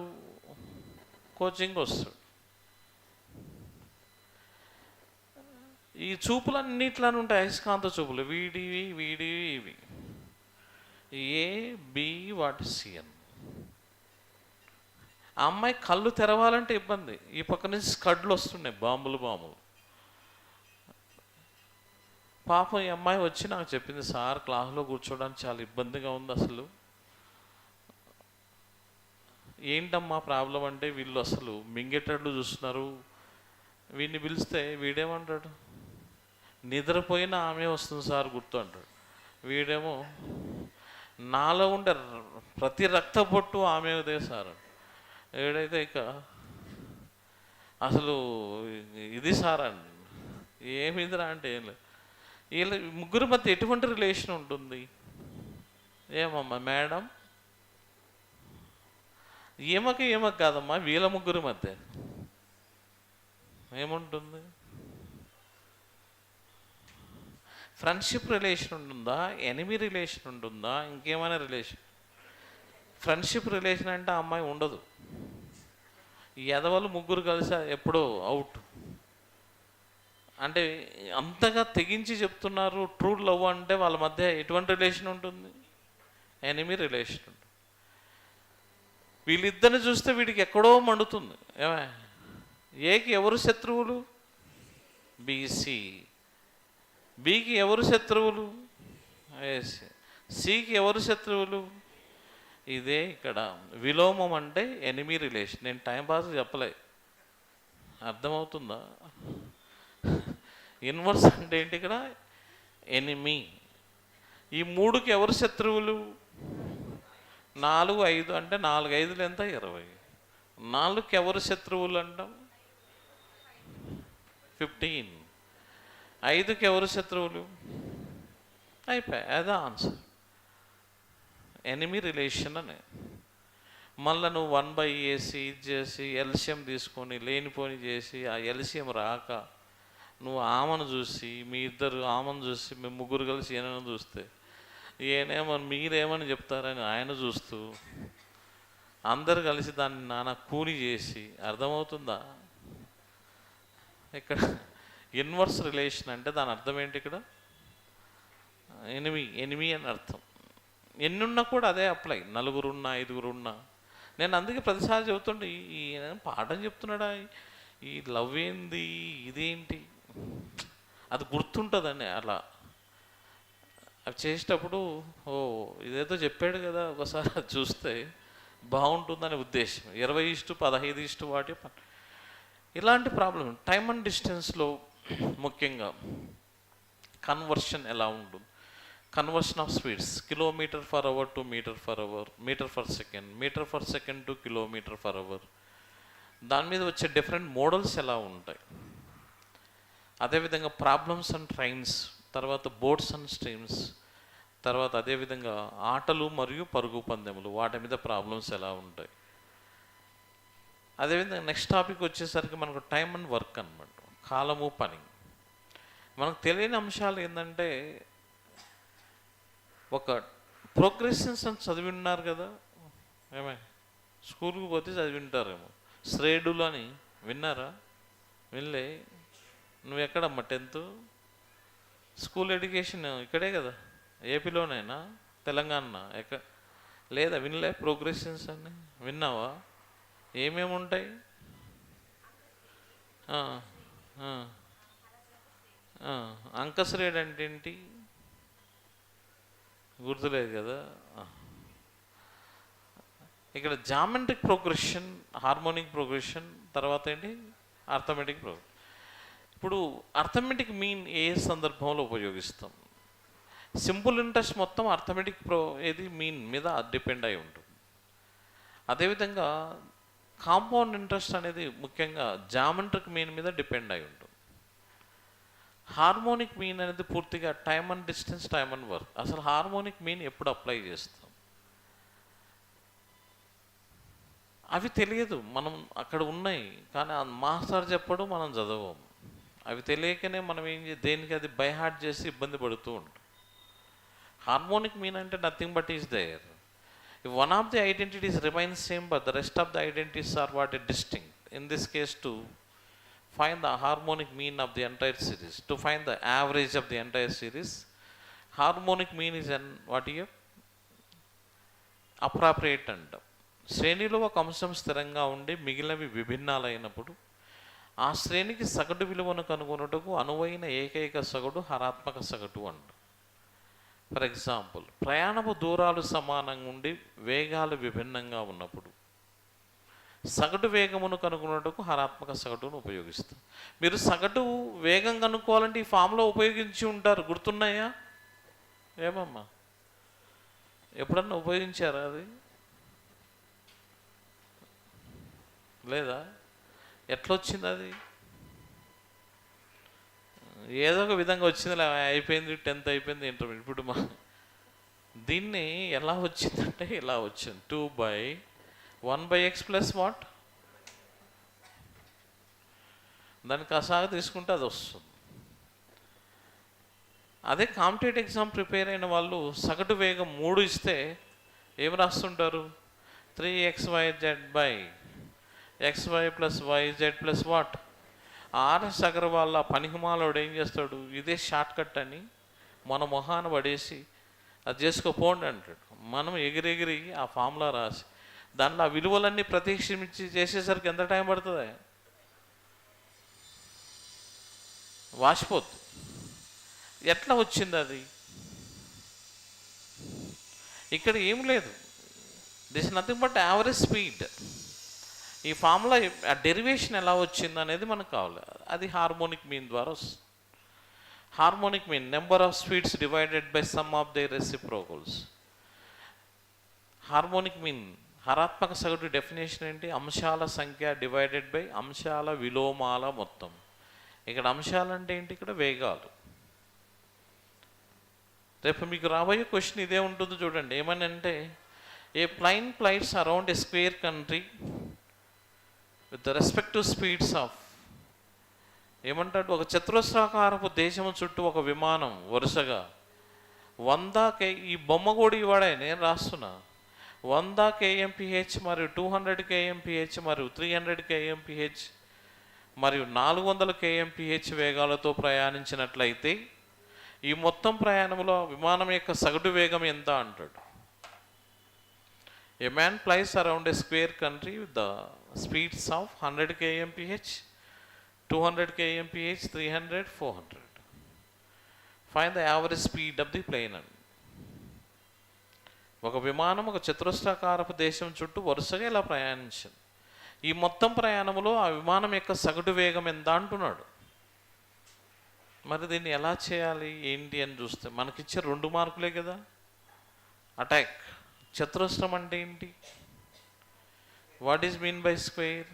కోచింగ్ వస్తాడు. ఈ చూపులన్నిట్లోనే ఉంటాయి అయస్కాంత చూపులు, వీడివి ఇవి, A, B, వాటి CN. ఆ అమ్మాయి కళ్ళు తెరవాలంటే ఇబ్బంది, ఈ పక్క నుంచి స్కడ్లు వస్తున్నాయి, బాంబులు. పాపం ఈ అమ్మాయి వచ్చి నాకు చెప్పింది, సార్ క్లాస్లో కూర్చోవడానికి చాలా ఇబ్బందిగా ఉంది అసలు. ఏంటమ్మా ప్రాబ్లం అంటే, వీళ్ళు అసలు మింగేటట్లు చూస్తున్నారు, వీడిని పిలిస్తే వీడేమంటాడు, నిద్రపోయిన ఆమె వస్తుంది సార్ గుర్తు అంటాడు. వీడేమో నాలో ఉండే ప్రతి రక్త పొట్టు ఆమెదే సార్. ఏడైతే ఇక అసలు ఇది సార్ అండి, ఏమిదిరా అంటే ఏం లేదు. వీళ్ళ ముగ్గురు మధ్య ఎటువంటి రిలేషన్ ఉంటుంది? ఏమమ్మా మేడం, ఏమకి కాదమ్మా, వీళ్ళ ముగ్గురు మధ్య ఏముంటుంది? ఫ్రెండ్షిప్ రిలేషన్ ఉంటుందా, ఎనిమీ రిలేషన్ ఉంటుందా, ఇంకేమైనా రిలేషన్? ఫ్రెండ్షిప్ రిలేషన్ అంటే ఆ అమ్మాయి ఉండదు. ఈ ఎదవలు ముగ్గురు కలిసి ఎప్పుడో అవుట్. అంటే అంతగా తెగించి చెప్తున్నారు ట్రూ లవ్ అంటే, వాళ్ళ మధ్య ఎటువంటి రిలేషన్ ఉంటుంది? ఎనిమీ రిలేషన్ ఉంటుంది. వీళ్ళిద్దరిని చూస్తే వీడికి ఎక్కడో మండుతుంది. ఏమే, ఏకి ఎవరు శత్రువులు? BC. బికి ఎవరు శత్రువులు? AC. సికి ఎవరు శత్రువులు? ఇదే ఇక్కడ విలోమం అంటే ఎనిమీ రిలేషన్. నేను టైంపాస్ చెప్పలే, అర్థమవుతుందా? ఇన్వర్స్ అంటే ఏంటి ఇక్కడ? ఎనిమీ. ఈ మూడుకి ఎవరు శత్రువులు? 4, 5 అంటే 4, 5 ఎంత? 20. 4కి ఎవరు శత్రువులు అంటాం? 15. 5కి ఎవరు శత్రువులు? అయిపోయి, అదే ఆన్సర్. ఎనిమీ రిలేషన్ అని. మళ్ళీ నువ్వు 1/AC ఇది చేసి ఎల్సిఎం తీసుకొని లేనిపోని చేసి ఆ ఎల్సిఎం రాక నువ్వు ఆమెను చూసి, మీ ఇద్దరు ఆమెను చూసి, మేము ముగ్గురు కలిసి ఈయనను చూస్తే ఈయనేమో మీరేమని చెప్తారని ఆయన చూస్తూ అందరు కలిసి దాన్ని నానా కూని చేసి, అర్థమవుతుందా? ఇక్కడ ఇన్వర్స్ రిలేషన్ అంటే దాని అర్థం ఏంటి? ఇక్కడ ఎనిమి అని అర్థం. ఎన్నున్నా కూడా అదే అప్లై, నలుగురున్నా ఐదుగురున్నా. నేను అందుకే ప్రతిసారి చెబుతుంటే ఈ పాఠం చెప్తున్నాడా, ఈ లవ్ ఏంది, ఇదేంటి, అది గుర్తుంటుందని అలా అవి చేసేటప్పుడు ఓ ఇదేదో చెప్పాడు కదా ఒకసారి అది చూస్తే బాగుంటుందనే ఉద్దేశం. 20:15 వాటి ఇలాంటి ప్రాబ్లం. టైమ్ అండ్ డిస్టెన్స్లో ముఖ్యంగా కన్వర్షన్ ఎలా ఉంటుంది? Conversion of speeds, km/h to m/h, m/s to km/h. దాని మీద వచ్చే డిఫరెంట్ మోడల్స్ ఎలా ఉంటాయి? అదేవిధంగా ప్రాబ్లమ్స్ అండ్ ట్రైన్స్, తర్వాత బోట్స్ అండ్ స్ట్రీమ్స్, తర్వాత అదేవిధంగా ఆటలు మరియు పరుగు పందెములు, వాటి మీద ప్రాబ్లమ్స్ ఎలా ఉంటాయి? అదేవిధంగా నెక్స్ట్ టాపిక్ వచ్చేసరికి మనకు టైం అండ్ వర్క్ అనమాట, కాలము పని. మనకు తెలియని అంశాలు ఏంటంటే, ఒక ప్రోగ్రెషన్స్ అని చదివి ఉన్నారు కదా, ఏమే స్కూల్కి పోతే చదివి ఉంటారేమో. శ్రేణులు అని విన్నారా? వినలే? నువ్వు ఎక్కడమ్మా 10th? స్కూల్ ఎడ్యుకేషన్ ఇక్కడే కదా, ఏపీలోనైనా తెలంగాణ లేదా? వినలే? ప్రోగ్రెషన్స్ అని విన్నావా? ఏమేమి ఉంటాయి? అంకశ్రేణి అంటే ఏంటి? గుర్తులేదు కదా. ఇక్కడ జామెట్రిక్ ప్రోగ్రెషన్, హార్మోనిక్ ప్రోగ్రెషన్, తర్వాత ఏంటి అర్థమెటిక్ ప్రోగ్రెషన్. ఇప్పుడు అర్థమెటిక్ మీన్ ఏ సందర్భంలో ఉపయోగిస్తాం? సింపుల్ ఇంట్రెస్ట్ మొత్తం అర్థమెటిక్ ఏది మీన్ మీద డిపెండ్ అయి ఉంటుంది. అదేవిధంగా కాంపౌండ్ ఇంట్రెస్ట్ అనేది ముఖ్యంగా జామెట్రిక్ మీన్ మీద డిపెండ్ అయి ఉంటుంది. హార్మోనిక్ మీన్ అనేది పూర్తిగా time and distance, time and work. అసలు హార్మోనిక్ మీన్ ఎప్పుడు అప్లై చేస్తాం అవి తెలియదు. మనం అక్కడ ఉన్నాయి కానీ మాస్టర్ చెప్పడం మనం చదవం. అవి తెలియకనే మనం దేనికి అది బై హార్ట్ చేసి ఇబ్బంది పడుతూ ఉంటాం. హార్మోనిక్ మీన్ అంటే nothing but is there. One of the identities remains same but the rest of the identities are what it distinct. In this case to find the harmonic mean of the entire series, to find the average of the entire series, harmonic mean is an what here appropriate అంట. శ్రేణిలో ఒక అంశం స్థిరంగా ఉండి మిగిలినవి విభిన్నాలైనప్పుడు ఆ శ్రేణికి సగటు విలువను కనుగొనుటకు అనువైన ఏకైక సగటు హరాత్మక సగటు అంట. ఫర్ ఎగ్జాంపుల్, ప్రయాణపు దూరాలు సమానంగా ఉండి వేగాలు విభిన్నంగా ఉన్నప్పుడు సగటు వేగమును కనుగొనుటకు హరాత్మక సగటును ఉపయోగిస్తాం. మీరు సగటు వేగం కనుక్కోవాలంటే ఈ ఫామ్లో ఉపయోగించి ఉంటారు, గుర్తున్నాయా? ఏమమ్మా ఎప్పుడన్నా ఉపయోగించారా? అది లేదా? ఎట్లొచ్చింది అది? ఏదో ఒక విధంగా వచ్చింది, అయిపోయింది 10th అయిపోయింది, ఇంటర్మీడియట్. ఇప్పుడు దీన్ని ఎలా వచ్చిందంటే ఇలా వచ్చింది, 2/1/x ప్లస్ వాట్, దాన్ని కసాగా తీసుకుంటే అది వస్తుంది. అదే కాంపిటేటివ్ ఎగ్జామ్ ప్రిపేర్ అయిన వాళ్ళు సగటు వేగం 3 ఇస్తే ఏం రాస్తుంటారు? 3xyz/xy + yz + what. RS Aggarwal పనికిమాలోడు ఏం చేస్తాడు? ఇదే షార్ట్ కట్ అని మన మొహాన పడేసి అది చేసుకోపోండి అంటాడు. మనం ఎగిరెగిరి ఆ ఫార్ములా రాసి దాంట్లో ఆ విలువలన్నీ ప్రత్యక్షించి చేసేసరికి ఎంత టైం పడుతుంది? వాసిపోద్దు. ఎట్లా వచ్చింది అది? ఇక్కడ ఏం లేదు, this nothing but average speed. ఈ ఫార్ములా ఆ డెరివేషన్ ఎలా వచ్చింది అనేది మనకు కావాలి. అది హార్మోనిక్ మీన్ ద్వారా వస్తుంది. Harmonic mean number of speeds divided by sum of the reciprocals. Harmonic mean హరాత్మక సగటు డెఫినేషన్ ఏంటి? అంశాల సంఖ్య డివైడెడ్ బై అంశాల విలోమాల మొత్తం. ఇక్కడ అంశాలు అంటే ఏంటి? ఇక్కడ వేగాలు. రేపు మీకు రాబోయే క్వశ్చన్ ఇదే ఉంటుంది చూడండి. ఏమని అంటే, a plane flights around a square country with the respective speeds of ఏమంటాడు, ఒక చతురస్రాకారపు దేశము చుట్టూ ఒక విమానం వరుసగా 100 ఈ బొమ్మ కూడా ఇవాడే నేను రాస్తున్నా. 100 kmph మరియు 200 kmph మరియు 300 kmph మరియు 400 kmph వేగాలతో ప్రయాణించినట్లయితే ఈ మొత్తం ప్రయాణంలో విమానం యొక్క సగటు వేగం ఎంత అంటాడు. A man flies around a square country with the speeds of 100 kmph, 200 kmph, 300, 400. Find the average speed of the plane. ఒక విమానం ఒక చతురస్రాకారపు దేశం చుట్టూ వరుసగా ఇలా ప్రయాణించింది. ఈ మొత్తం ప్రయాణంలో ఆ విమానం యొక్క సగటు వేగం ఎంత అంటున్నాడు. మరి దీన్ని ఎలా చేయాలి ఏంటి అని చూస్తే మనకిచ్చే 2 మార్కులే కదా. అటాక్. చతురస్రం అంటే ఏంటి? What is mean by square?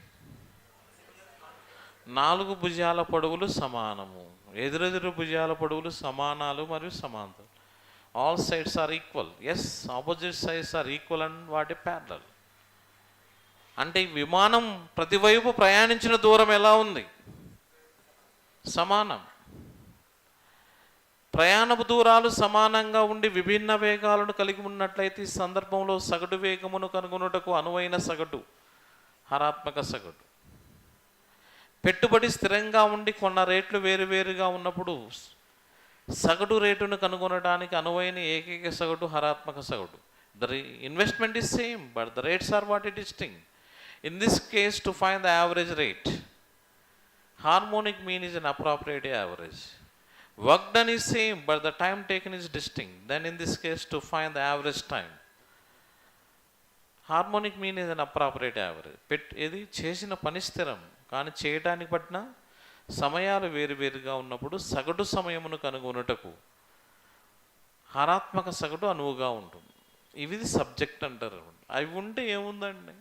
4 భుజాల పొడవులు సమానము, ఎదురెదురు భుజాల పొడవులు సమానాలు మరియు సమాంతరం. All sides are equal. Yes, opposite sides are equal and వాటి ప్యారలల్. అంటే ఈ విమానం ప్రతివైపు ప్రయాణించిన దూరం ఎలా ఉంది? సమానం. ప్రయాణపు దూరాలు సమానంగా ఉండి విభిన్న వేగాలను కలిగి ఉన్నట్లయితే ఈ సందర్భంలో సగటు వేగమును కనుగొనుటకు అనువైన సగటు హరాత్మక సగటు. పెట్టుబడి స్థిరంగా ఉండి కొన్న రేట్లు వేరువేరుగా ఉన్నప్పుడు సగటు రేటును కనుగొనడానికి అనువైన ఏకైక సగటు హరాత్మక సగటు. The investment is same but the rates are what it distinct. In this case to find the average rate, harmonic mean is an appropriate average. Work done is same but the time taken is distinct. Then in this case to find the average time, harmonic mean is an appropriate average. ఏది చేసిన పని స్థిరం కానీ చేయడానికి పట్టిన సమయాలు వేరువేరుగా ఉన్నప్పుడు సగటు సమయమును కనుగొనుటకు హరాత్మక సగటు అనువుగా ఉంటుంది. ఇవి సబ్జెక్ట్ అంటారు. అవి ఉంటే ఏముందండి,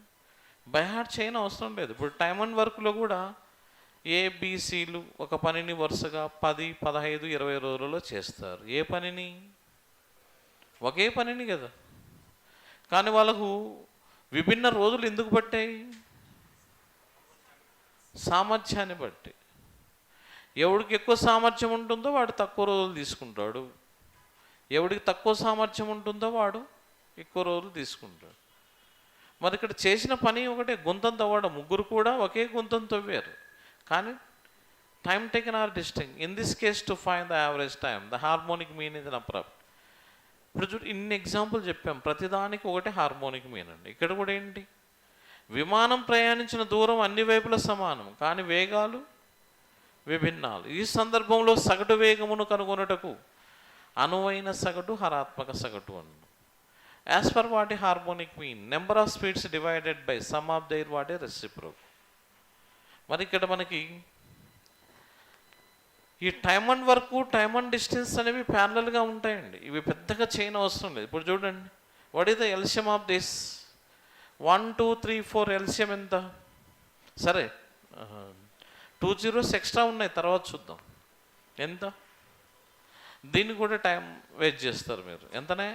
బై హార్ట్ చేయని అవసరం లేదు. ఇప్పుడు టైమ్ అండ్ వర్క్లో కూడా ఏబిసిలు ఒక పనిని వరుసగా 10, 15, 20 రోజులలో చేస్తారు. ఏ పనిని? ఒకే పనిని కదా. కానీ వాళ్ళకు విభిన్న రోజులు ఎందుకు పట్టాయి? సామర్థ్యాన్ని బట్టి. ఎవడికి ఎక్కువ సామర్థ్యం ఉంటుందో వాడు తక్కువ రోజులు తీసుకుంటాడు, ఎవడికి తక్కువ సామర్థ్యం ఉంటుందో వాడు ఎక్కువ రోజులు తీసుకుంటాడు. మరి ఇక్కడ చేసిన పని ఒకటే, గుంతం తవ్వడం. ముగ్గురు కూడా ఒకే గుంతం తవ్వారు కానీ time taken are distinct. In this case to find the average time, the harmonic mean is appropriate. ఇప్పుడు చూడు, ఇన్ని ఎగ్జాంపుల్ చెప్పాం, ప్రతిదానికి ఒకటే హార్మోనిక్ మీన్ అండి. ఇక్కడ కూడా ఏంటి, విమానం ప్రయాణించిన దూరం అన్ని వైపులా సమానం కానీ వేగాలు విభిన్నాలు. ఈ సందర్భంలో సగటు వేగమును కనుగొనుటకు అనువైన సగటు హరాత్మక సగటు అన్న. As per what a harmonic mean, number of speeds divided by sum of their what a reciprocal. మరి ఇక్కడ మనకి ఈ time and work, time and distance అనేవి ప్యారలల్గా ఉంటాయండి. ఇవి పెద్దగా చేయని అవసరం లేదు. ఇప్పుడు చూడండి, what is the LCM of this? 1, 2, 3, 4 LCM ఎంత? సరే 2 zeros ఎక్స్ట్రా ఉన్నాయి, తర్వాత చూద్దాం ఎంత. దీన్ని కూడా టైం వేస్ట్ చేస్తారు మీరు. ఎంతనే?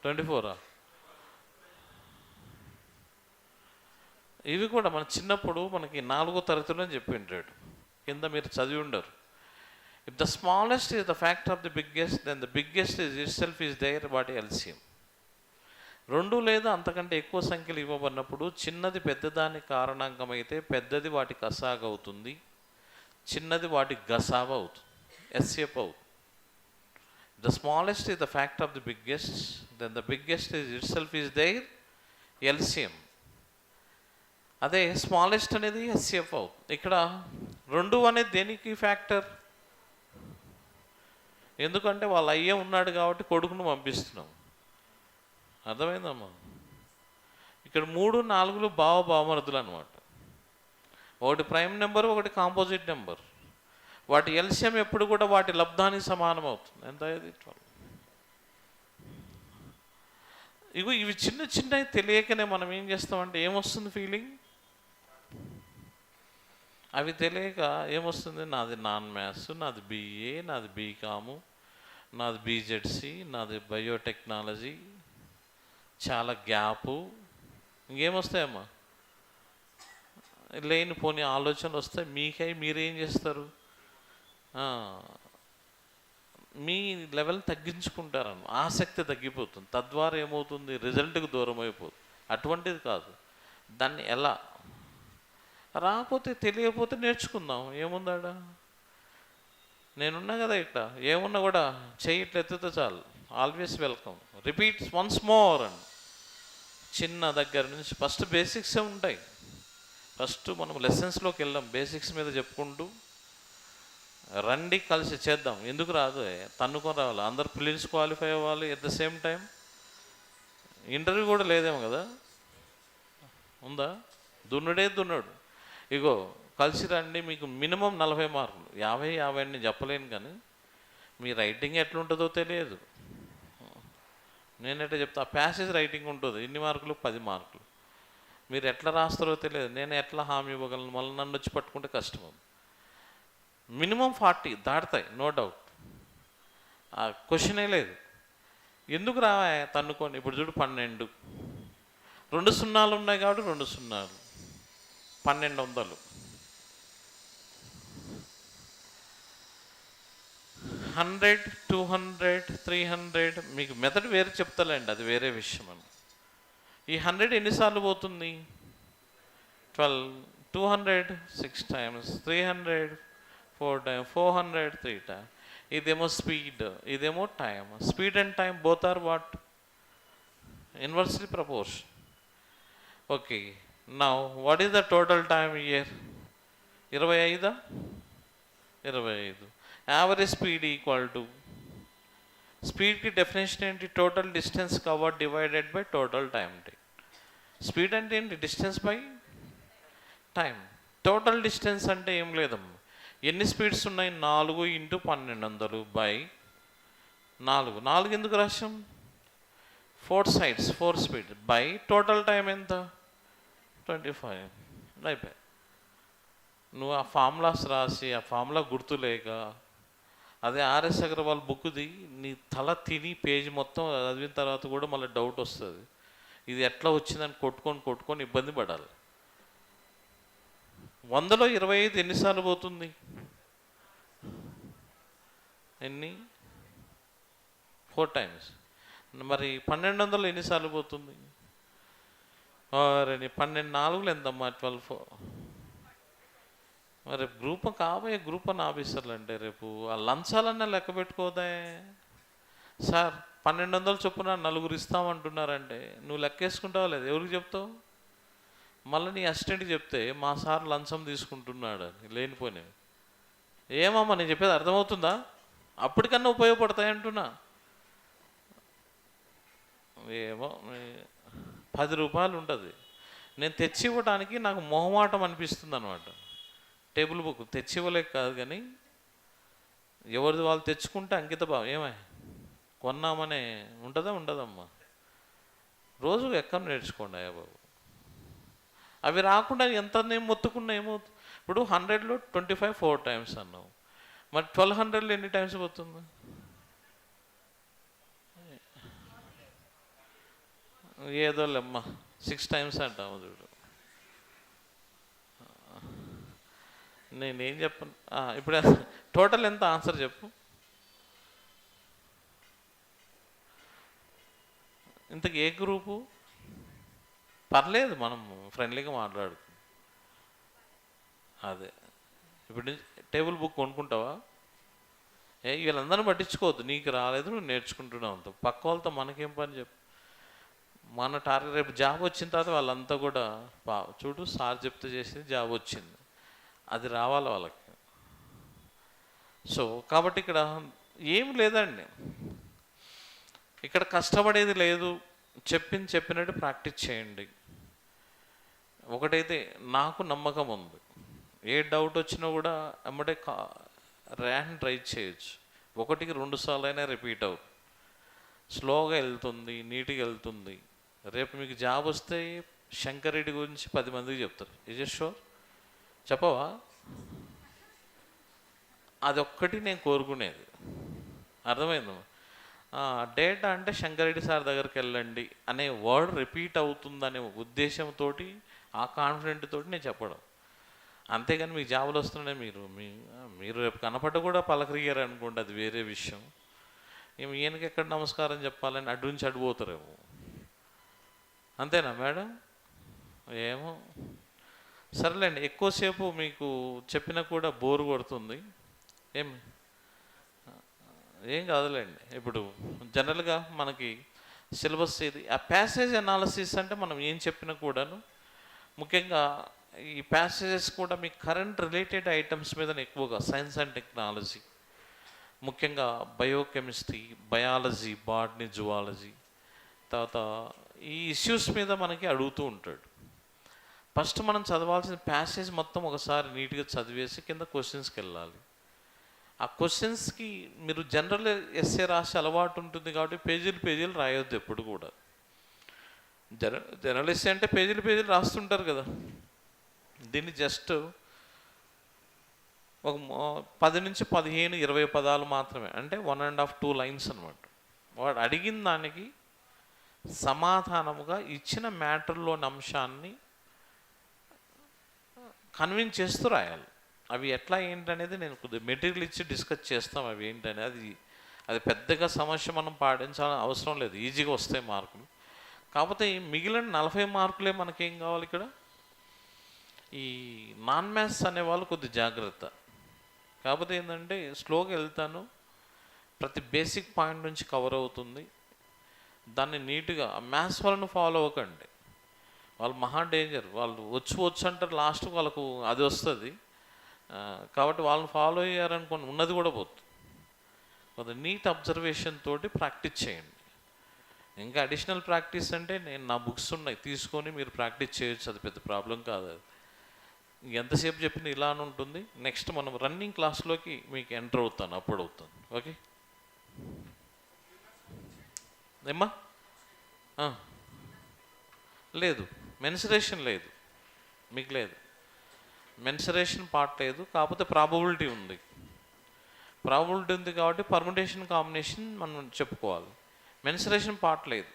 24. ఇవి కూడా మన చిన్నప్పుడు మనకి 4వ తరగతిలో చెప్పింటాడు, కింద మీరు చదివి ఉండరు. If the smallest is the factor of the biggest then the biggest is itself is their what LCM. 2 లేదా అంతకంటే ఎక్కువ సంఖ్యలు ఇవ్వబడినప్పుడు చిన్నది పెద్దదానికి కారణాంకమైతే పెద్దది వాటి కసాగు అవుతుంది, చిన్నది వాటి గసాబు అవుతుంది, ఎస్ఎఫ్ అవుతుంది. The smallest is the factor of the biggest then the biggest is itself is their LCM. అదే స్మాలెస్ట్ అనేది ఎస్ఎఫ్ అవుతుంది. ఇక్కడ 2 అనేది దేనికి ఫ్యాక్టర్? ఎందుకంటే వాళ్ళ అయ్యే ఉన్నాడు కాబట్టి కొడుకును పంపిస్తున్నాం. అర్థమైందమ్మా? ఇక్కడ 3, 4 బావమరుదులు అనమాట. ఒకటి ప్రైమ్ నెంబర్, ఒకటి కాంపోజిట్ నెంబర్. వాటి ఎల్సియం ఎప్పుడు కూడా వాటి లబ్ధానికి సమానం అవుతుంది. ఎంత అయ్యేది? 12. ఇగో ఇవి చిన్న చిన్నవి తెలియకనే మనం ఏం చేస్తామంటే ఏమొస్తుంది ఫీలింగ్? అవి తెలియక ఏమొస్తుంది, నాది నాన్ మ్యాథ్స్, నాది బిఏ, నాది బీకాము, నాది బీజెడ్సి, నాది బయోటెక్నాలజీ, చాలా గ్యాపు, ఇంకేమొస్తాయమ్మా? లేనిపోని ఆలోచనలు వస్తాయి మీకై మీరేం చేస్తారు, మీ లెవెల్ తగ్గించుకుంటారన్న ఆసక్తి తగ్గిపోతుంది. తద్వారా ఏమవుతుంది, రిజల్ట్కి దూరం అయిపోతుంది. అటువంటిది కాదు. దాన్ని ఎలా రాకపోతే తెలియకపోతే నేర్చుకుందాం, ఏముందాడ. నేనున్నా కదా ఇట్లా, ఏమున్నా కూడా చెయ్యి ఇట్లా ఎత్తితే చాలు, always welcome, repeats once more అని. చిన్న దగ్గర నుంచి ఫస్ట్ బేసిక్సే ఉంటాయి. ఫస్ట్ మనం లెసన్స్లోకి వెళ్ళాం, బేసిక్స్ మీద చెప్పుకుంటూ రండి కలిసి చేద్దాం. ఎందుకు రాదు, తన్నుకొని రావాలి. అందరు ప్రిలిమ్స్ క్వాలిఫై అవ్వాలి, at the same time interview కూడా లేదేమో కదా, ఉందా? దున్నుడు ఇగో కలిసి రండి, మీకు మినిమం 40 మార్కులు, 50 అని చెప్పలేను, కానీ మీ రైటింగ్ ఎట్లుంటుందో తెలియదు. నేనైతే చెప్తా, ప్యాసేజ్ రైటింగ్ ఉంటుంది, ఎన్ని మార్కులు, 10 మార్కులు. మీరు ఎట్లా రాస్తారో తెలియదు, నేను ఎట్లా హామీ ఇవ్వగలను, మళ్ళీ నన్ను వచ్చి పట్టుకుంటే కష్టం. మినిమం 40 దాటుతాయి, నో డౌట్, ఆ క్వశ్చనే లేదు. ఎందుకు రావా తన్నుకొని. ఇప్పుడు చూడు 12, 2 సున్నాలు ఉన్నాయి కాబట్టి 2 సున్నాలు, 1200. 100, 200, 300 మీకు మెథడ్ వేరే చెప్తాలేండి, అది వేరే విషయం. అని ఈ 100 ఎన్నిసార్లు పోతుంది, 12, 200 6 times, 300 4 times, 400 3 times. ఇదేమో స్పీడ్, ఇదేమో time. Speed and time both are what, inversely proportion. Okay, now what is the total time here, 25. 25. Average speed equal to, స్పీడ్కి డెఫినేషన్ ఏంటి, total distance cover divided by total time. Speed అంటే ఏంటి, distance by time. Total distance అంటే ఏం లేదమ్మా, ఎన్ని స్పీడ్స్ ఉన్నాయి, 4 × 1200 బై 4 ఎందుకు రాశాం, 4 sides 4 speed by total time ఎంత, 25. అయిపోయి నువ్వు ఆ ఫార్ములాస్ రాసి ఆ ఫార్ములా గుర్తులేక, అదే ఆర్ఎస్ అగర్వాల్ బుక్ది నీ తల తిని పేజీ మొత్తం చదివిన తర్వాత కూడా మళ్ళీ డౌట్ వస్తుంది, ఇది ఎట్లా వచ్చిందని కొట్టుకొని ఇబ్బంది పడాలి. 100లో 25 ఎన్నిసార్లు పోతుంది, ఎన్ని, 4 times. మరి 1200 ఎన్నిసార్లు పోతుంది, నీ 12 4 ఎంతమ్మా, 12. మరి గ్రూప్ కాబోయే గ్రూప్ అని ఆఫీసర్లు అంటే రేపు ఆ లంచాలన్నా లెక్క పెట్టుకోదే. సార్ 1200 చొప్పున 4 ఇస్తామంటున్నారంటే నువ్వు లెక్కేసుకుంటావా లేదు, ఎవరికి చెప్తావు? మళ్ళీ నీ అసిస్టెంట్కి చెప్తే మా సార్ లంచం తీసుకుంటున్నాడు అని లేనిపోయినవి. ఏమమ్మా నేను చెప్పేది అర్థమవుతుందా? అప్పటికన్నా ఉపయోగపడతాయి అంటున్నా. ఏమో 10 రూపాయలు ఉంటుంది, నేను తెచ్చి ఇవ్వడానికి నాకు మొహమాటం అనిపిస్తుంది అనమాట. టేబుల్ బుక్ తెచ్చి ఇవ్వలేక కాదు, కానీ ఎవరిది వాళ్ళు తెచ్చుకుంటే అంకిత భావం, ఏమై కొన్నామనే ఉండదమ్మా. రోజు ఎక్కడ నేర్చుకోండి అయ్యా బాబు. అవి రాకుండా ఎంత నేను మొత్తుకున్నా ఏమవుతుంది? ఇప్పుడు 100లో 25 4 times అన్నావు, మరి 1200లో ఎన్ని టైమ్స్ పోతుంది? ఏదో లేమ్మా 6 times అంటాము చూడు. నేనేం చెప్పను. ఇప్పుడు టోటల్ ఎంత ఆన్సర్ చెప్పు. ఇంతకు ఏ గ్రూపు? పర్లేదు, మనం ఫ్రెండ్లీగా మాట్లాడుకుందాం. అదే ఇప్పుడు టేబుల్ బుక్ కొనుక్కుంటావా? వీళ్ళందరినీ పట్టించుకోవద్దు, నీకు రాలేదు నువ్వు నేర్చుకుంటున్నావు అంత. పక్క వాళ్ళతో మనకేం పని చెప్పు. మన టార్గెట్ రేపు జాబ్ వచ్చిన తర్వాత వాళ్ళంతా కూడా చూడు సార్ చెప్తే చేసేది జాబ్ వచ్చింది, అది రావాలి వాళ్ళకి. సో కాబట్టి ఇక్కడ ఏం లేదండి, ఇక్కడ కష్టపడేది లేదు. చెప్పినట్టు ప్రాక్టీస్ చేయండి. ఒకటైతే నాకు నమ్మకం ఉంది, ఏ డౌట్ వచ్చినా కూడా ఎమ్మటే ర్యాండ్ రైట్ చేయొచ్చు. 1కి 2 సార్లు అయినా రిపీట్ అవుతుంది, స్లోగా వెళ్తుంది, నీట్గా వెళ్తుంది. రేపు మీకు జాబ్ వస్తే శంకర్ రెడ్డి గురించి 10 మందికి చెప్తారు. Is it sure? చెప్పవా? అదొక్కటి నేను కోరుకునేది, అర్థమైంది? డేటా అంటే శంకర్ రెడ్డి సార్ దగ్గరికి వెళ్ళండి అనే వర్డ్ రిపీట్ అవుతుందనే ఉద్దేశంతో, ఆ కాన్ఫిడెంట్ తోటి నేను చెప్పడం. అంతేగాని మీకు జాబులు వస్తున్నాయి, మీరు రేపు కనపడ్డ కూడా పలకరియ్యారు అనుకోండి, అది వేరే విషయం. ఈయనకి ఎక్కడ నమస్కారం చెప్పాలని అటు నుంచి అడిపోతారేమో. అంతేనా మేడం? ఏమో, సరేలేండి. ఎక్కువసేపు మీకు చెప్పినా కూడా బోరు కొడుతుంది. ఏం కాదులేండి. ఇప్పుడు జనరల్గా మనకి సిలబస్ ఇది, ఆ ప్యాసేజ్ అనాలిసిస్ అంటే మనం ఏం చెప్పినా కూడాను, ముఖ్యంగా ఈ ప్యాసేజెస్ కూడా మీ కరెంట్ రిలేటెడ్ ఐటమ్స్ మీద ఎక్కువగా సైన్స్ అండ్ టెక్నాలజీ, ముఖ్యంగా బయోకెమిస్ట్రీ, బయాలజీ, బాటనీ, జువాలజీ, తర్వాత ఈ ఇష్యూస్ మీద మనకి అడుగుతూ ఉంటాడు. ఫస్ట్ మనం చదవాల్సిన ప్యాసేజ్ మొత్తం ఒకసారి నీట్గా చదివేసి కింద క్వశ్చన్స్కి వెళ్ళాలి. ఆ క్వశ్చన్స్కి మీరు జనరల్ ఎస్ఏ రాసే అలవాటు ఉంటుంది కాబట్టి పేజీలు రాయొద్దు ఎప్పుడు కూడా. జనరల్ ఎస్ఏ అంటే పేజీలు రాస్తుంటారు కదా, దీన్ని జస్ట్ ఒక 10 నుంచి 15, 20 పదాలు మాత్రమే, అంటే 1.5 2 లైన్స్ అనమాట. వాడు అడిగిన దానికి సమాధానముగా ఇచ్చిన మ్యాటర్లోని అంశాన్ని కన్విన్స్ చేస్తూ రాయాలి. అవి ఎట్లా ఏంటనేది నేను కొద్దిగా మెటీరియల్ ఇచ్చి డిస్కస్ చేస్తాం. అవి ఏంటనేది అది పెద్దగా సమస్య మనం పాటించాలని అవసరం లేదు, ఈజీగా వస్తాయి మార్కులు. కాకపోతే ఈ మిగిలిన 40 మార్కులే మనకేం కావాలి ఇక్కడ. ఈ నాన్ మ్యాథ్స్ అనేవాళ్ళు కొద్ది జాగ్రత్త. కాకపోతే ఏంటంటే స్లోగా వెళ్తాను, ప్రతి బేసిక్ పాయింట్ నుంచి కవర్ అవుతుంది. దాన్ని నీట్గా మ్యాథ్స్ వాళ్ళను ఫాలో అవ్వకండి, వాళ్ళు మహా డేంజర్. వాళ్ళు వచ్చు అంటారు, లాస్ట్ వాళ్ళకు అది వస్తుంది. కాబట్టి వాళ్ళని ఫాలో అయ్యారనుకోండి ఉన్నది కూడా పోతుంది. కొంత నీట్ అబ్జర్వేషన్ తోటి ప్రాక్టీస్ చేయండి. ఇంకా అడిషనల్ ప్రాక్టీస్ అంటే నా బుక్స్ ఉన్నాయి, తీసుకొని మీరు ప్రాక్టీస్ చేయొచ్చు, అది పెద్ద ప్రాబ్లం కాదు. అది ఎంతసేపు చెప్పిన ఇలా అని ఉంటుంది. నెక్స్ట్ మనం రన్నింగ్ క్లాస్లోకి మీకు ఎంటర్ అవుతాను, అప్పుడు అవుతాను. ఓకే ఏమ్మా? లేదు, మెన్సురేషన్ లేదు, మీకు లేదు, మెన్సురేషన్ పార్ట్ లేదు. కాకపోతే ప్రాబబిలిటీ ఉంది. ప్రాబబిలిటీ ఉంది కాబట్టి పర్ముటేషన్ కాంబినేషన్ మనం చెప్పుకోవాలి. మెన్సురేషన్ పార్ట్ లేదు.